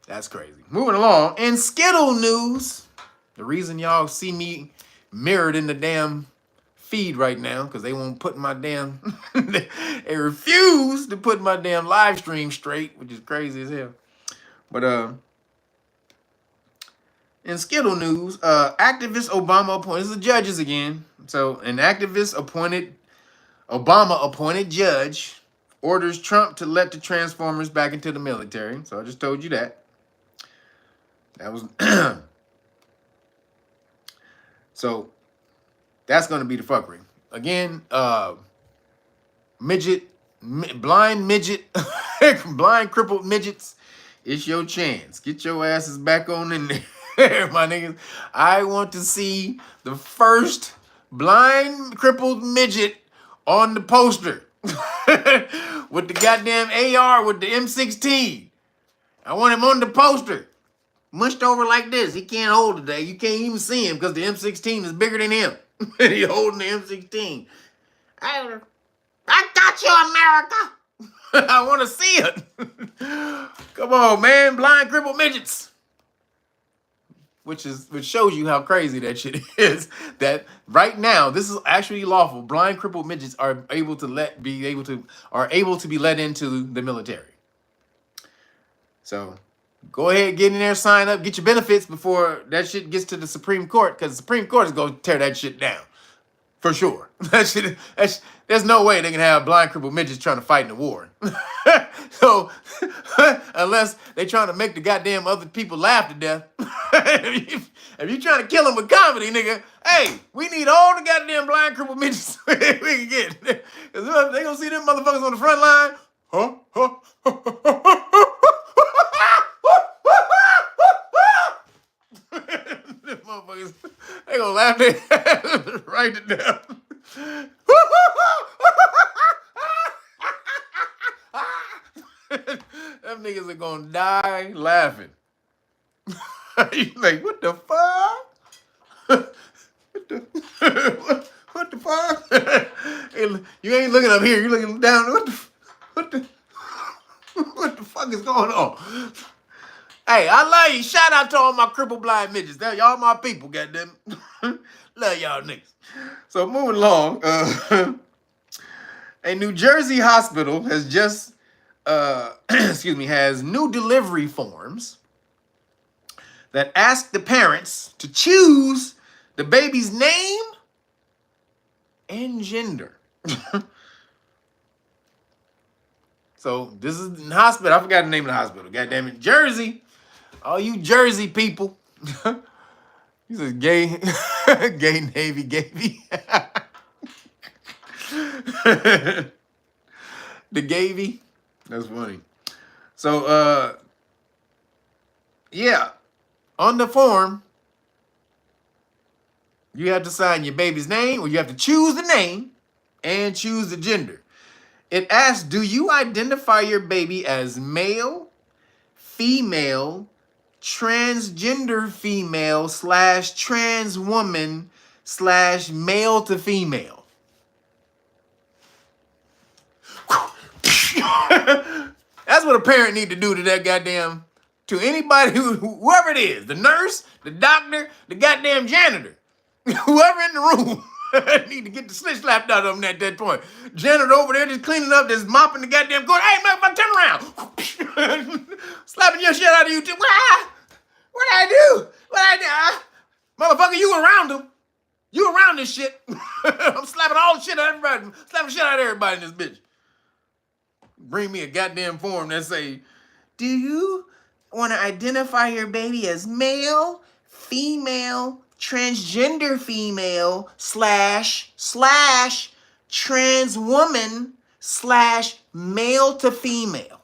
that's crazy. Moving along, in Skittle news, the reason y'all see me mirrored in the damn feed right now, because they won't put my damn, they refuse to put my damn live stream straight, which is crazy as hell. But in Skittle news, activist Obama appointed, this is the judges again. So an activist Obama appointed judge orders Trump to let the Transformers back into the military. So I just told you that. That was so that's gonna be the fuckery. Again, blind crippled midgets, it's your chance. Get your asses back on in there, my niggas. I want to see the first blind crippled midget on the poster with the goddamn AR with the M16. I want him on the poster. Mushed over like this. He can't hold it there. You can't even see him because the M16 is bigger than him. He's holding the M16. I got you, America. I want to see it. Come on, man. Blind crippled midgets. Which shows you how crazy that shit is. That right now, this is actually lawful. Blind crippled midgets are able to be let into the military. So go ahead, get in there, sign up, get your benefits before that shit gets to the Supreme Court, because the Supreme Court is going to tear that shit down. For sure. There's no way they can have blind crippled midgets trying to fight in the war. So, unless they trying to make the goddamn other people laugh to death. If you trying to kill them with comedy, nigga, hey, we need all the goddamn blind crippled midgets we can get. Because they going to see them motherfuckers on the front line. Motherfuckers, they gonna laugh their ass right to death. Them niggas are gonna die laughing. You like, what the fuck? What the fuck? You ain't looking up here, you're looking down. What the fuck is going on? Hey, I love you. Shout out to all my crippled blind midgets. Y'all my people, goddamn. Love y'all niggas. So moving along, a New Jersey hospital has just, has new delivery forms that ask the parents to choose the baby's name and gender. So this is the hospital. I forgot the name of the hospital. Goddamn it, Jersey. All you Jersey people. He says gay, gay Navy, Gavy. The Gavy. That's funny. So, yeah. On the form, you have to sign your baby's name, or you have to choose the name and choose the gender. It asks, do you identify your baby as male, female, transgender female / trans woman / male to female? That's what a parent need to do to that goddamn, to anybody, whoever it is, the nurse, the doctor, the goddamn janitor, whoever in the room. Need to get the snitch slapped out of them at that point. Janitor over there just cleaning up, just mopping the goddamn corner. Hey, motherfucker, turn around. Slapping your shit out of you too. What I do? Motherfucker, you around him. You around this shit. I'm slapping all the shit out of everybody. Slapping the shit out of everybody in this bitch. Bring me a goddamn form that say, do you want to identify your baby as male, female, transgender female, / trans woman / male to female?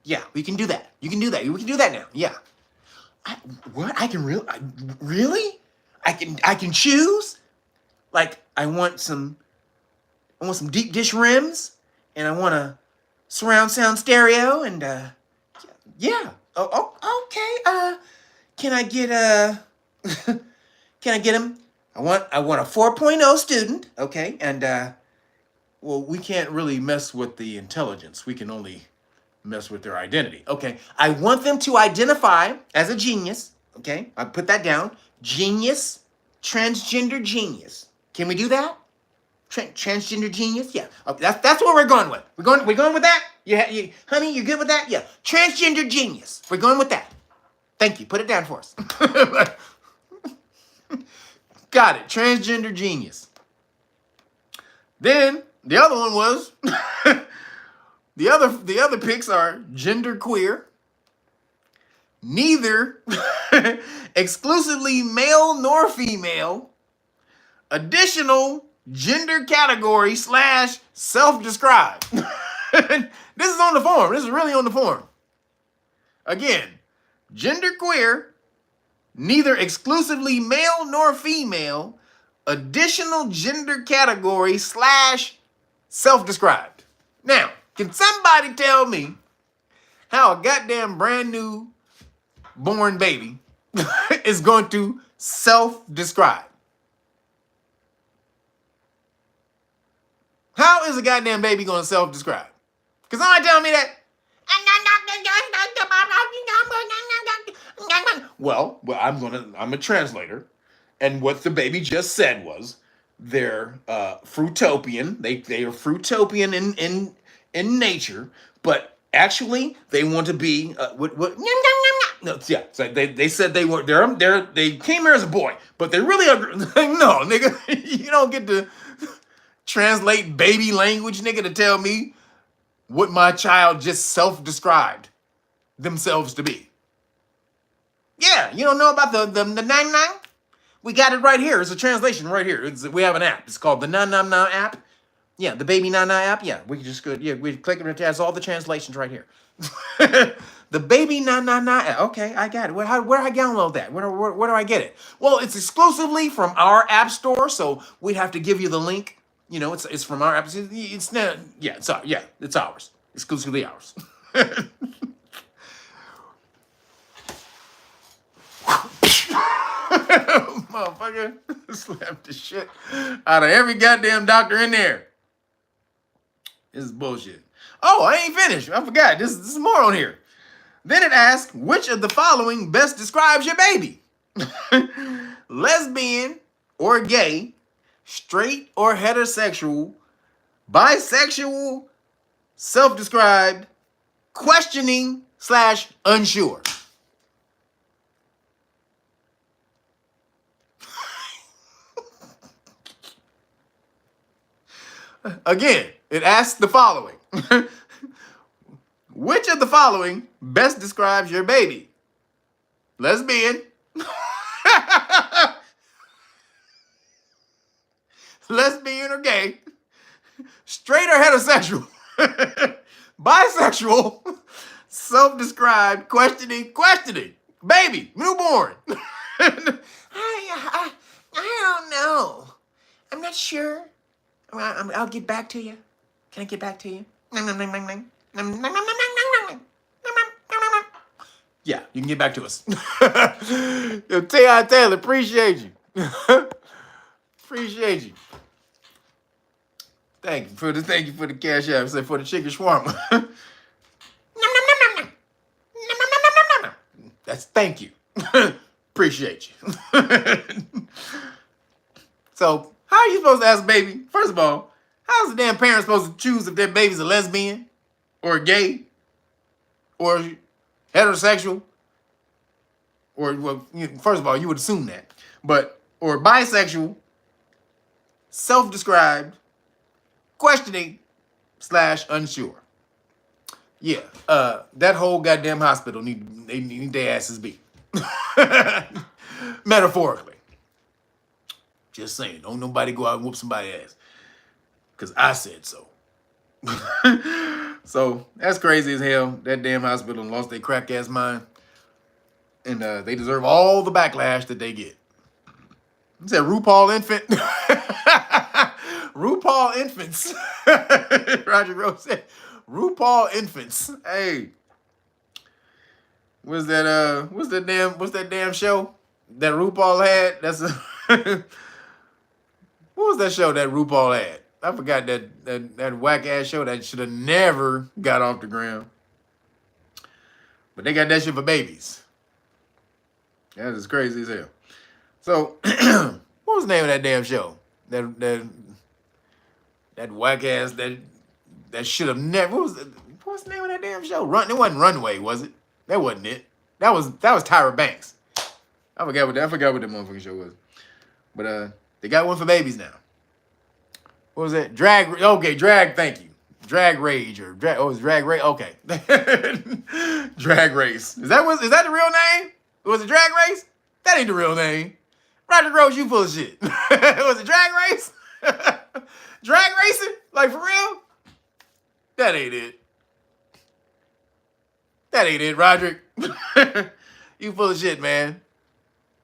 Yeah, we can do that. You can do that. We can do that now. Yeah. What? I can really? I can choose? Like, I want some deep dish rims, and I want a surround sound stereo, and yeah. Oh, okay. Can I get him? I want a 4.0 student, okay? And well, we can't really mess with the intelligence. We can only mess with their identity. Okay, I want them to identify as a genius. Okay, I put that down. Genius, transgender genius. Can we do that? Transgender genius? Yeah, that's what we're going with. We're going with that. You, honey, you good with that? Yeah, transgender genius. We're going with that. Thank you. Put it down for us. Got it. Transgender genius. Then the other one was the other picks are gender queer, neither exclusively male nor female, additional gender category / self-described. This is on the form. This is really on the form. Again, gender queer, neither exclusively male nor female, additional gender category / self-described. Now, can somebody tell me how a goddamn brand new born baby is going to self-describe? How is a goddamn baby going to self-describe? Can somebody tell me that? Well, I'm a translator, and what the baby just said was they're fruitopian. They are fruitopian in nature, but actually they want to be what? No, yeah. So they said they came here as a boy, but they really are. No, nigga, you don't get to translate baby language, nigga, to tell me what my child just self-described themselves to be. Yeah, you don't know about the 99? We got it right here. It's a translation right here. We have an app. It's called the 999 app. Yeah, the baby 99 app. Yeah, we can just go. Yeah, we click it. It has all the translations right here. The baby 999 app. Okay, I got it. Where do I download that? Where do I get it? Well, it's exclusively from our app store, so we'd have to give you the link. You know, it's from our app. It's not. Yeah, it's ours. Exclusively ours. Motherfucker, slap the shit out of every goddamn doctor in there. This is bullshit. Oh, I ain't finished. I forgot. This is more on here. Then it asks, which of the following best describes your baby? Lesbian or gay, straight or heterosexual, bisexual, self-described, questioning / unsure. Again, it asks the following. Which of the following best describes your baby? Lesbian, lesbian or gay, straight or heterosexual, bisexual, self-described, questioning, baby, newborn. I don't know. I'm not sure. I'll get back to you. Can I get back to you? Yeah, you can get back to us. Yo, T.I. Taylor, appreciate you. Appreciate you. Thank you for the cash app. Say for the chicken shawarma. That's thank you. Appreciate you. So how are you supposed to ask a baby? First of all, how's the damn parent supposed to choose if their baby's a lesbian or gay or heterosexual? Or, well, first of all, you would assume that. But, or bisexual, self-described, questioning / unsure. Yeah, that whole goddamn hospital need their asses beat. Metaphorically. Just saying, don't nobody go out and whoop somebody's ass. Because I said so. So, that's crazy as hell. That damn hospital lost their crack-ass mind. And they deserve all the backlash that they get. It said RuPaul infant. RuPaul infants. Roger Rose said, RuPaul infants. Hey. What's that damn show that RuPaul had? That's what was that show that RuPaul had? I forgot that whack ass show that should have never got off the ground. But they got that shit for babies. That is crazy as hell. So, what was the name of that damn show? That whack ass that should have never. What's the name of that damn show? It wasn't Runway, was it? That wasn't it. That was Tyra Banks. I forgot what that motherfucking show was. But they got one for babies now. What was that? Drag. Okay, drag. Thank you. Drag Rage or drag. Oh, it's Drag Race. Okay. Drag Race. Is that the real name? Was it Drag Race? That ain't the real name. Roger Gross, you full of shit. Was it Drag Race? Drag racing? Like for real? That ain't it. That ain't it, Roderick. You full of shit, man.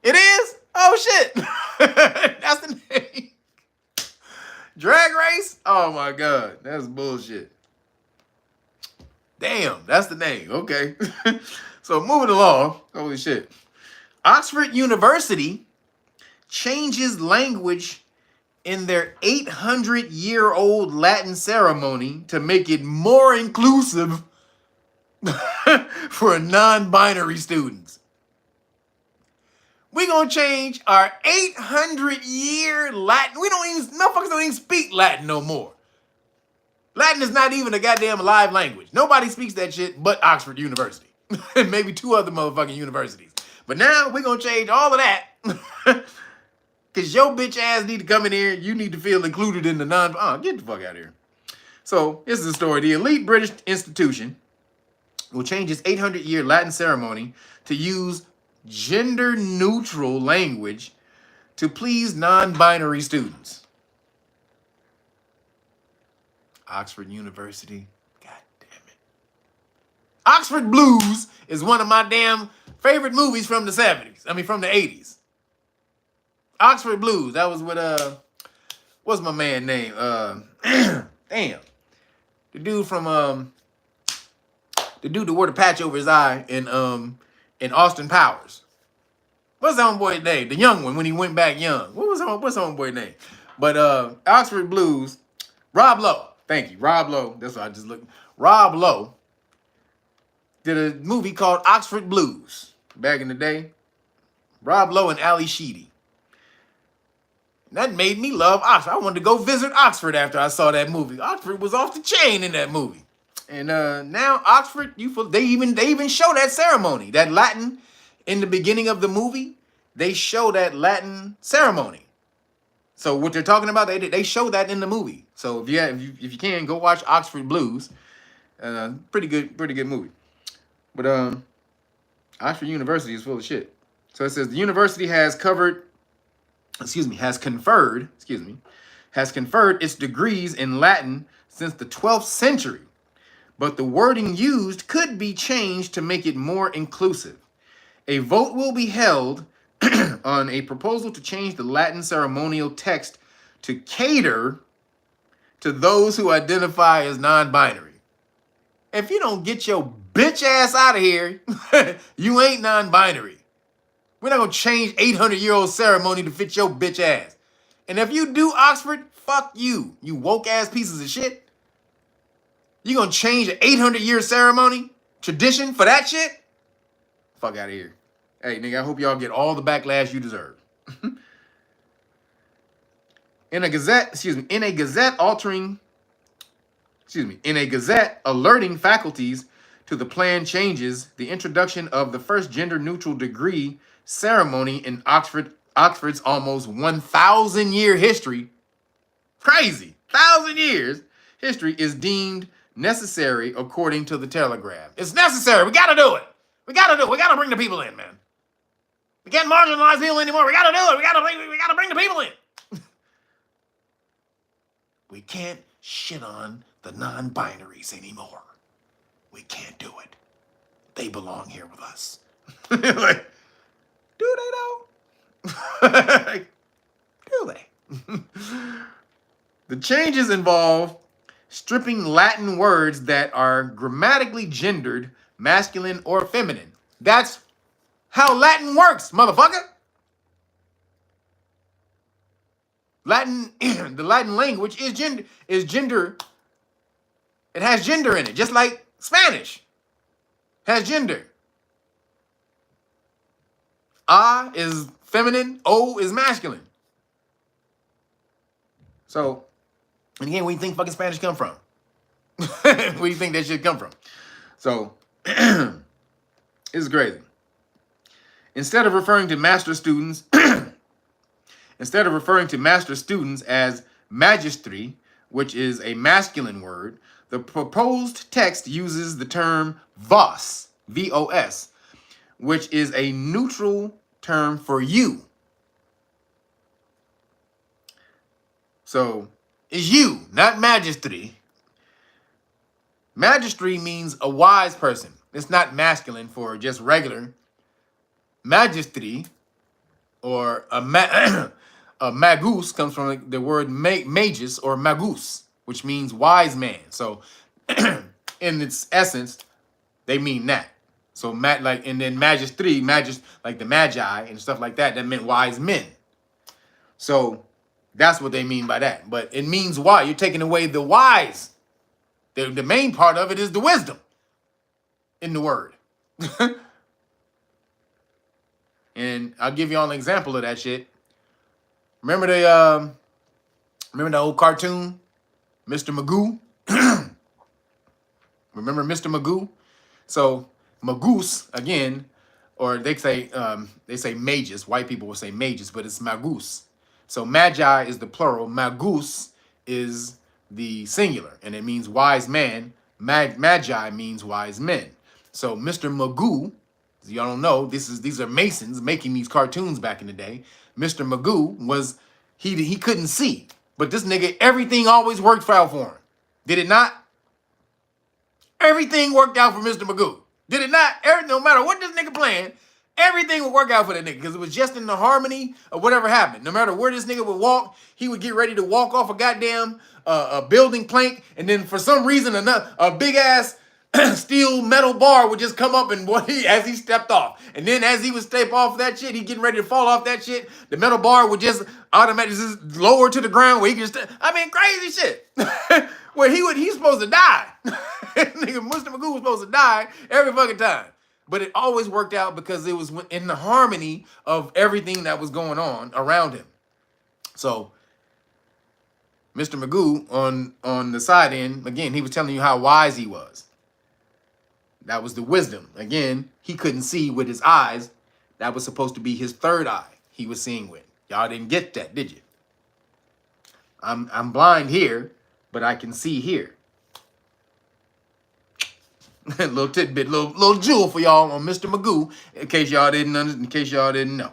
It is? Oh shit. That's the name. Drag Race? Oh my God. That's bullshit. Damn, that's the name. Okay. So moving along. Holy shit. Oxford University changes language in their 800-year-old Latin ceremony to make it more inclusive for non-binary students. We're going to change our 800-year Latin. Motherfuckers don't even speak Latin no more. Latin is not even a goddamn live language. Nobody speaks that shit but Oxford University. And maybe 2 other motherfucking universities. But now we're going to change all of that. Because your bitch ass need to come in here. You need to feel included in the get the fuck out of here. So this is the story. The elite British institution will change its 800-year Latin ceremony to use gender-neutral language to please non-binary students. Oxford University. God damn it. Oxford Blues is one of my damn favorite movies from the 70s. I mean, from the 80s. Oxford Blues. That was with, what's my man name? Damn. The dude from, the dude that wore the patch over his eye in Austin Powers. What's the homeboy's name? The young one when he went back young. What's the homeboy's name? But Oxford Blues, Rob Lowe. Thank you. Rob Lowe. That's what I just looked. Rob Lowe did a movie called Oxford Blues back in the day. Rob Lowe and Ali Sheedy. That made me love Oxford. I wanted to go visit Oxford after I saw that movie. Oxford was off the chain in that movie. And now Oxford, they even show that ceremony, that Latin in the beginning of the movie. They show that Latin ceremony. So what they're talking about, they show that in the movie. So if you can, go watch Oxford Blues. Pretty good movie. But Oxford University is full of shit. So it says the university has conferred its degrees in Latin since the 12th century. But the wording used could be changed to make it more inclusive. A vote will be held on a proposal to change the Latin ceremonial text to cater to those who identify as non-binary. If you don't get your bitch ass out of here, you ain't non-binary. We're not going to change 800-year-old ceremony to fit your bitch ass. And if you do, Oxford, Fuck you, you woke ass pieces of shit. You gonna change an 800-year ceremony tradition for that shit? Fuck out of here. Hey, nigga, I hope y'all get all the backlash you deserve. In a Gazette alerting faculties to the planned changes, the introduction of the first gender-neutral degree ceremony in Oxford's almost 1,000-year history, crazy, 1,000 years history, is deemed necessary according to the Telegraph. It's necessary. We gotta do it. We gotta bring the people in, man. We can't marginalize people anymore. We gotta do it. We gotta bring the people in. We can't shit on the non-binaries anymore. We can't do it. They belong here with us. Like, do they though? Like, do they? The changes involve stripping Latin words that are grammatically gendered, masculine or feminine. That's how Latin works, motherfucker. The Latin language is gender. It has gender in it, just like Spanish has gender. A is feminine, O is masculine. So, and again, where do you think fucking Spanish come from? Where do you think that shit come from? So, it's crazy. Instead of referring to master students as magistri, which is a masculine word, the proposed text uses the term vos, V-O-S, which is a neutral term for you. So, it's you, not magistri. Magistri means a wise person. It's not masculine for just regular. Magistri, or a magus, comes from the word magus or magus, which means wise man. So, in its essence, they mean that. So, and then magistri, like the magi and stuff like that, that meant wise men. So, that's what they mean by that. But it means why? You're taking away the wise. The main part of it is the wisdom in the word. And I'll give y'all an example of that shit. Remember the old cartoon, Mr. Magoo? Remember Mr. Magoo? So magus, again, or they say magus. White people will say magus, but it's magus. So magi is the plural. Magus is the singular, and it means wise man. Magi means wise men. So Mr. Magoo, y'all don't know, these are Masons making these cartoons back in the day. Mr. Magoo was, he couldn't see, but this nigga, everything always worked out for him. Did it not? Everything worked out for Mr. Magoo. Did it not? No matter what this nigga playing, everything would work out for that nigga because it was just in the harmony of whatever happened. No matter where this nigga would walk, he would get ready to walk off a goddamn a building plank, and then for some reason a big ass steel metal bar would just come up and as he stepped off. And then as he would step off that shit, he getting ready to fall off that shit, the metal bar would just automatically just lower to the ground where he can crazy shit. Where he's supposed to die. Nigga, Mr. Magoo was supposed to die every fucking time. But it always worked out because it was in the harmony of everything that was going on around him. So Mr. Magoo on the side end, again, he was telling you how wise he was. That was the wisdom. Again, he couldn't see with his eyes. That was supposed to be his third eye he was seeing with. Y'all didn't get that, did you? I'm blind here, but I can see here. Little tidbit, little jewel for y'all on Mr. Magoo, in case y'all didn't know.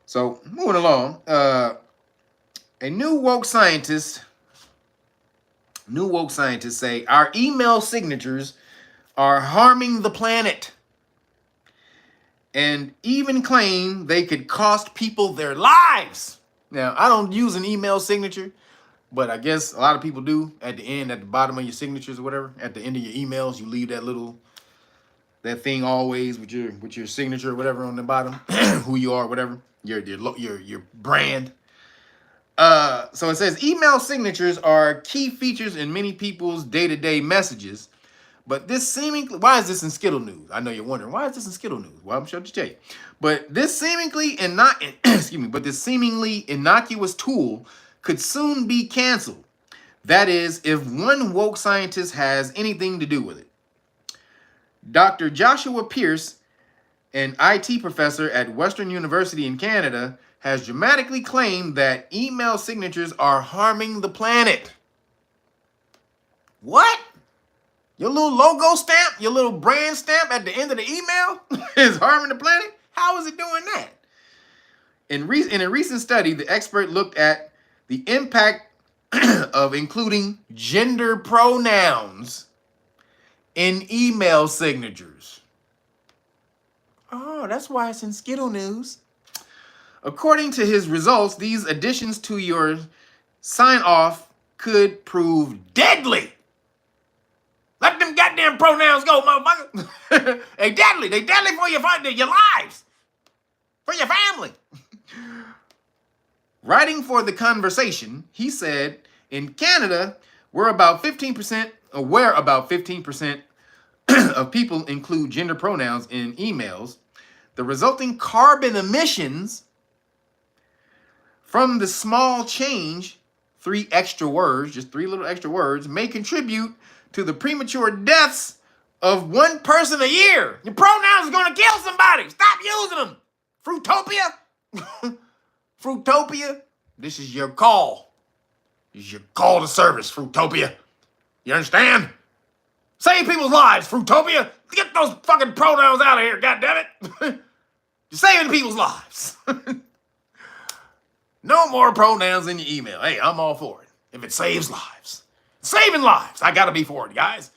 So moving along, a new woke scientists say our email signatures are harming the planet, and even claim they could cost people their lives. Now, I don't use an email signature, but I guess a lot of people do. At the end, at the bottom of your signatures or whatever, at the end of your emails, you leave that thing always with your signature or whatever on the bottom, who you are, whatever. your brand. So it says email signatures are key features in many people's day-to-day messages. But this seemingly, why is this in Skittle News? I know you're wondering, why is this in Skittle News? Well, I'm sure to tell you. But this seemingly this seemingly innocuous tool could soon be canceled. That is, if one woke scientist has anything to do with it. Dr. Joshua Pierce, an IT professor at Western University in Canada, has dramatically claimed that email signatures are harming the planet. What? Your little logo stamp, your little brand stamp at the end of the email is harming the planet? How is it doing that? In a recent study, the expert looked at the impact of including gender pronouns in email signatures. Oh, that's why it's in Skittle News. According to his results, these additions to your sign-off could prove deadly. Let them goddamn pronouns go, motherfucker. They deadly. They deadly for your lives. For your family. Writing for The Conversation, he said, in Canada, where about 15% of people include gender pronouns in emails, the resulting carbon emissions from the small change, 3 extra words, just 3 little extra words, may contribute to the premature deaths of 1 person a year. Your pronouns are going to kill somebody. Stop using them. Fruitopia. Fruitopia, this is your call. This is your call to service, Fruitopia. You understand? Save people's lives, Fruitopia. Get those fucking pronouns out of here, goddammit. You're saving people's lives. No more pronouns in your email. Hey, I'm all for it. If it saves lives. Saving lives. I gotta be for it, guys.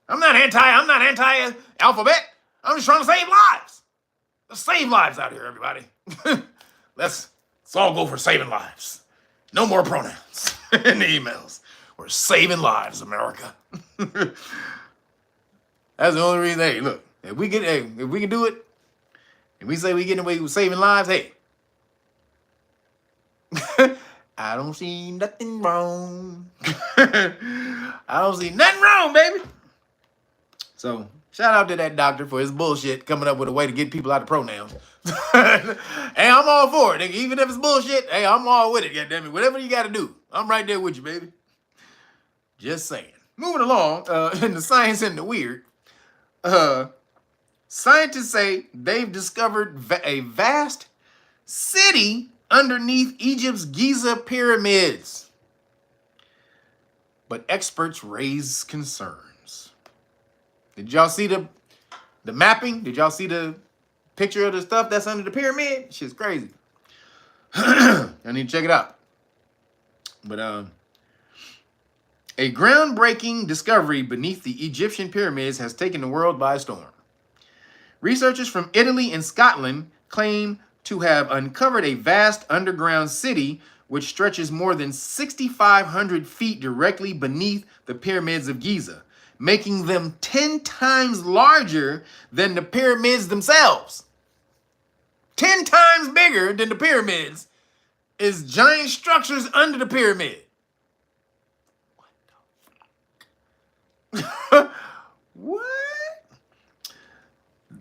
I'm not anti-alphabet. I'm just trying to save lives. Let's save lives out here, everybody. Let's all go for saving lives. No more pronouns in the emails. We're saving lives, America. That's the only reason. Hey, look, if we can do it, and we say we get away with saving lives, hey, I don't see nothing wrong. I don't see nothing wrong, baby. So shout out to that doctor for his bullshit, coming up with a way to get people out of pronouns. Hey, I'm all for it. Even if it's bullshit, hey, I'm all with it, goddammit. Whatever you got to do, I'm right there with you, baby. Just saying. Moving along, in the science and the weird, scientists say they've discovered a vast city underneath Egypt's Giza pyramids. But experts raise concerns. Did y'all see the mapping? Did y'all see the picture of the stuff that's under the pyramid? Shit's crazy. I need to check it out. But a groundbreaking discovery beneath the Egyptian pyramids has taken the world by storm. Researchers from Italy and Scotland claim to have uncovered a vast underground city which stretches more than 6,500 feet directly beneath the pyramids of Giza, making them 10 times larger than the pyramids themselves. 10 times bigger than the pyramids is giant structures under the pyramid. What the fuck? What?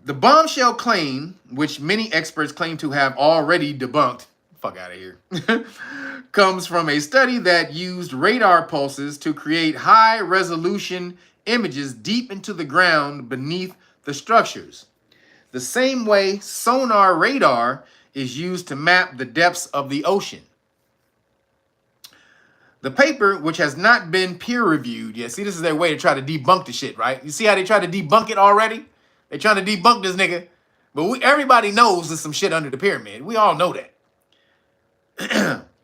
The bombshell claim, which many experts claim to have already debunked, fuck out of here, comes from a study that used radar pulses to create high-resolution images deep into the ground beneath the structures, the same way sonar radar is used to map the depths of the ocean. The paper, which has not been peer-reviewed yet, see, this is their way to try to debunk the shit, right? You see how they try to debunk it already? They trying to debunk this nigga. But everybody knows there's some shit under the pyramid. We all know that.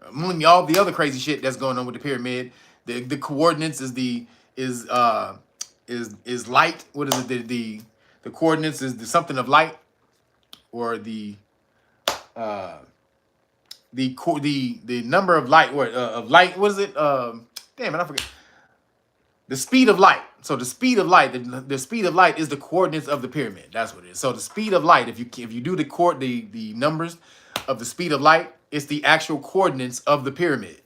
Among all the other crazy shit that's going on with the pyramid, the coordinates is light. What is it? The coordinates is something of light, or the number of light. Of light. What is it? Damn it, I forget. the speed of light. So the speed of light, the speed of light is the coordinates of the pyramid. That's what it is. So the speed of light, if you do the numbers of the speed of light, it's the actual coordinates of the pyramid.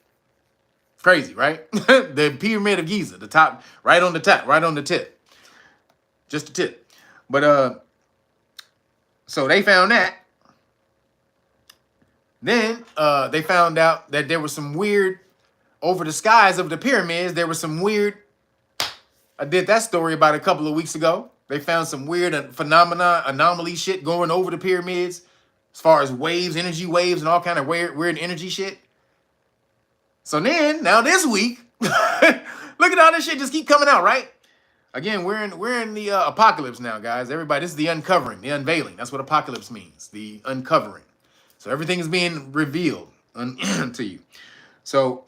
Crazy, right? The pyramid of Giza, the top, right on the top, right on the tip. Just the tip. But so they found that. Then they found out that there was some weird, over the skies of the pyramids, there was some weird, I did that story about a couple of weeks ago. They found some weird anomaly shit going over the pyramids, as far as waves, energy waves, and all kind of weird energy shit. So then, now this week, look at all this shit just keep coming out, right? Again, we're in the apocalypse now, guys. Everybody, this is the uncovering, the unveiling. That's what apocalypse means, the uncovering. So everything is being revealed to you. So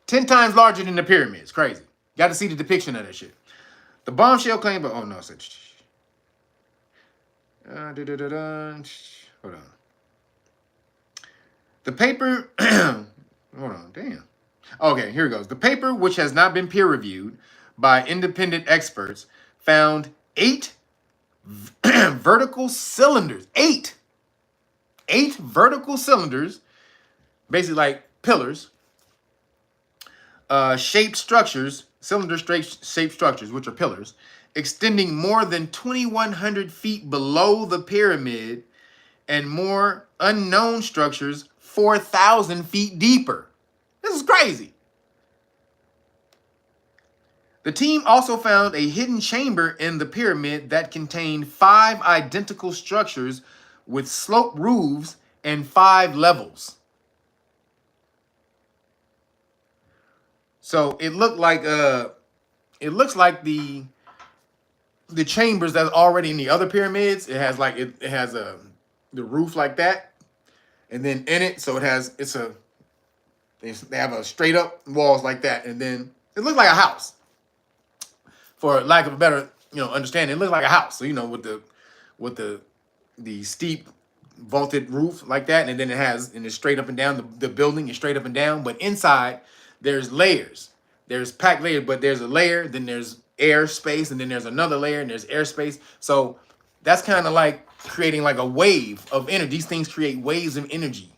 10 times larger than the pyramids. Crazy. Got to see the depiction of that shit. The bombshell claim, but oh no, hold on. The paper, hold on, damn. Okay, here it goes. The paper, which has not been peer-reviewed by independent experts, found 8 vertical cylinders. 8 vertical cylinders, basically like pillars, shaped structures, cylinder-shaped structures, which are pillars, extending more than 2,100 feet below the pyramid, and more unknown structures 4,000 feet deeper. This is crazy. The team also found a hidden chamber in the pyramid that contained 5 identical structures with sloped roofs and 5 levels. So it looked like it looks like the chambers that's already in the other pyramids. It has like it has the roof like that, and then in it, so they have a straight up walls like that, and then it looks like a house. For lack of a better understanding, it looks like a house. So with the steep vaulted roof like that, and then it's straight up and down. The building is straight up and down, but inside there's layers. There's packed layers, but there's a layer, then there's air space, and then there's another layer, and there's airspace. So that's kind of like creating like a wave of energy. These things create waves of energy.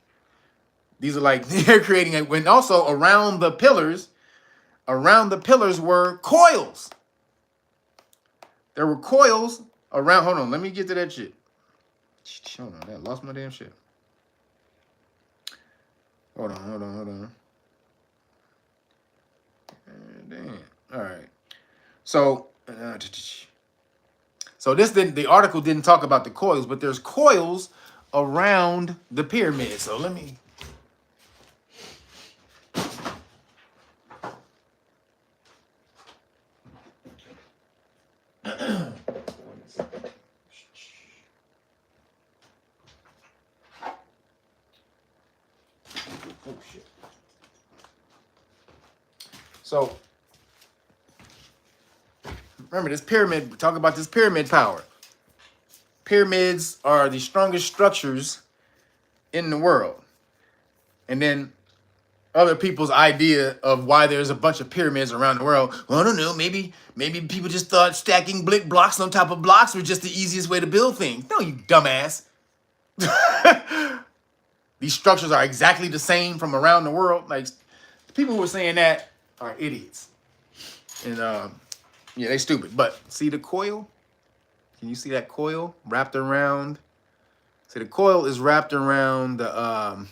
These are like they're creating it. When also around the pillars were coils. There were coils around. Hold on, let me get to that shit. Hold on, I lost my damn shit. Hold on. Damn. All right. So the article didn't talk about the coils, but there's coils around the pyramid. So let me. Oh shit. So remember this pyramid, talk about this pyramid power. Pyramids are the strongest structures in the world. And then other people's idea of why there's a bunch of pyramids around the world. Well, I don't know, maybe people just thought stacking brick blocks on top of blocks was just the easiest way to build things. No, you dumbass. These structures are exactly the same from around the world. Like, the people who are saying that are idiots. And yeah, they stupid. But see the coil? Can you see that coil wrapped around? See, the coil is wrapped around the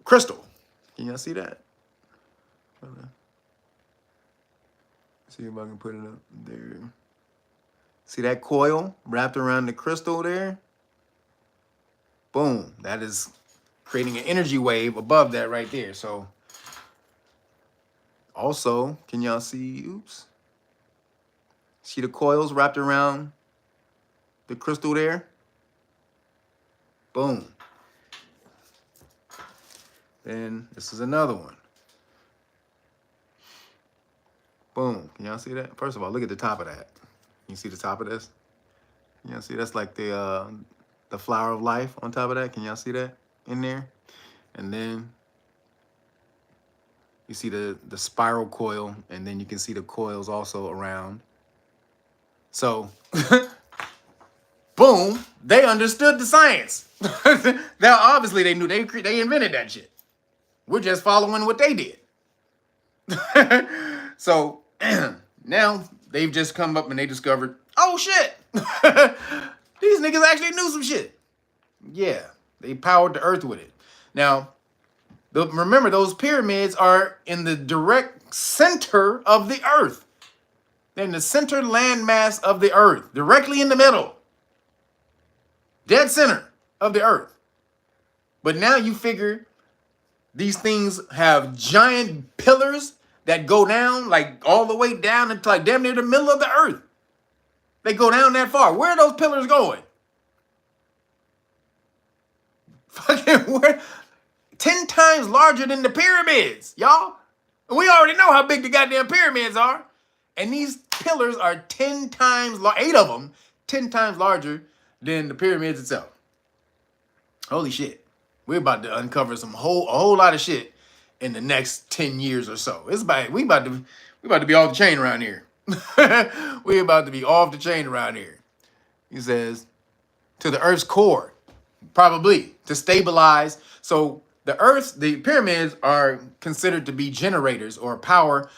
crystal. Can y'all see that? See if I can put it up there. See that coil wrapped around the crystal there? Boom. That is creating an energy wave above that right there. So also, can y'all see, oops. See the coils wrapped around the crystal there? Boom. Then this is another one. Boom. Can y'all see that? First of all, look at the top of that. You see the top of this? Can y'all see that's like the flower of life on top of that? Can y'all see that in there? And then You see the spiral coil, and then you can see the coils also around. So, boom, they understood the science. Now, obviously, they knew they invented that shit. We're just following what they did. So, now they've just come up and they discovered, oh shit, these niggas actually knew some shit. Yeah, they powered the earth with it. Now, remember, those pyramids are in the direct center of the earth. They're in the center landmass of the earth, directly in the middle. Dead center of the earth. But now you figure these things have giant pillars that go down, like all the way down into like damn near the middle of the earth. They go down that far. Where are those pillars going? Fucking where? 10 times larger than the pyramids, y'all. We already know how big the goddamn pyramids are. And these pillars are 10 times, 8 of them, 10 times larger than the pyramids itself. Holy shit. We're about to uncover a whole lot of shit in the next 10 years or so. We about to be off the chain around here. We about to be off the chain around here. He says, to the earth's core, probably, to stabilize. So the pyramids are considered to be generators or power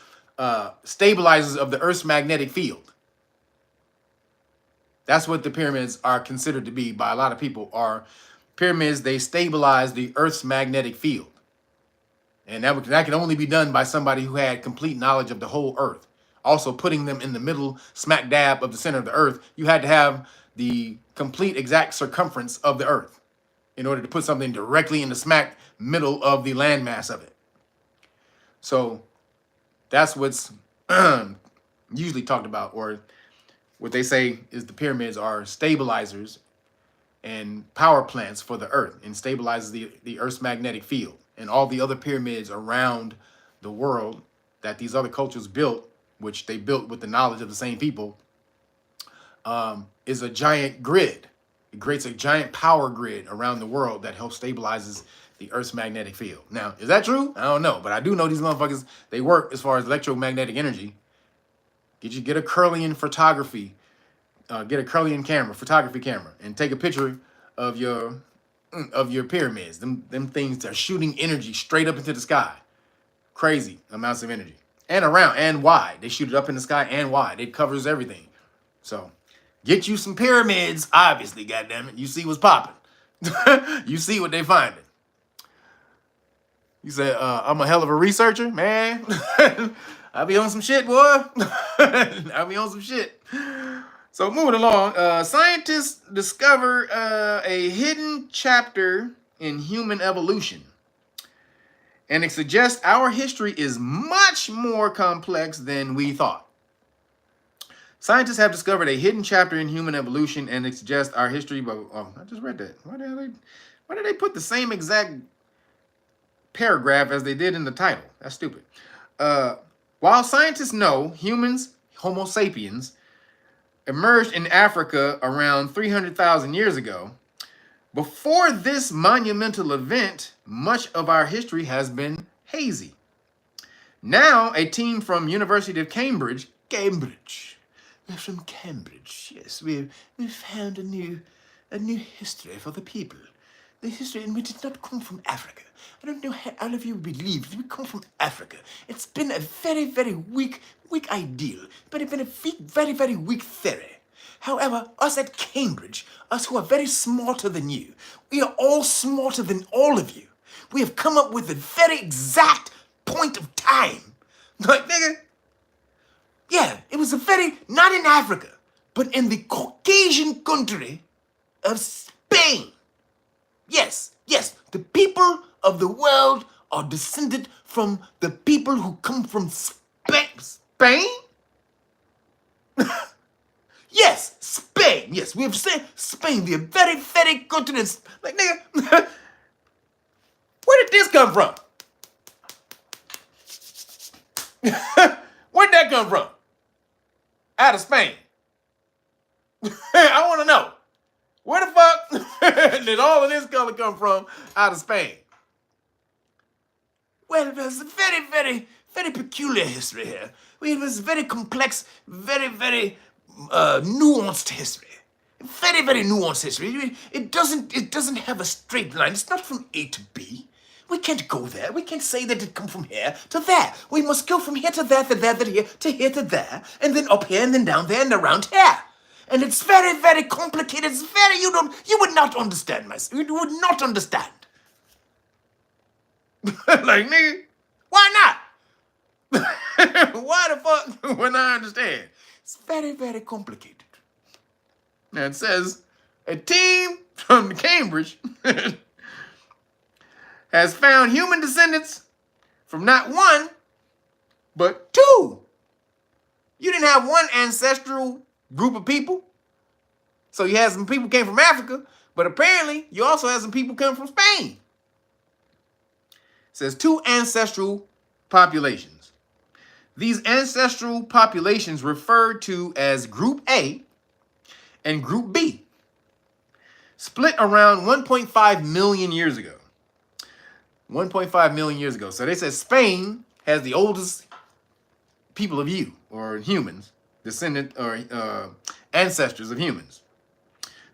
stabilizers of the earth's magnetic field. That's what the pyramids are considered to be by a lot of people. Pyramids, they stabilize the earth's magnetic field. And that can only be done by somebody who had complete knowledge of the whole earth. Also, putting them in the middle, smack dab of the center of the earth, you had to have the complete exact circumference of the earth in order to put something directly in the smack middle of the landmass of it. So that's what's usually talked about, or what they say is the pyramids are stabilizers and power plants for the earth, and stabilizes the earth's magnetic field. And all the other pyramids around the world that these other cultures built, which they built with the knowledge of the same people, is a giant grid. It creates a giant power grid around the world that helps stabilizes the earth's magnetic field. Now, is that true? I don't know, but I do know these motherfuckers, they work as far as electromagnetic energy. Get a Kirlian photography, get a Kirlian photography camera, and take a picture of your pyramids. Them things are shooting energy straight up into the sky. Crazy amounts of energy. And around and wide. They shoot it up in the sky and wide. It covers everything. So get you some pyramids, obviously, goddammit. You see what's popping. You see what they finding. You say, I'm a hell of a researcher, man. I be on some shit, boy. I be on some shit. So moving along, scientists discover a hidden chapter in human evolution. And it suggests our history is much more complex than we thought. Scientists have discovered a hidden chapter in human evolution, and it suggests our history. Oh, I just read that. Why did they put the same exact paragraph as they did in the title? That's stupid. While scientists know humans, Homo sapiens, emerged in Africa around 300,000 years ago, before this monumental event, much of our history has been hazy. Now, a team from University of Cambridge, we're from Cambridge, yes, we've found a new history for the people. The history, and we did not come from Africa. I don't know how all of you believe that we come from Africa. It's been a very, very weak ideal, but it's been a very, very weak theory. However, us at Cambridge, us who are very smarter than you, we are all smarter than all of you. We have come up with a very exact point of time. Like, nigga, yeah, it was not in Africa, but in the Caucasian country of Spain. Yes, the people of the world are descended from the people who come from Spain? Yes, Spain. Yes, we have said Spain, the very, very continent. Like, nigga, where did this come from? Where'd that come from? Out of Spain. I want to know. Where the fuck did all of this color come from out of Spain? Well, there's a very, very, very peculiar history here. It was very complex, very, very nuanced history. Very, very nuanced history. It doesn't have a straight line. It's not from A to B. We can't go there. We can't say that it come from here to there. We must go from here to there, to here, to here to there, and then up here, and then down there, and around here. And it's very, very complicated. It's very, you would not understand, you would not understand. Like, nigga, why not? Why the fuck would I understand? It's very, very complicated. Now it says, a team from Cambridge has found human descendants from not one, but two. You didn't have one ancestral group of people. So you had some people came from Africa, but apparently you also had some people come from Spain. It says two ancestral populations. These ancestral populations referred to as Group A and Group B, split around 1.5 million years ago. 1.5 million years ago. So they said Spain has the oldest people of you, or humans, descendant or ancestors of humans.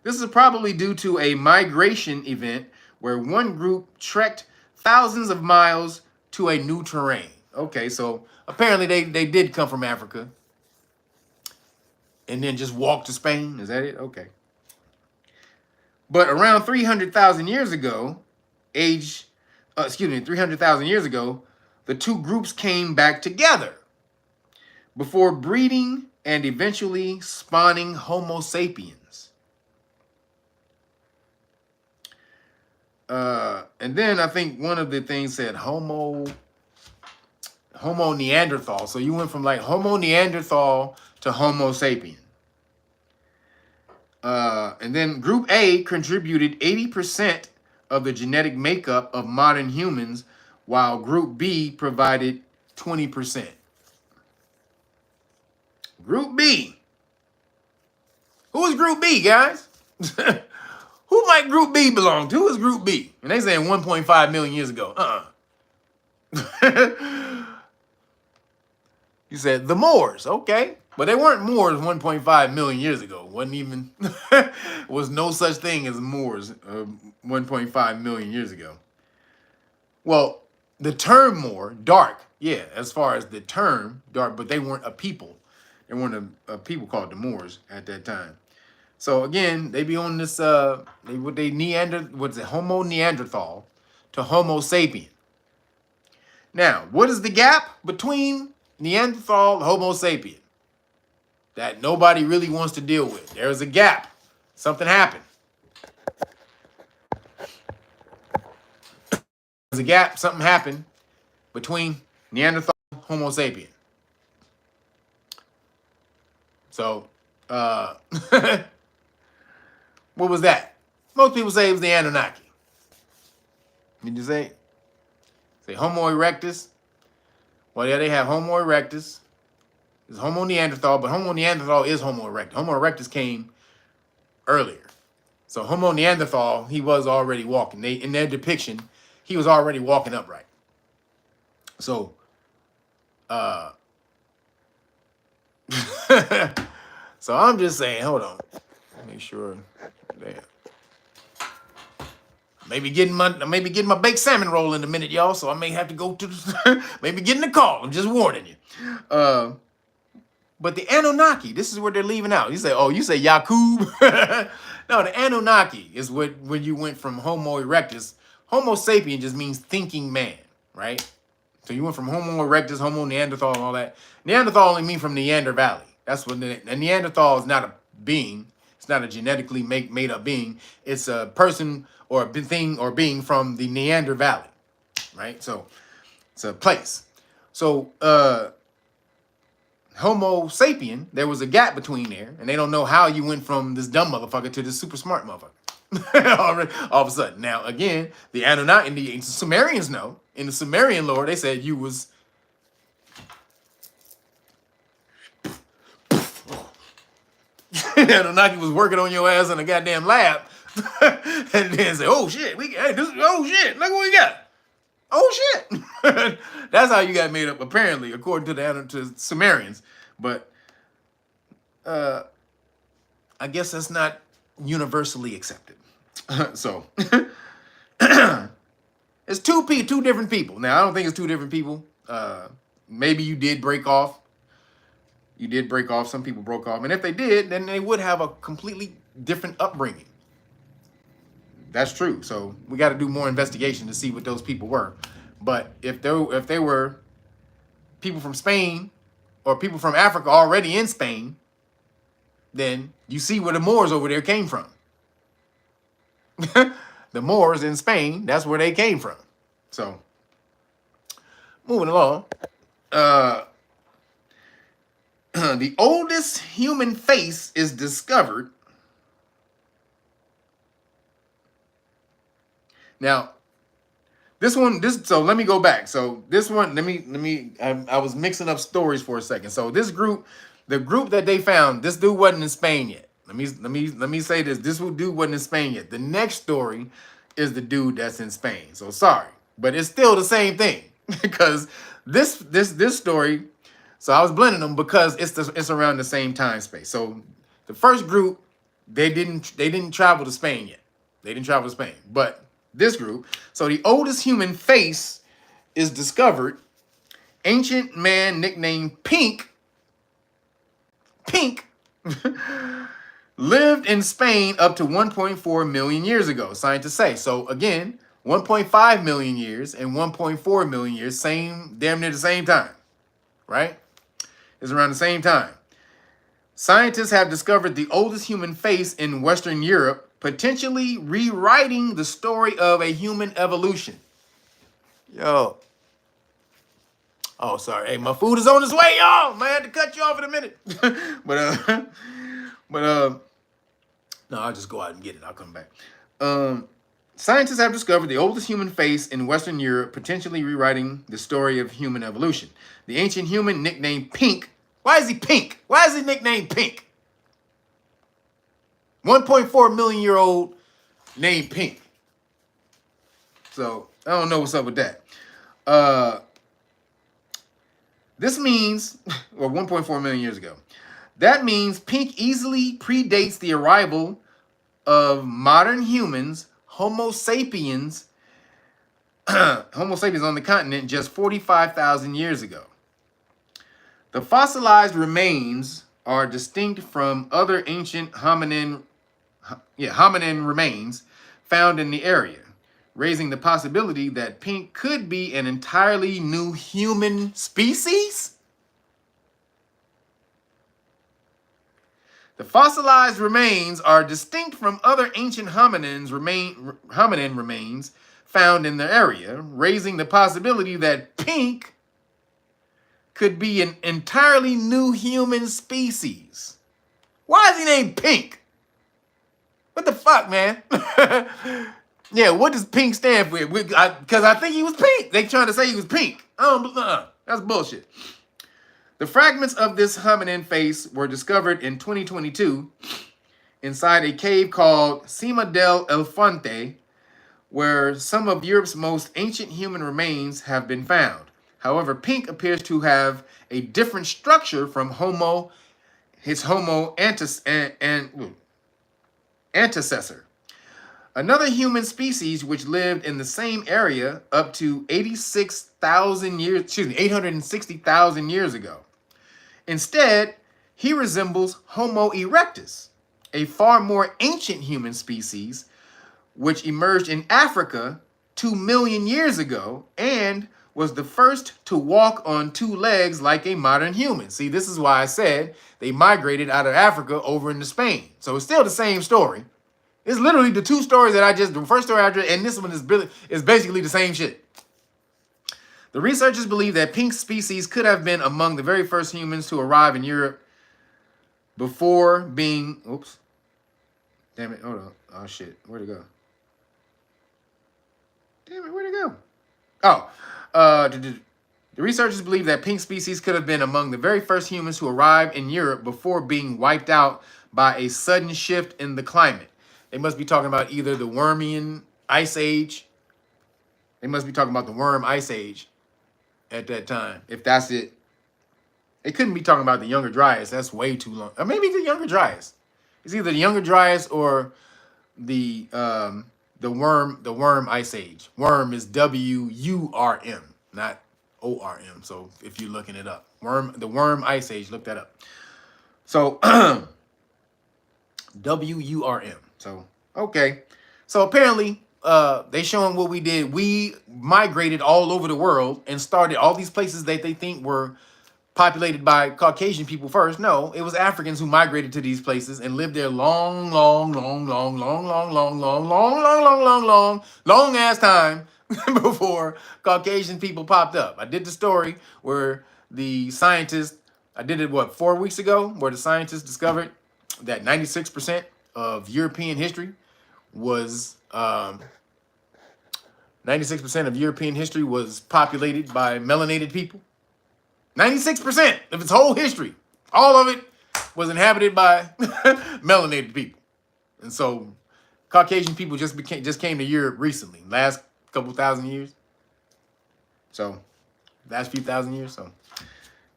This is probably due to a migration event where one group trekked thousands of miles to a new terrain. Okay, so apparently they did come from Africa and then just walked to Spain. Is that it? Okay. But around 300,000 years ago, 300,000 years ago, the two groups came back together before breeding and eventually spawning Homo sapiens. And then I think one of the things said Homo Neanderthal. So you went from like Homo Neanderthal to Homo sapien. And then Group A contributed 80% of the genetic makeup of modern humans, while Group B provided 20%. Group B. Who is Group B, guys? Who might Group B belong to? Who is Group B? And they saying 1.5 million years ago. You said the Moors, okay. But they weren't Moors 1.5 million years ago. Wasn't even, was no such thing as Moors 1.5 million years ago. Well, the term Moor, dark, yeah, as far as the term, dark, but they weren't a people. They weren't a people called the Moors at that time. So again, they be on this, Homo Neanderthal to Homo sapien. Now, what is the gap between Neanderthal and Homo sapien that nobody really wants to deal with? There's a gap. Something happened. There's a gap. Something happened between Neanderthal and Homo sapien. So, what was that? Most people say it was the Anunnaki. Did you say? Say Homo erectus. Well, yeah, they have Homo erectus. It's Homo Neanderthal, but Homo Neanderthal is Homo erectus. Homo erectus came earlier. So Homo Neanderthal, he was already walking. In their depiction, he was already walking upright. So, so I'm just saying, hold on. Make sure. Damn. Maybe getting my baked salmon roll in a minute, y'all. So I may have to go to the maybe getting a call. I'm just warning you. But the Anunnaki, this is what they're leaving out. You say, oh, you say Yakub. No, the Anunnaki is when you went from Homo erectus. Homo sapien just means thinking man, right? So you went from Homo erectus, Homo Neanderthal, and all that. Neanderthal only mean from Neander Valley. That's what a Neanderthal is not a being. It's not a genetically made up being. It's a person or a thing or being from the Neander Valley, right? So it's a place. So Homo sapien, there was a gap between there, and they don't know how you went from this dumb motherfucker to this super smart motherfucker. all of a sudden. Now, again, the Anunnaki and the Sumerians know. In the Sumerian lore, they said you was Anunnaki was working on your ass in a goddamn lab, and then say, "Oh shit, oh shit, look what we got." Oh shit. That's how you got made up, apparently, according to the Sumerians. But I guess that's not universally accepted. So it's two different people. Now I don't think it's two different people. Maybe you did break off. You did break off. Some people broke off, and if they did, then they would have a completely different upbringing. That's true. So we got to do more investigation to see what those people were. But if they were people from Spain or people from Africa already in Spain, then you see where the Moors over there came from. The Moors in Spain, that's where they came from. So moving along. The oldest human face is discovered. Now, so let me go back. So this one, I was mixing up stories for a second. So this group, the group that they found, this dude wasn't in Spain yet. Let me say this. This dude wasn't in Spain yet. The next story is the dude that's in Spain. So sorry, but it's still the same thing because this story. So I was blending them because it's around the same time space. So the first group, they didn't travel to Spain yet. They didn't travel to Spain, but this group. So the oldest human face is discovered. Ancient man nicknamed Pink lived in Spain up to 1.4 million years ago, scientists say. So again, 1.5 million years and 1.4 million years, damn near the same time, right? It's around the same time. Scientists have discovered the oldest human face in Western Europe, potentially rewriting the story of a human evolution. Yo. Oh, sorry. Hey, my food is on its way, y'all. I had to cut you off in a minute. No, I'll just go out and get it. I'll come back. Scientists have discovered the oldest human face in Western Europe, potentially rewriting the story of human evolution. The ancient human nicknamed Pink. Why is he pink? Why is he nicknamed Pink? 1.4 million year old named Pink. So I don't know what's up with that. This means, or 1.4 million years ago, that means Pink easily predates the arrival of modern humans, Homo sapiens on the continent just 45,000 years ago. The fossilized remains are distinct from other ancient hominin remains found in the area, raising the possibility that Pink could be an entirely new human species? The fossilized remains are distinct from other ancient hominin remains found in the area, raising the possibility that Pink could be an entirely new human species. Why is he named Pink? What the fuck, man? Yeah, what does Pink stand for? Because I think he was pink. They trying to say he was pink. That's bullshit. The fragments of this hominin face were discovered in 2022 inside a cave called Cima del Elefante, where some of Europe's most ancient human remains have been found. However, Pink appears to have a different structure from his Homo antecessor. Another human species which lived in the same area up to 860,000 years ago. Instead, he resembles Homo erectus, a far more ancient human species which emerged in Africa 2 million years ago and was the first to walk on 2 legs like a modern human. See, this is why I said they migrated out of Africa over into Spain. So it's still the same story. It's literally the 2 stories that the first story I just, and this one is basically the same shit. The researchers believe that Pink's species could have been among the very first humans to arrive in Europe before being, oops. Damn it, hold on. Oh shit, where'd it go? Damn it, where'd it go? Oh, the researchers believe that Pink species could have been among the very first humans to arrive in Europe before being wiped out by a sudden shift in the climate. They must be talking about either the Wormian Ice Age They must be talking about the worm ice age at that time. If that's it. They couldn't be talking about the Younger Dryas. That's way too long. Or maybe the Younger Dryas. It's either the Younger Dryas or the worm ice age. Worm is WURM, not ORM. So if you're looking it up, the worm ice age, look that up. So WURM. So okay. So apparently they showing what we did. We migrated all over the world and started all these places that they think were populated by Caucasian people first. No, it was Africans who migrated to these places and lived there long ass time before Caucasian people popped up. I did the story where the scientists, I did it, what, 4 weeks ago, where the scientists discovered that 96% of European history was 96% of European history was populated by melanated people. 96% of its whole history, all of it was inhabited by melanated people. And so Caucasian people just came to Europe recently, last couple thousand years. So last few thousand years. So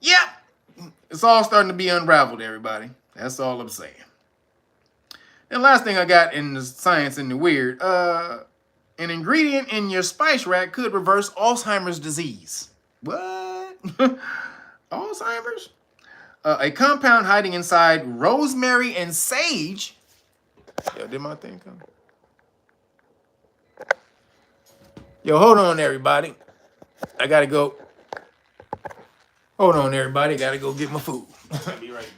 yeah, it's all starting to be unraveled, everybody. That's all I'm saying. And last thing I got in the science and the weird, an ingredient in your spice rack could reverse Alzheimer's disease. What? Alzheimer's? A compound hiding inside rosemary and sage. Yo, did my thing come? Yo, hold on, everybody. I gotta go. Hold on, everybody. Gotta go get my food. I'll be right back.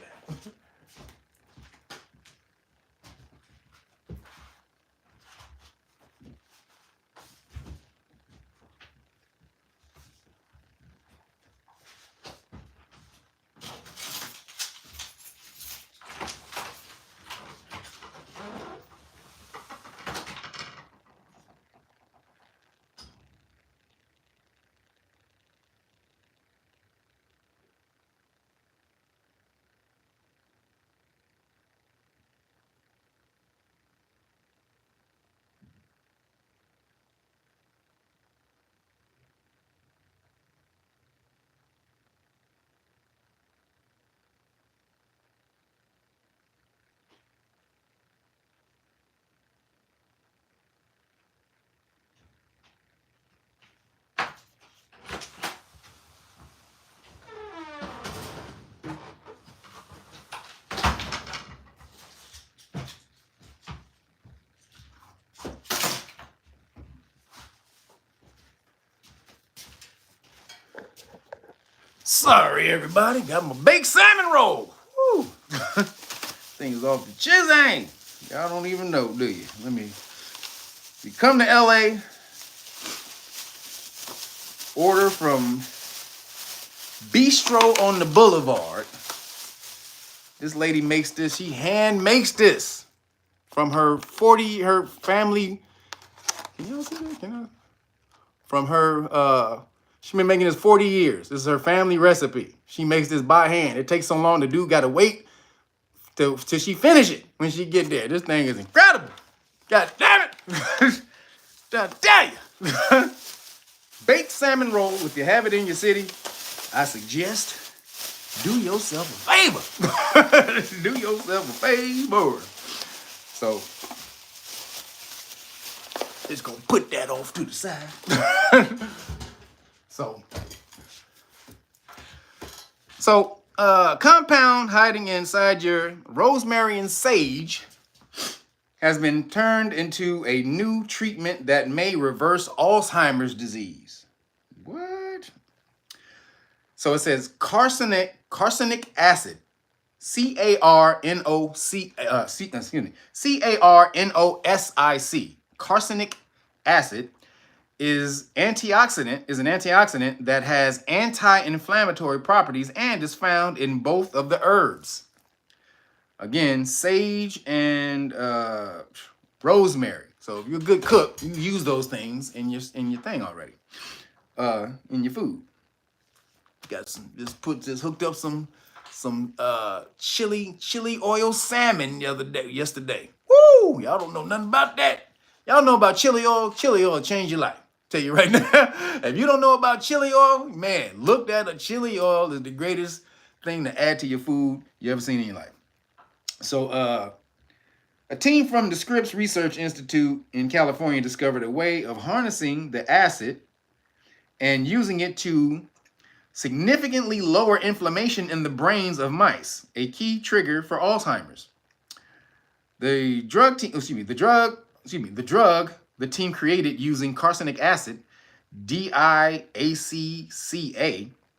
Sorry, everybody. Got my baked salmon roll. Woo. Things off the chisang. Y'all don't even know, do you? If you come to LA, order from Bistro on the Boulevard. This lady makes this. She hand makes this from her family. Can y'all see that? From her, she's been making this 40 years. This is her family recipe. She makes this by hand. It takes so long, the dude got to wait till she finish it when she get there. This thing is incredible. God damn it. God damn you. Baked salmon roll, if you have it in your city, I suggest do yourself a favor. Do yourself a favor. So, just gonna put that off to the side. So, compound hiding inside your rosemary and sage has been turned into a new treatment that may reverse Alzheimer's disease. What? So it says carcinic acid, CARNOSIC, carcinic acid is an antioxidant that has anti-inflammatory properties and is found in both of the herbs. Again, sage and rosemary. So if you're a good cook, you use those things in your thing already, in your food. Got hooked up some chili oil salmon yesterday. Woo! Y'all don't know nothing about that. Y'all know about chili oil. Chili oil change your life. Tell you right now, if you don't know about chili oil, man, look at a chili oil is the greatest thing to add to your food you ever seen in your life. So a team from the Scripps Research Institute in California discovered a way of harnessing the acid and using it to significantly lower inflammation in the brains of mice, a key trigger for Alzheimer's. The drug the team created using carcinic acid, DIACCA,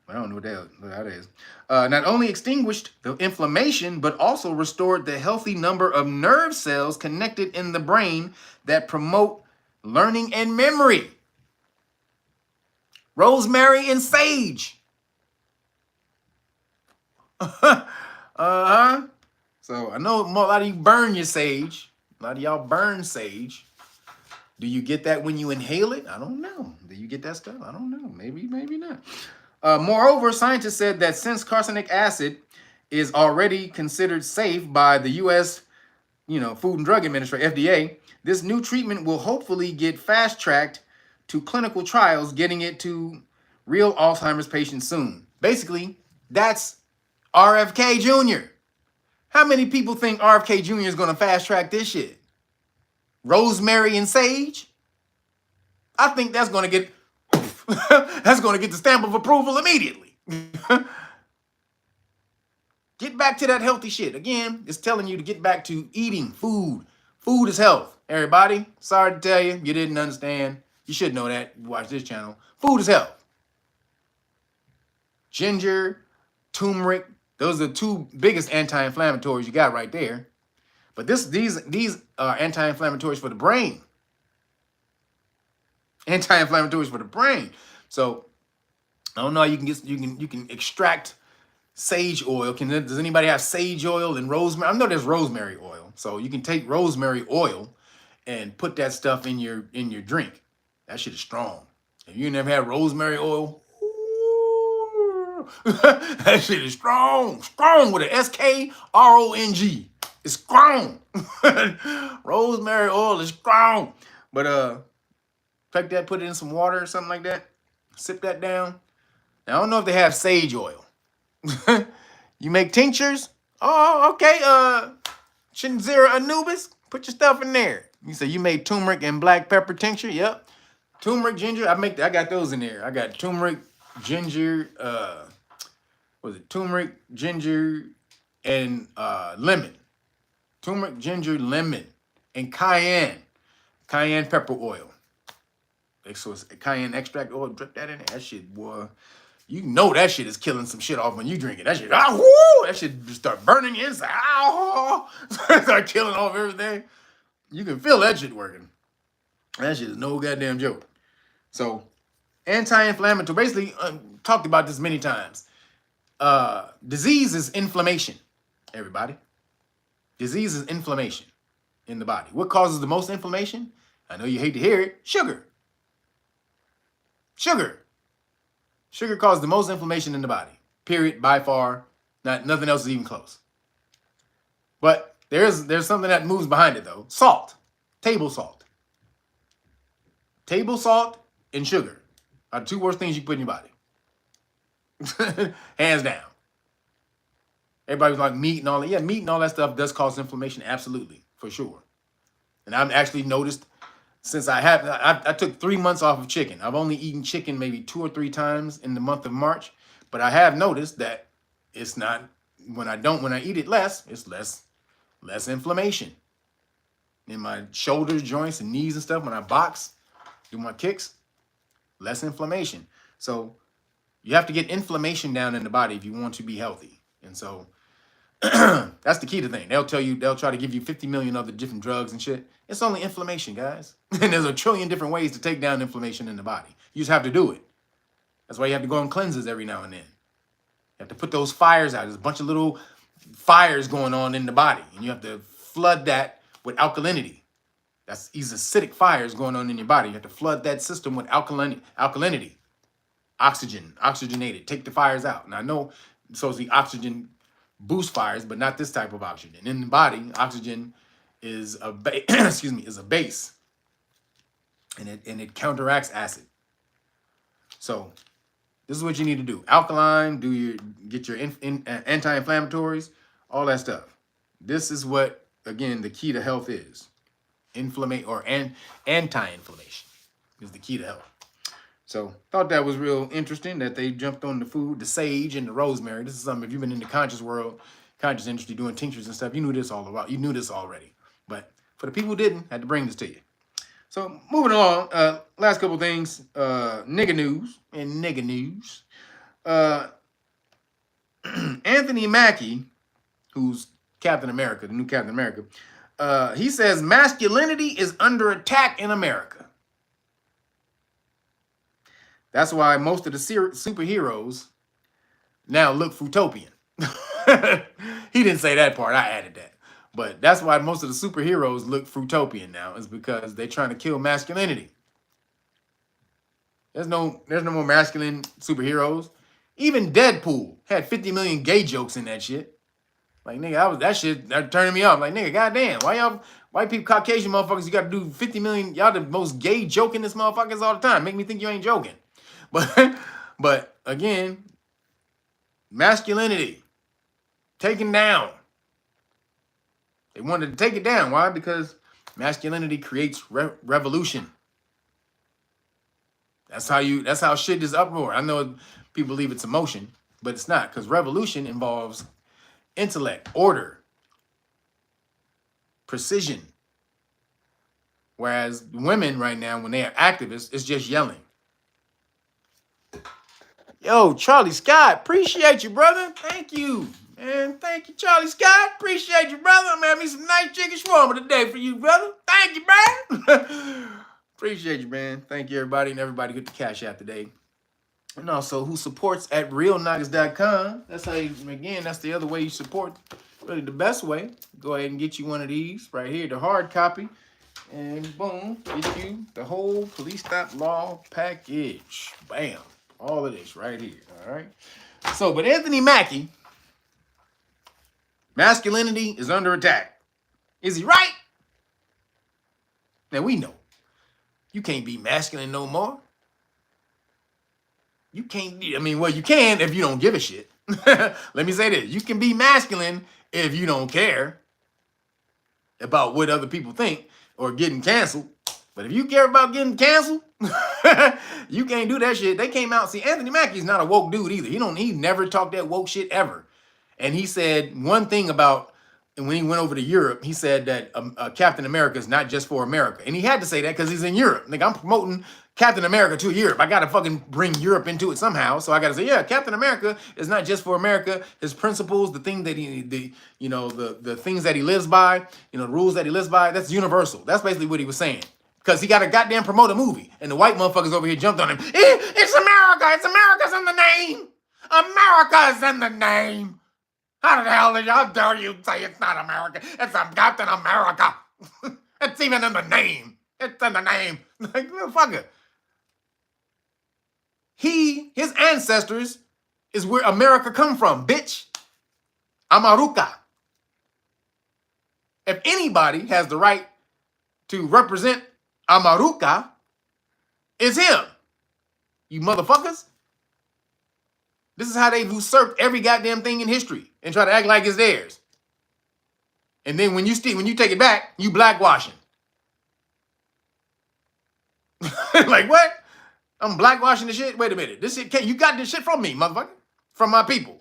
I don't know what that is, not only extinguished the inflammation, but also restored the healthy number of nerve cells connected in the brain that promote learning and memory. Rosemary and sage. Uh-huh. So I know a lot of you burn your sage. A lot of y'all burn sage. Do you get that when you inhale it? I don't know. Do you get that stuff? I don't know. Maybe, maybe not. Moreover, scientists said that since carcinic acid is already considered safe by the U.S. Food and Drug Administration, FDA, this new treatment will hopefully get fast-tracked to clinical trials, getting it to real Alzheimer's patients soon. Basically, that's RFK Jr. How many people think RFK Jr. is going to fast-track this shit? Rosemary and sage? I think that's going to get the stamp of approval immediately. Get back to that healthy shit. Again, it's telling you to get back to eating food. Food is health. Everybody, sorry to tell you, you didn't understand. You should know that. Watch this channel. Food is health. Ginger, turmeric, those are the two biggest anti-inflammatories you got right there. But these are anti-inflammatories for the brain. Anti-inflammatories for the brain. So I don't know how you can extract sage oil. Does anybody have sage oil and rosemary? I know there's rosemary oil. So you can take rosemary oil and put that stuff in your drink. That shit is strong. If you never had rosemary oil, that shit is strong. Strong with an SKRONG. It's strong. Rosemary oil is strong. But take that, put it in some water or something like that. Sip that down. Now, I don't know if they have sage oil. You make tinctures? Oh, okay. Shinzera Anubis, put your stuff in there. You say you made turmeric and black pepper tincture? Yep. Turmeric, ginger. I got those in there. I got turmeric, ginger, turmeric, ginger, and lemon. Turmeric, ginger, lemon, and cayenne pepper oil. So it's cayenne extract oil. Drip that in there. That shit, boy. You know that shit is killing some shit off when you drink it. That shit, that shit just start burning you inside. Start killing off everything. You can feel that shit working. That shit is no goddamn joke. So, anti-inflammatory. Basically, talked about this many times. Disease is inflammation, everybody. Disease is inflammation in the body. What causes the most inflammation? I know you hate to hear it. Sugar. Sugar causes the most inflammation in the body. Period. By far. Nothing else is even close. But there's something that moves behind it though. Salt. Table salt. Table salt and sugar are the two worst things you put in your body. Hands down. Everybody's like meat and all that. Yeah, meat and all that stuff does cause inflammation. Absolutely. For sure. And I've actually noticed since I took 3 months off of chicken. I've only eaten chicken maybe 2 or 3 times in the month of March. But I have noticed that it's not, when I eat it less, it's less inflammation. In my shoulders, joints, and knees and stuff, when I box, do my kicks, less inflammation. So you have to get inflammation down in the body if you want to be healthy. And so that's the key to the thing. They'll try to give you 50 million other different drugs and shit. It's only inflammation, guys. And there's a trillion different ways to take down inflammation in the body. You just have to do it. That's why you have to go on cleanses every now and then. You have to put those fires out. There's a bunch of little fires going on in the body. And you have to flood that with alkalinity. That's these acidic fires going on in your body. You have to flood that system with alkalinity. Oxygen, oxygenated. Take the fires out. And I know so the oxygen boost fires, but not this type of oxygen. In the body, oxygen is a base. and it counteracts acid. So this is what you need to do. Alkaline, get your anti-inflammatories, all that stuff. This is what, again, the key to health is. Anti-inflammation is the key to health. So thought that was real interesting that they jumped on the food, the sage and the rosemary. This is something, if you've been in the conscious world, conscious industry doing tinctures and stuff, you knew this all about. You knew this already. But for the people who didn't, I had to bring this to you. So moving along, last couple things, nigga news. Anthony Mackie, who's Captain America, the new Captain America, he says masculinity is under attack in America. That's why most of the superheroes now look Fruitopian. He didn't say that part, I added that. But that's why most of the superheroes look Fruitopian now, is because they're trying to kill masculinity. There's no more masculine superheroes. Even Deadpool had 50 million gay jokes in that shit. Like, nigga, that shit turning me off. Like, nigga, goddamn, why y'all, white people, Caucasian motherfuckers, you got to do 50 million, y'all the most gay joking this motherfuckers all the time. Make me think you ain't joking. But again, masculinity taken down. They wanted to take it down. Why? Because masculinity creates revolution. That's how shit is uproar. I know people believe it's emotion, but it's not, because revolution involves intellect, order, precision. Whereas women right now, when they are activists, it's just yelling. Yo, Charlie Scott, appreciate you, brother. Thank you. Man, thank you, Charlie Scott. Appreciate you, brother. I'm having me some nice chicken shawarma today for you, brother. Thank you, man. Appreciate you, man. Thank you, everybody. And everybody get the CashApp today. And also, who supports at realnagas.com. That's how you, again, that's the other way you support. Really the best way. Go ahead and get you one of these right here, the hard copy. And boom, get you the whole police stop law package. Bam. All of this right here. All right. So, but Anthony Mackie, masculinity is under attack. Is he right? Now we know you can't be masculine no more. You can't, I mean, well, you can if you don't give a shit. Let me say this. You can be masculine if you don't care about what other people think or getting canceled. But if you care about getting canceled, you can't do that shit. They came out. See, Anthony Mackie's not a woke dude either. He never talked that woke shit ever. And he said one thing about, and when he went over to Europe, he said that Captain America is not just for America. And he had to say that because he's in Europe. Like, I'm promoting Captain America to Europe. I got to fucking bring Europe into it somehow. So I got to say, yeah, Captain America is not just for America. His principles, the thing that the things that he lives by, the rules that he lives by, that's universal. That's basically what he was saying. Because he got to goddamn promote a movie. And the white motherfuckers over here jumped on him. It's America. It's America's in the name. America's in the name. How the hell dare you say it's not America? It's a Captain America. It's even in the name. It's in the name. Like, motherfucker. His ancestors is where America come from, bitch. Amaruca. If anybody has the right to represent Amaruca, it's him. You motherfuckers. This is how they've usurped every goddamn thing in history and try to act like it's theirs. And then when you take it back, you blackwashing. Like, what? I'm blackwashing the shit? Wait a minute. This shit you got this shit from me, motherfucker. From my people.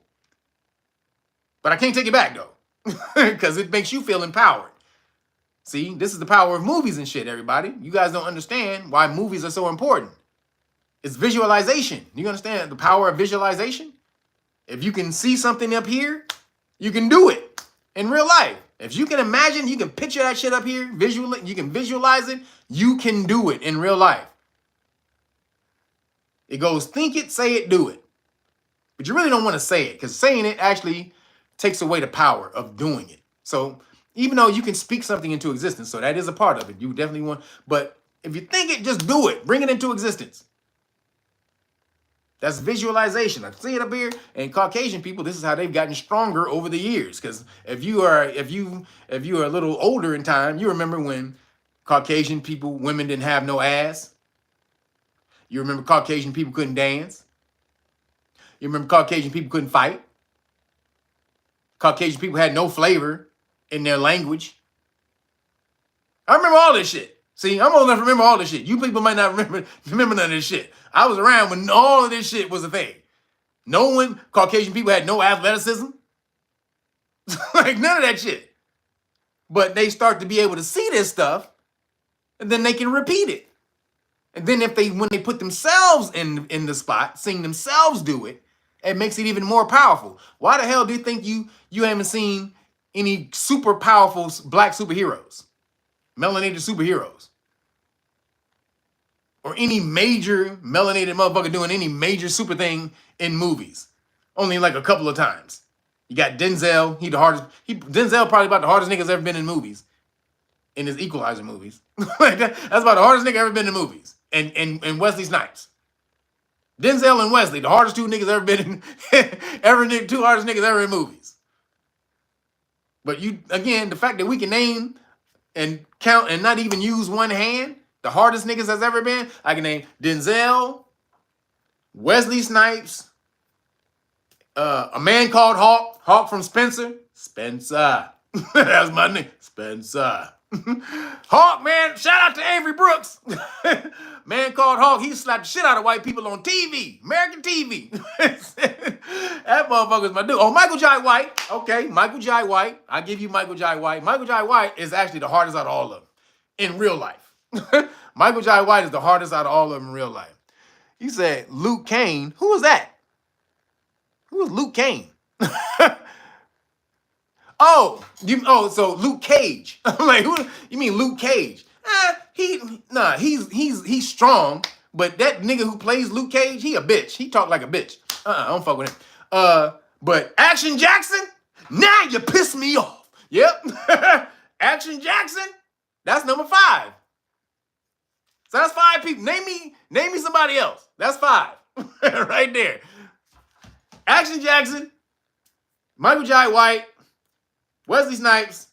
But I can't take it back, though. Because it makes you feel empowered. See, this is the power of movies and shit, everybody. You guys don't understand why movies are so important. It's visualization. You understand the power of visualization? If you can see something up here, you can do it in real life. If you can imagine, you can picture that shit up here, visually, you can visualize it, you can do it in real life. It goes, think it, say it, do it. But you really don't want to say it, because saying it actually takes away the power of doing it. So even though you can speak something into existence, so that is a part of it, you definitely want, but if you think it, just do it. Bring it into existence. That's visualization. I see it up here. And Caucasian people, this is how they've gotten stronger over the years. Because if you are a little older in time, you remember when Caucasian people, women didn't have no ass. You remember Caucasian people couldn't dance. You remember Caucasian people couldn't fight. Caucasian people had no flavor in their language. I remember all this shit. See, I'm old enough to remember all this shit. You people might not remember none of this shit. I was around when all of this shit was a thing. No one, Caucasian people had no athleticism. Like none of that shit. But they start to be able to see this stuff, and then they can repeat it. And then when they put themselves in the spot, seeing themselves do it, it makes it even more powerful. Why the hell do you think you haven't seen any super powerful black superheroes? Melanated superheroes? Or any major melanated motherfucker doing any major super thing in movies? Only like a couple of times. You got Denzel. Denzel probably about the hardest nigga's ever been in movies. In his Equalizer movies. That's about the hardest nigga ever been in movies. And Wesley Snipes. Denzel and Wesley, the hardest two niggas ever been in, two hardest niggas ever in movies. But again, the fact that we can name and count and not even use one hand, the hardest niggas that's ever been, I can name Denzel, Wesley Snipes, a man called Hawk from Spencer. Spencer. That's my name. Spencer. Hawk, man, shout out to Avery Brooks. Man called Hawk, he slapped the shit out of white people on TV, American TV. That motherfucker's my dude. Oh, Michael Jai White. Okay, Michael Jai White. I give you Michael Jai White. Michael Jai White is actually the hardest out of all of them in real life. Michael Jai White is the hardest out of all of them in real life. You said Luke Kane. Who was that? Who was Luke Kane? So Luke Cage. I'm like, who? You mean Luke Cage? He's strong, but that nigga who plays Luke Cage, he a bitch. He talk like a bitch. I don't fuck with him. But Action Jackson, now you piss me off. Yep. Action Jackson, that's number 5. So that's 5 people. Name me somebody else. That's 5. Right there. Action Jackson, Michael Jai White, Wesley Snipes,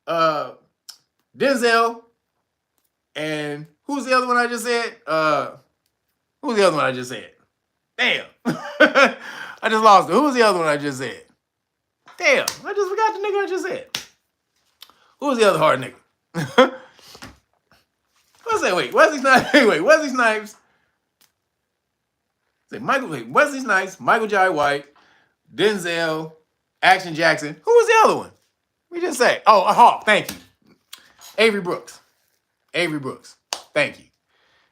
Denzel, and who's the other one I just said? Who's the other one I just said? Damn. I just lost it. Who was the other one I just said? Damn. I just forgot the nigga I just said. Who was the other hard nigga? Let's say, Wesley Snipes. Wesley Snipes. Wesley Snipes, Michael Jai White, Denzel, Action Jackson. Who was the other one? We just say. Oh, Hawk. Thank you. Avery Brooks. Thank you.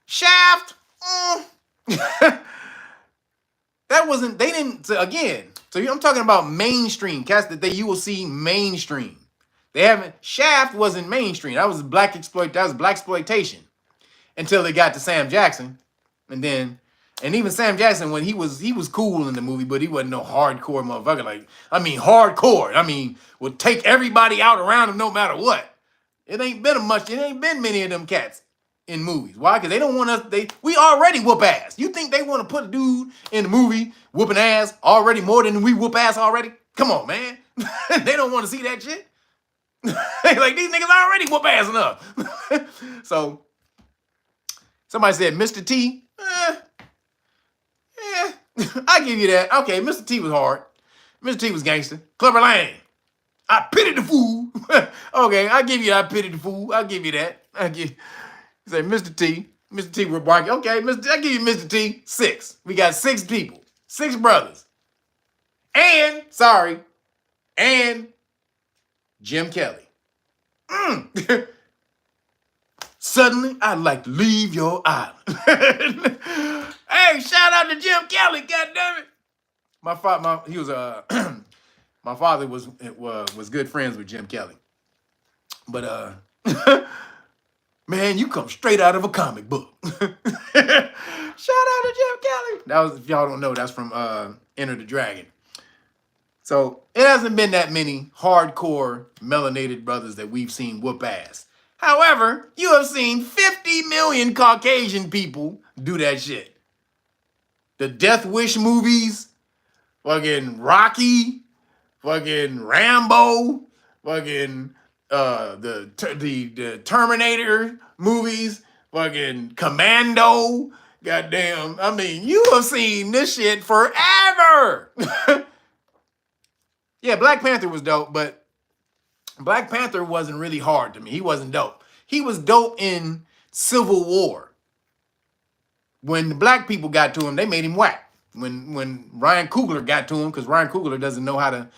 Shaft. That wasn't. They didn't. Again. So I'm talking about mainstream cats that you will see mainstream. They haven't. Shaft wasn't mainstream. That was black exploitation until they got to Sam Jackson, and even Sam Jackson, when he was cool in the movie, but he wasn't no hardcore motherfucker. Hardcore. Would take everybody out around him no matter what. It ain't been many of them cats in movies. Why? Because they don't want us, we already whoop ass. You think they want to put a dude in the movie whooping ass already more than we whoop ass already? Come on, man. They don't want to see that shit. Like, these niggas already whoop ass enough. So, somebody said Mr. T. I give you that. Okay, Mr. T was hard. Mr. T was gangster. Clubber Lang. I pity the fool. Okay, I give you I pity the fool. I'll give you that. You say Mr. T. Mr. T with Barky. Okay, I give you Mr. T. 6. We got 6 people. 6 brothers. And Jim Kelly. Suddenly, I'd like to leave your island. Hey, shout out to Jim Kelly, goddammit. My father was good friends with Jim Kelly. But man, you come straight out of a comic book. Shout out to Jim Kelly. That was, if y'all don't know, that's from Enter the Dragon. So it hasn't been that many hardcore melanated brothers that we've seen whoop ass. However, you have seen 50 million Caucasian people do that shit. The Death Wish movies, fucking Rocky, fucking Rambo, fucking the Terminator movies, fucking Commando. Goddamn, I mean, you have seen this shit forever. Yeah, Black Panther was dope, but Black Panther wasn't really hard to me. He wasn't dope. He was dope in Civil War. When the black people got to him, they made him whack. When Ryan Coogler got to him, because Ryan Coogler doesn't know how to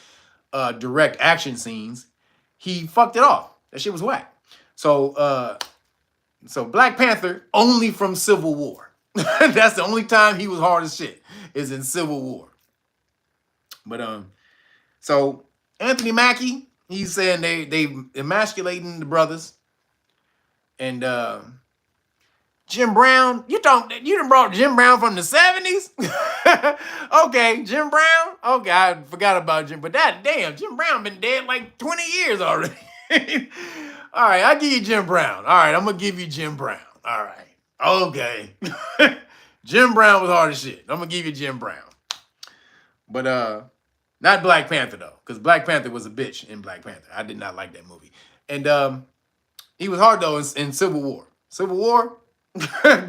direct action scenes, he fucked it off. That shit was whack. So Black Panther only from Civil War. That's the only time he was hard as shit, is in Civil War. But so Anthony Mackie, he's saying they emasculating the brothers. And Jim Brown, you done brought Jim Brown from the 70s? Okay, Jim Brown? Okay, I forgot about Jim, but damn, Jim Brown been dead like 20 years already. All right, I'll give you Jim Brown. All right, I'm gonna give you Jim Brown. All right. Okay. Jim Brown was hard as shit. I'm gonna give you Jim Brown. But not Black Panther though, because Black Panther was a bitch in Black Panther. I did not like that movie. And he was hard though in Civil War. Civil War? I'm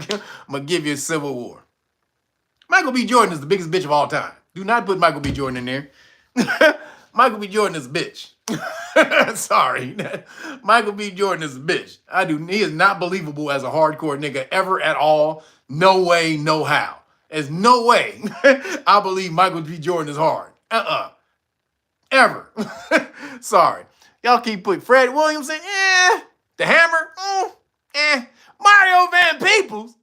gonna give you Civil War. Michael B. Jordan is the biggest bitch of all time. Do not put Michael B. Jordan in there. Michael B. Jordan is a bitch. Sorry. Michael B. Jordan is a bitch. He is not believable as a hardcore nigga ever at all. No way, no how. There's no way I believe Michael B. Jordan is hard. Ever. Sorry. Y'all keep putting Fred Williamson, The Hammer, Mario Van Peebles.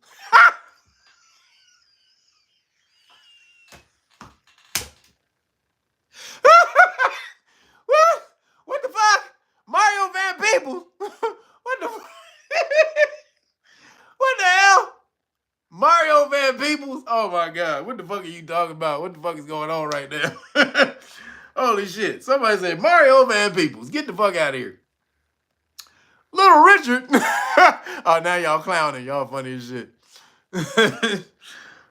What the fuck? Mario Van Peebles? What the what the hell? Mario Van Peebles? Oh my God. What the fuck are you talking about? What the fuck is going on right now? Holy shit. Somebody said Mario Van Peebles. Get the fuck out of here. Little Richard. Oh, now y'all clowning. Y'all funny as shit.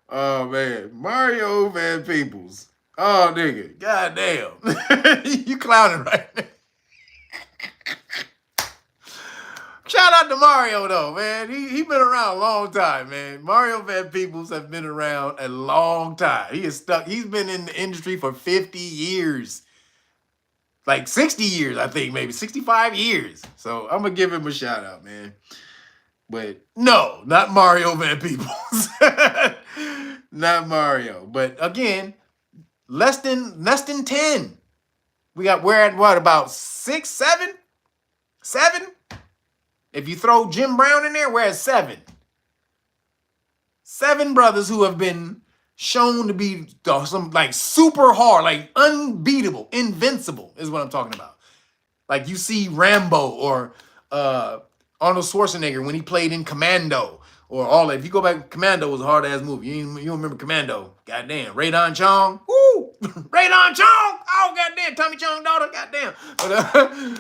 Oh, man. Mario Van Peebles. Oh, nigga. God damn. You clowning right now. Shout out to Mario, though, man. He been around a long time, man. Mario Van Peebles have been around a long time. He is stuck. He's been in the industry for 50 years. Like 60 years, I think, maybe 65 years. So I'm going to give him a shout out, man. But no, not Mario Van Peebles. Not Mario. But again, less than 10. We're at what, about 6, 7? 7? If you throw Jim Brown in there, we're at 7. 7 brothers who have been shown to be some like super hard, like unbeatable, invincible is what I'm talking about. Like you see Rambo or Arnold Schwarzenegger when he played in Commando or all that. If you go back, Commando was a hard ass movie. You don't remember Commando? Goddamn, Radon Chong. Woo, Radon Chong. Oh goddamn, Tommy Chong's daughter. Goddamn. But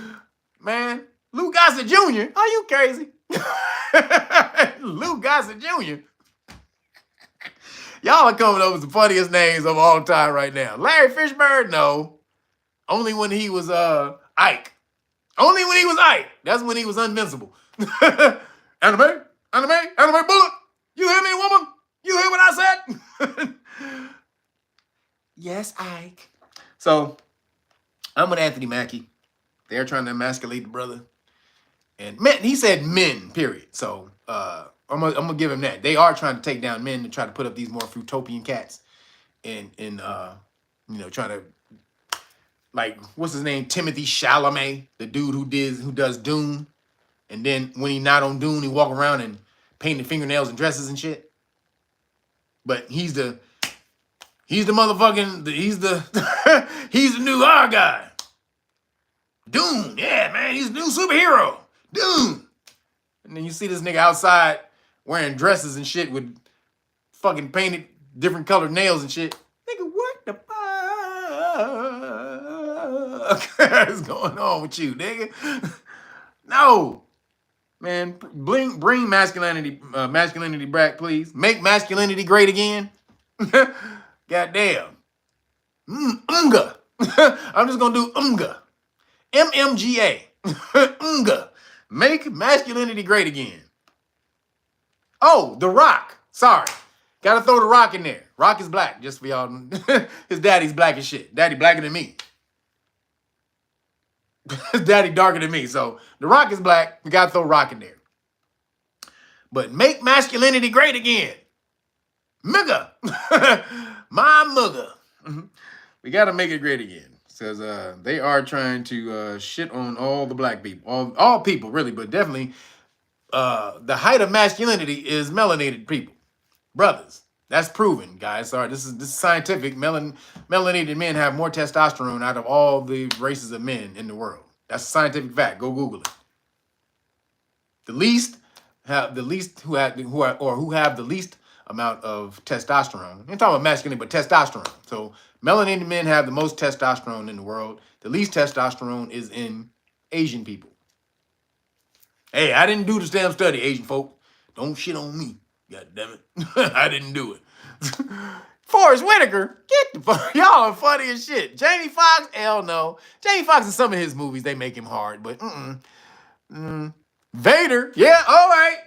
man, Lou Gossett Jr. Are you crazy? Lou Gossett Jr. Y'all are coming up with the funniest names of all time right now. Larry Fishburne, no. Only when he was Ike. Only when he was Ike. That's when he was invincible. Anime bullet. You hear me, woman? You hear what I said? Yes, Ike. So, I'm with Anthony Mackie. They're trying to emasculate the brother. And men, he said men, period. So, I'm gonna give him that. They are trying to take down men to try to put up these more fruitopian cats, and trying to, like, what's his name? Timothy Chalamet, the dude who does Dune, and then when he not on Dune, he walk around and painting fingernails and dresses and shit. But he's the motherfucking he's the new R guy. Dune, yeah, man, he's the new superhero. Dune. And then you see this nigga outside wearing dresses and shit with fucking painted different colored nails and shit. Nigga, what the fuck is going on with you, nigga? No. Man, bring masculinity back, please. Make masculinity great again. Goddamn. Unga. I'm just gonna do Unga. MMGA. Nga. Make masculinity great again. Oh, The Rock. Sorry. Gotta throw The Rock in there. Rock is black, just for y'all. His daddy's black as shit. Daddy blacker than me. His daddy darker than me. So The Rock is black. We gotta throw Rock in there. But make masculinity great again. Mugga. My mugga. We gotta make it great again. Says they are trying to shit on all the black people. All people, really, but definitely the height of masculinity is melanated people. Brothers. That's proven, guys. Sorry, this is scientific. Melanated men have more testosterone out of all the races of men in the world. That's a scientific fact. Go Google it. Who have the least amount of testosterone. I'm talking about masculinity, but testosterone. So melanated men have the most testosterone in the world. The least testosterone is in Asian people. Hey, I didn't do the damn study, Asian folk. Don't shit on me. God damn it. I didn't do it. Forrest Whitaker, get the fuck. Y'all are funny as shit. Jamie Foxx, hell no. Jamie Foxx in some of his movies, they make him hard, but Vader, yeah, all right.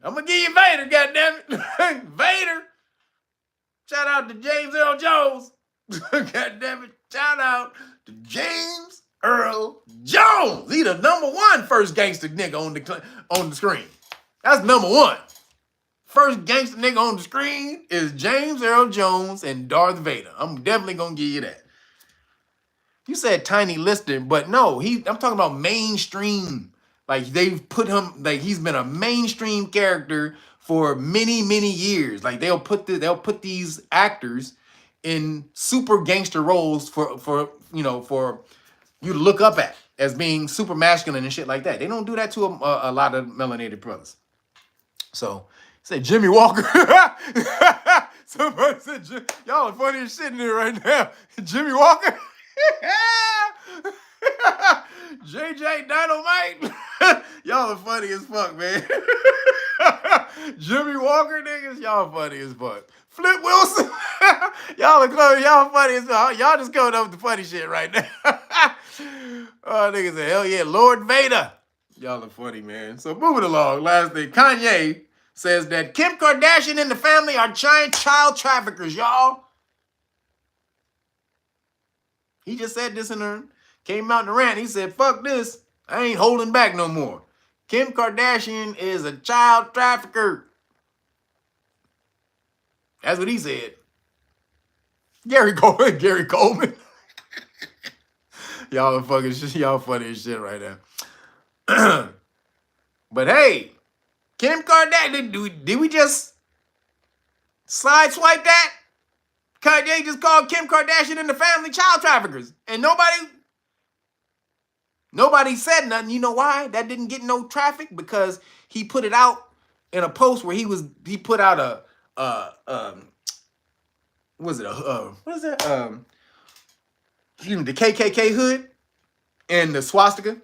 I'm gonna give you Vader, goddammit. Vader. Shout out to James Earl Jones. Goddammit. Shout out to James Earl Jones. He the #1 first gangster nigga on the screen. That's #1. First gangster nigga on the screen is James Earl Jones and Darth Vader. I'm definitely gonna give you that. You said Tiny Lister, but no, I'm talking about mainstream. Like they've put him, like he's been a mainstream character for many, many years. Like they'll put these actors in super gangster roles for you to look up at as being super masculine and shit like that. They don't do that to a lot of melanated brothers. So say Jimmy Walker. Somebody said, y'all are funny as shit in here right now. Jimmy Walker. JJ Dynamite. Y'all are funny as fuck, man. Jimmy Walker niggas, y'all funny as fuck. Flip Wilson. Y'all funny as fuck. Y'all just coming up with the funny shit right now. Oh, niggas say, hell yeah, Lord Vader. Y'all are funny, man. So moving along, last thing. Kanye says that Kim Kardashian and the family are giant child traffickers, y'all. He just said this came out in a rant. He said, fuck this. I ain't holding back no more. Kim Kardashian is a child trafficker. That's what he said. Gary Coleman. Y'all are fucking shit. Y'all funny as shit right now. But hey, Kim Kardashian, did we just slide swipe that? Kanye just called Kim Kardashian and the family child traffickers. And nobody said nothing. You know why? That didn't get no traffic because he put it out in a post where he put out what is that? The KKK hood and the swastika.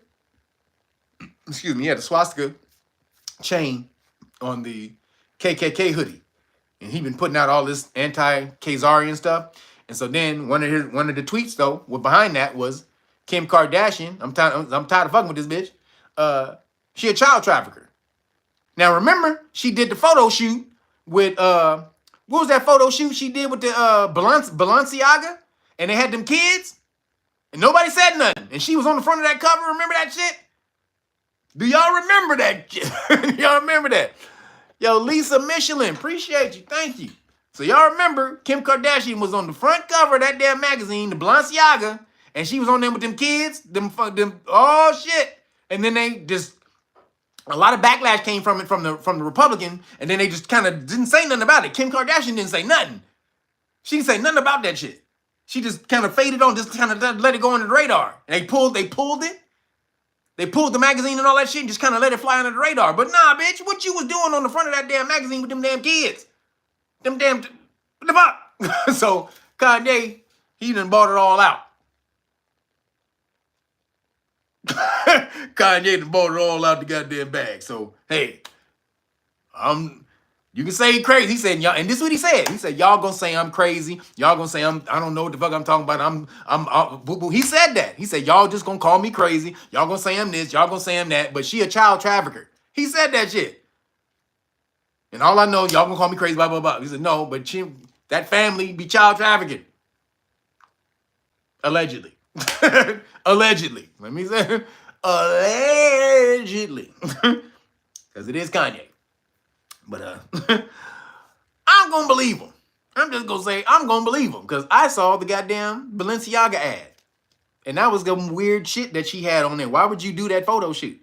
Excuse me, yeah, the swastika chain on the KKK hoodie. And he been putting out all this anti-Khazarian stuff. And so then one of the tweets though, behind that was Kim Kardashian. I'm tired of fucking with this bitch. She a child trafficker. Now remember, she did the photo shoot with what was that photo shoot she did with the Balenciaga? And they had them kids, and nobody said nothing. And she was on the front of that cover. Remember that shit? Do y'all remember that? Do y'all remember that? Yo, Lisa Michelin, appreciate you. Thank you. So y'all remember Kim Kardashian was on the front cover of that damn magazine, the Balenciaga, and she was on there with them kids, them oh shit. And then they just, a lot of backlash came from it from the Republican, and then they just kind of didn't say nothing about it. Kim Kardashian didn't say nothing. She didn't say nothing about that shit. She just kind of faded on, just kind of let it go under the radar. And they pulled it. They pulled the magazine and all that shit and just kind of let it fly under the radar. But nah, bitch, what you was doing on the front of that damn magazine with them damn kids? What the fuck? So Kanye, he done bought it all out. Kanye done bought it all out the goddamn bag. So, hey, You can say he crazy. He said, y'all, and this is what he said. He said, y'all gonna say I'm crazy. Y'all gonna say I don't know what the fuck I'm talking about. Boo boo. He said that. He said, y'all just gonna call me crazy. Y'all gonna say I'm this. Y'all gonna say I'm that. But she a child trafficker. He said that shit. And all I know, y'all gonna call me crazy, blah, blah, blah. He said, no, but that family be child trafficking. Allegedly. Allegedly. Let me say, allegedly. Because it is Kanye. But I'm going to believe him. I'm just going to say I'm going to believe him. Because I saw the goddamn Balenciaga ad. And that was the weird shit that she had on there. Why would you do that photo shoot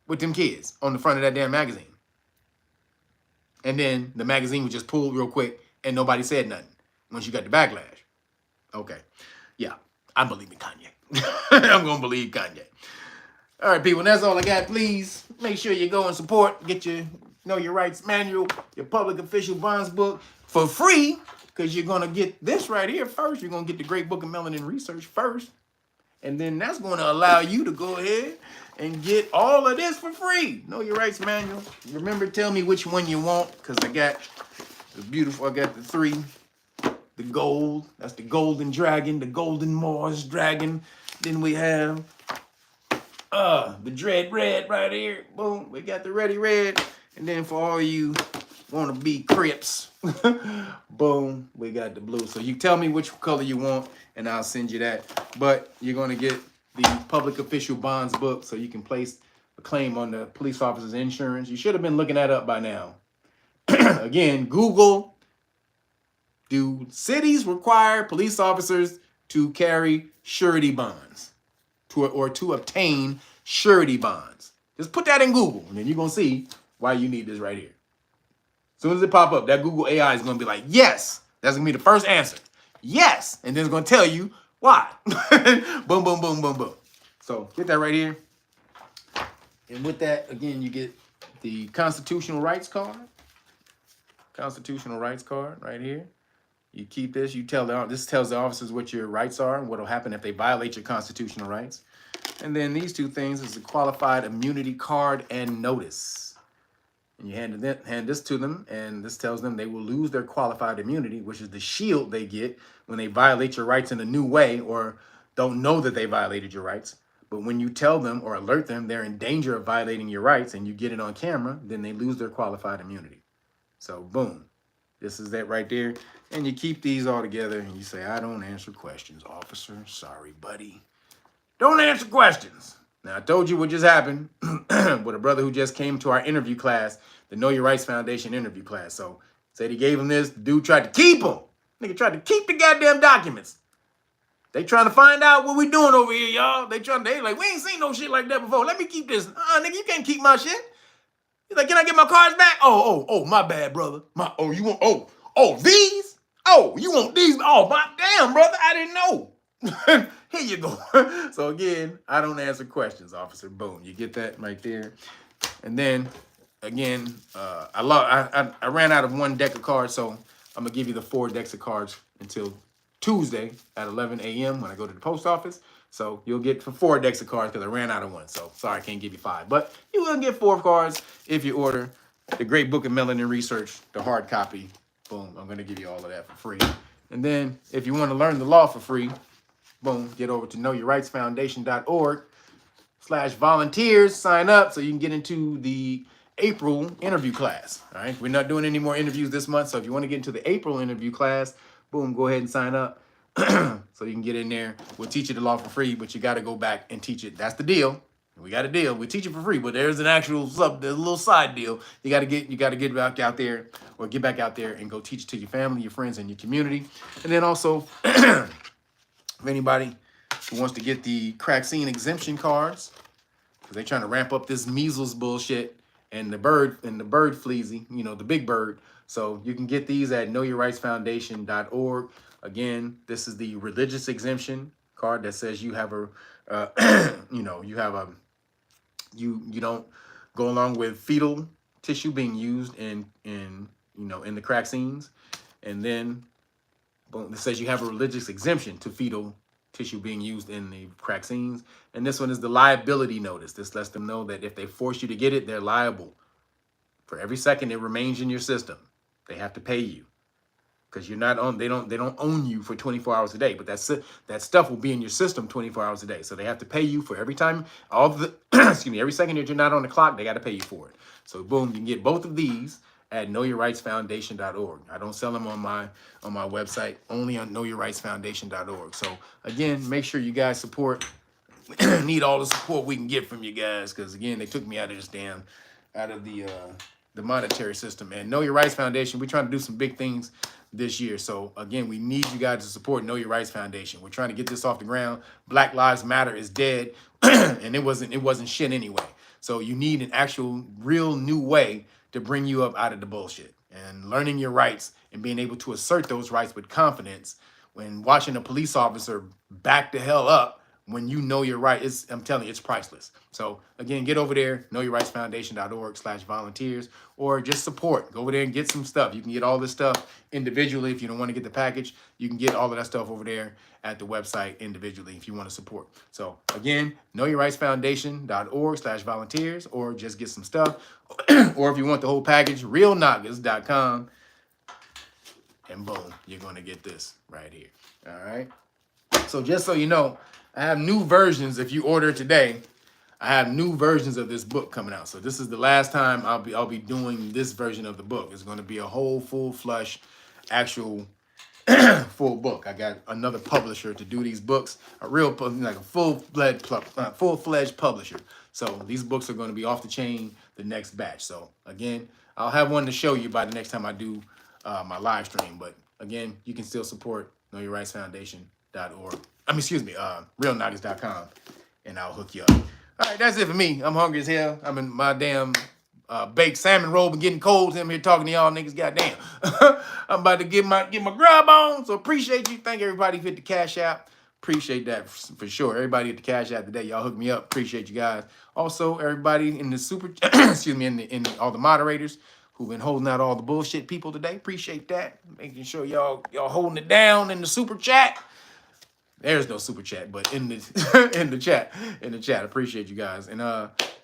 with them kids on the front of that damn magazine? And then the magazine was just pulled real quick and nobody said nothing once you got the backlash. Okay. Yeah, I believe in Kanye. I'm going to believe Kanye. All right, people, that's all I got. Please make sure you go and support. Get your Know Your Rights manual, your public official bonds book for free, because you're going to get this right here first. You're going to get the Great Book of Melanin Research first. And then that's going to allow you to go ahead and get all of this for free. Know Your Rights manual. Remember, tell me which one you want, because I got the beautiful, I got the 3. The gold, that's the golden dragon, the golden Mars dragon. Then we have the dread red right here. Boom, we got the ready red. And then for all you want to be Crips, boom, we got the blue. So you tell me which color you want and I'll send you that. But you're going to get the public official bonds book so you can place a claim on the police officer's insurance. You should have been looking that up by now. Again, Google, do cities require police officers to carry surety bonds or to obtain surety bonds? Just put that in Google, and then you're going to see why you need this right here. As soon as it pop up, that Google AI is going to be like, yes. That's going to be the first answer. Yes. And then it's going to tell you why. Boom, boom, boom, boom, boom. So get that right here. And with that, again, you get the constitutional rights card. Constitutional rights card right here. You keep this, this tells the officers what your rights are and what will happen if they violate your constitutional rights. And then these 2 things is a qualified immunity card and notice. And you hand this to them, and this tells them they will lose their qualified immunity, which is the shield they get when they violate your rights in a new way or don't know that they violated your rights. But when you tell them or alert them they're in danger of violating your rights and you get it on camera, then they lose their qualified immunity. So boom. This is that right there. And you keep these all together and you say, I don't answer questions, officer. Sorry, buddy. Don't answer questions. Now, I told you what just happened with a brother who just came to our interview class, the Know Your Rights Foundation interview class. So, said he gave him this. The dude tried to keep him. Nigga tried to keep the goddamn documents. They trying to find out what we doing over here, y'all. They like, we ain't seen no shit like that before. Let me keep this. Nigga, you can't keep my shit. He's like, can I get my cards back? Oh, my bad, brother. You want, these? Oh, you want these? Oh, my damn, brother, I didn't know. Here you go. So again, I don't answer questions, officer. Boom, you get that right there. And then, again, I ran out of 1 deck of cards, so I'm going to give you the 4 decks of cards until Tuesday at 11 a.m. when I go to the post office. So you'll get 4 decks of cards because I ran out of 1. So sorry, I can't give you 5. But you will get 4 cards if you order the Great Book of Melanin Research, the hard copy. Boom, I'm going to give you all of that for free. And then if you want to learn the law for free, boom, get over to knowyourrightsfoundation.org/volunteers. Sign up so you can get into the April interview class. All right, we're not doing any more interviews this month. So if you want to get into the April interview class, boom, go ahead and sign up. So you can get in there. We'll teach you the law for free, but you got to go back and teach it. That's the deal. We got a deal. We teach it for free, but there's an actual there's a little side deal. You got to get back out there, or get back out there and go teach it to your family, your friends, and your community. And then also, if anybody who wants to get the vaccine exemption cards, because they're trying to ramp up this measles bullshit and the bird fleasy, the big bird. So you can get these at knowyourrightsfoundation.org. Again, this is the religious exemption card that says you have you don't go along with fetal tissue being used in the vaccines. And then boom, it says you have a religious exemption to fetal tissue being used in the vaccines. And this one is the liability notice. This lets them know that if they force you to get it, they're liable For every second it remains in your system, they have to pay you. Because you're not on, they don't own you for 24 hours a day, but that stuff will be in your system 24 hours a day. So they have to pay you for every time, all the excuse me, every second that you're not on the clock, they got to pay you for it. So boom, you can get both of these at knowyourrightsfoundation.org. I don't sell them on my website, only on knowyourrightsfoundation.org. So again, make sure you guys support. Need all the support we can get from you guys, because again, they took me out of this damn, out of the monetary system. And Know Your Rights Foundation, we're trying to do some big things this year. So again, we need you guys to support Know Your Rights Foundation. We're trying to get this off the ground. Black Lives Matter is dead, and it wasn't shit anyway. So you need an actual, real new way to bring you up out of the bullshit. And learning your rights and being able to assert those rights with confidence when watching a police officer back the hell up when you know your right, I'm telling you, it's priceless. So again, get over there, knowyourrightsfoundation.org/volunteers, or just support. Go over there and get some stuff. You can get all this stuff individually. If you don't want to get the package, you can get all of that stuff over there at the website individually if you want to support. So again, knowyourrightsfoundation.org/volunteers, or just get some stuff. Or if you want the whole package, realnagas.com, and boom, you're going to get this right here. All right. So just so you know, I have new versions. If you order today, I have new versions of this book coming out. So this is the last time I'll be doing this version of the book. It's going to be a whole full flush, actual full book. I got another publisher to do these books, a real, like a full-fledged publisher. So these books are going to be off the chain the next batch. So again, I'll have one to show you by the next time I do my live stream. But again, you can still support knowyourrightsfoundation.org. realnagas.com, and I'll hook you up. All right, that's it for me. I'm hungry as hell. I'm in my damn baked salmon robe and getting cold. I'm here talking to y'all niggas. Goddamn. I'm about to get my grub on. So appreciate you. Thank everybody who hit the Cash App. Appreciate that for sure. Everybody at the Cash App today, y'all hook me up. Appreciate you guys. Also, everybody in the super, excuse me, in all the moderators who've been holding out all the bullshit people today. Appreciate that. Making sure y'all holding it down in the super chat. There's no super chat, but in the in the chat, appreciate you guys. And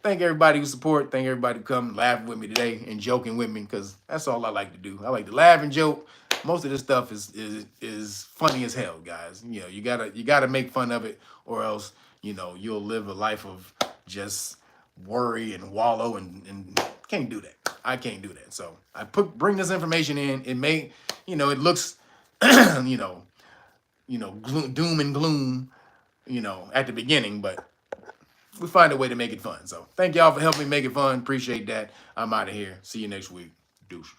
thank everybody who support. Thank everybody who come laugh with me today and joking with me, because that's all I like to do. I like to laugh and joke. Most of this stuff is funny as hell, guys. You know, you gotta make fun of it, or else, you know, you'll live a life of just worry and wallow, and can't do that. I can't do that. So I bring this information in. It may, you know, it looks, doom and gloom, at the beginning, but we find a way to make it fun. So thank y'all for helping me make it fun. Appreciate that. I'm out of here. See you next week. Deuces.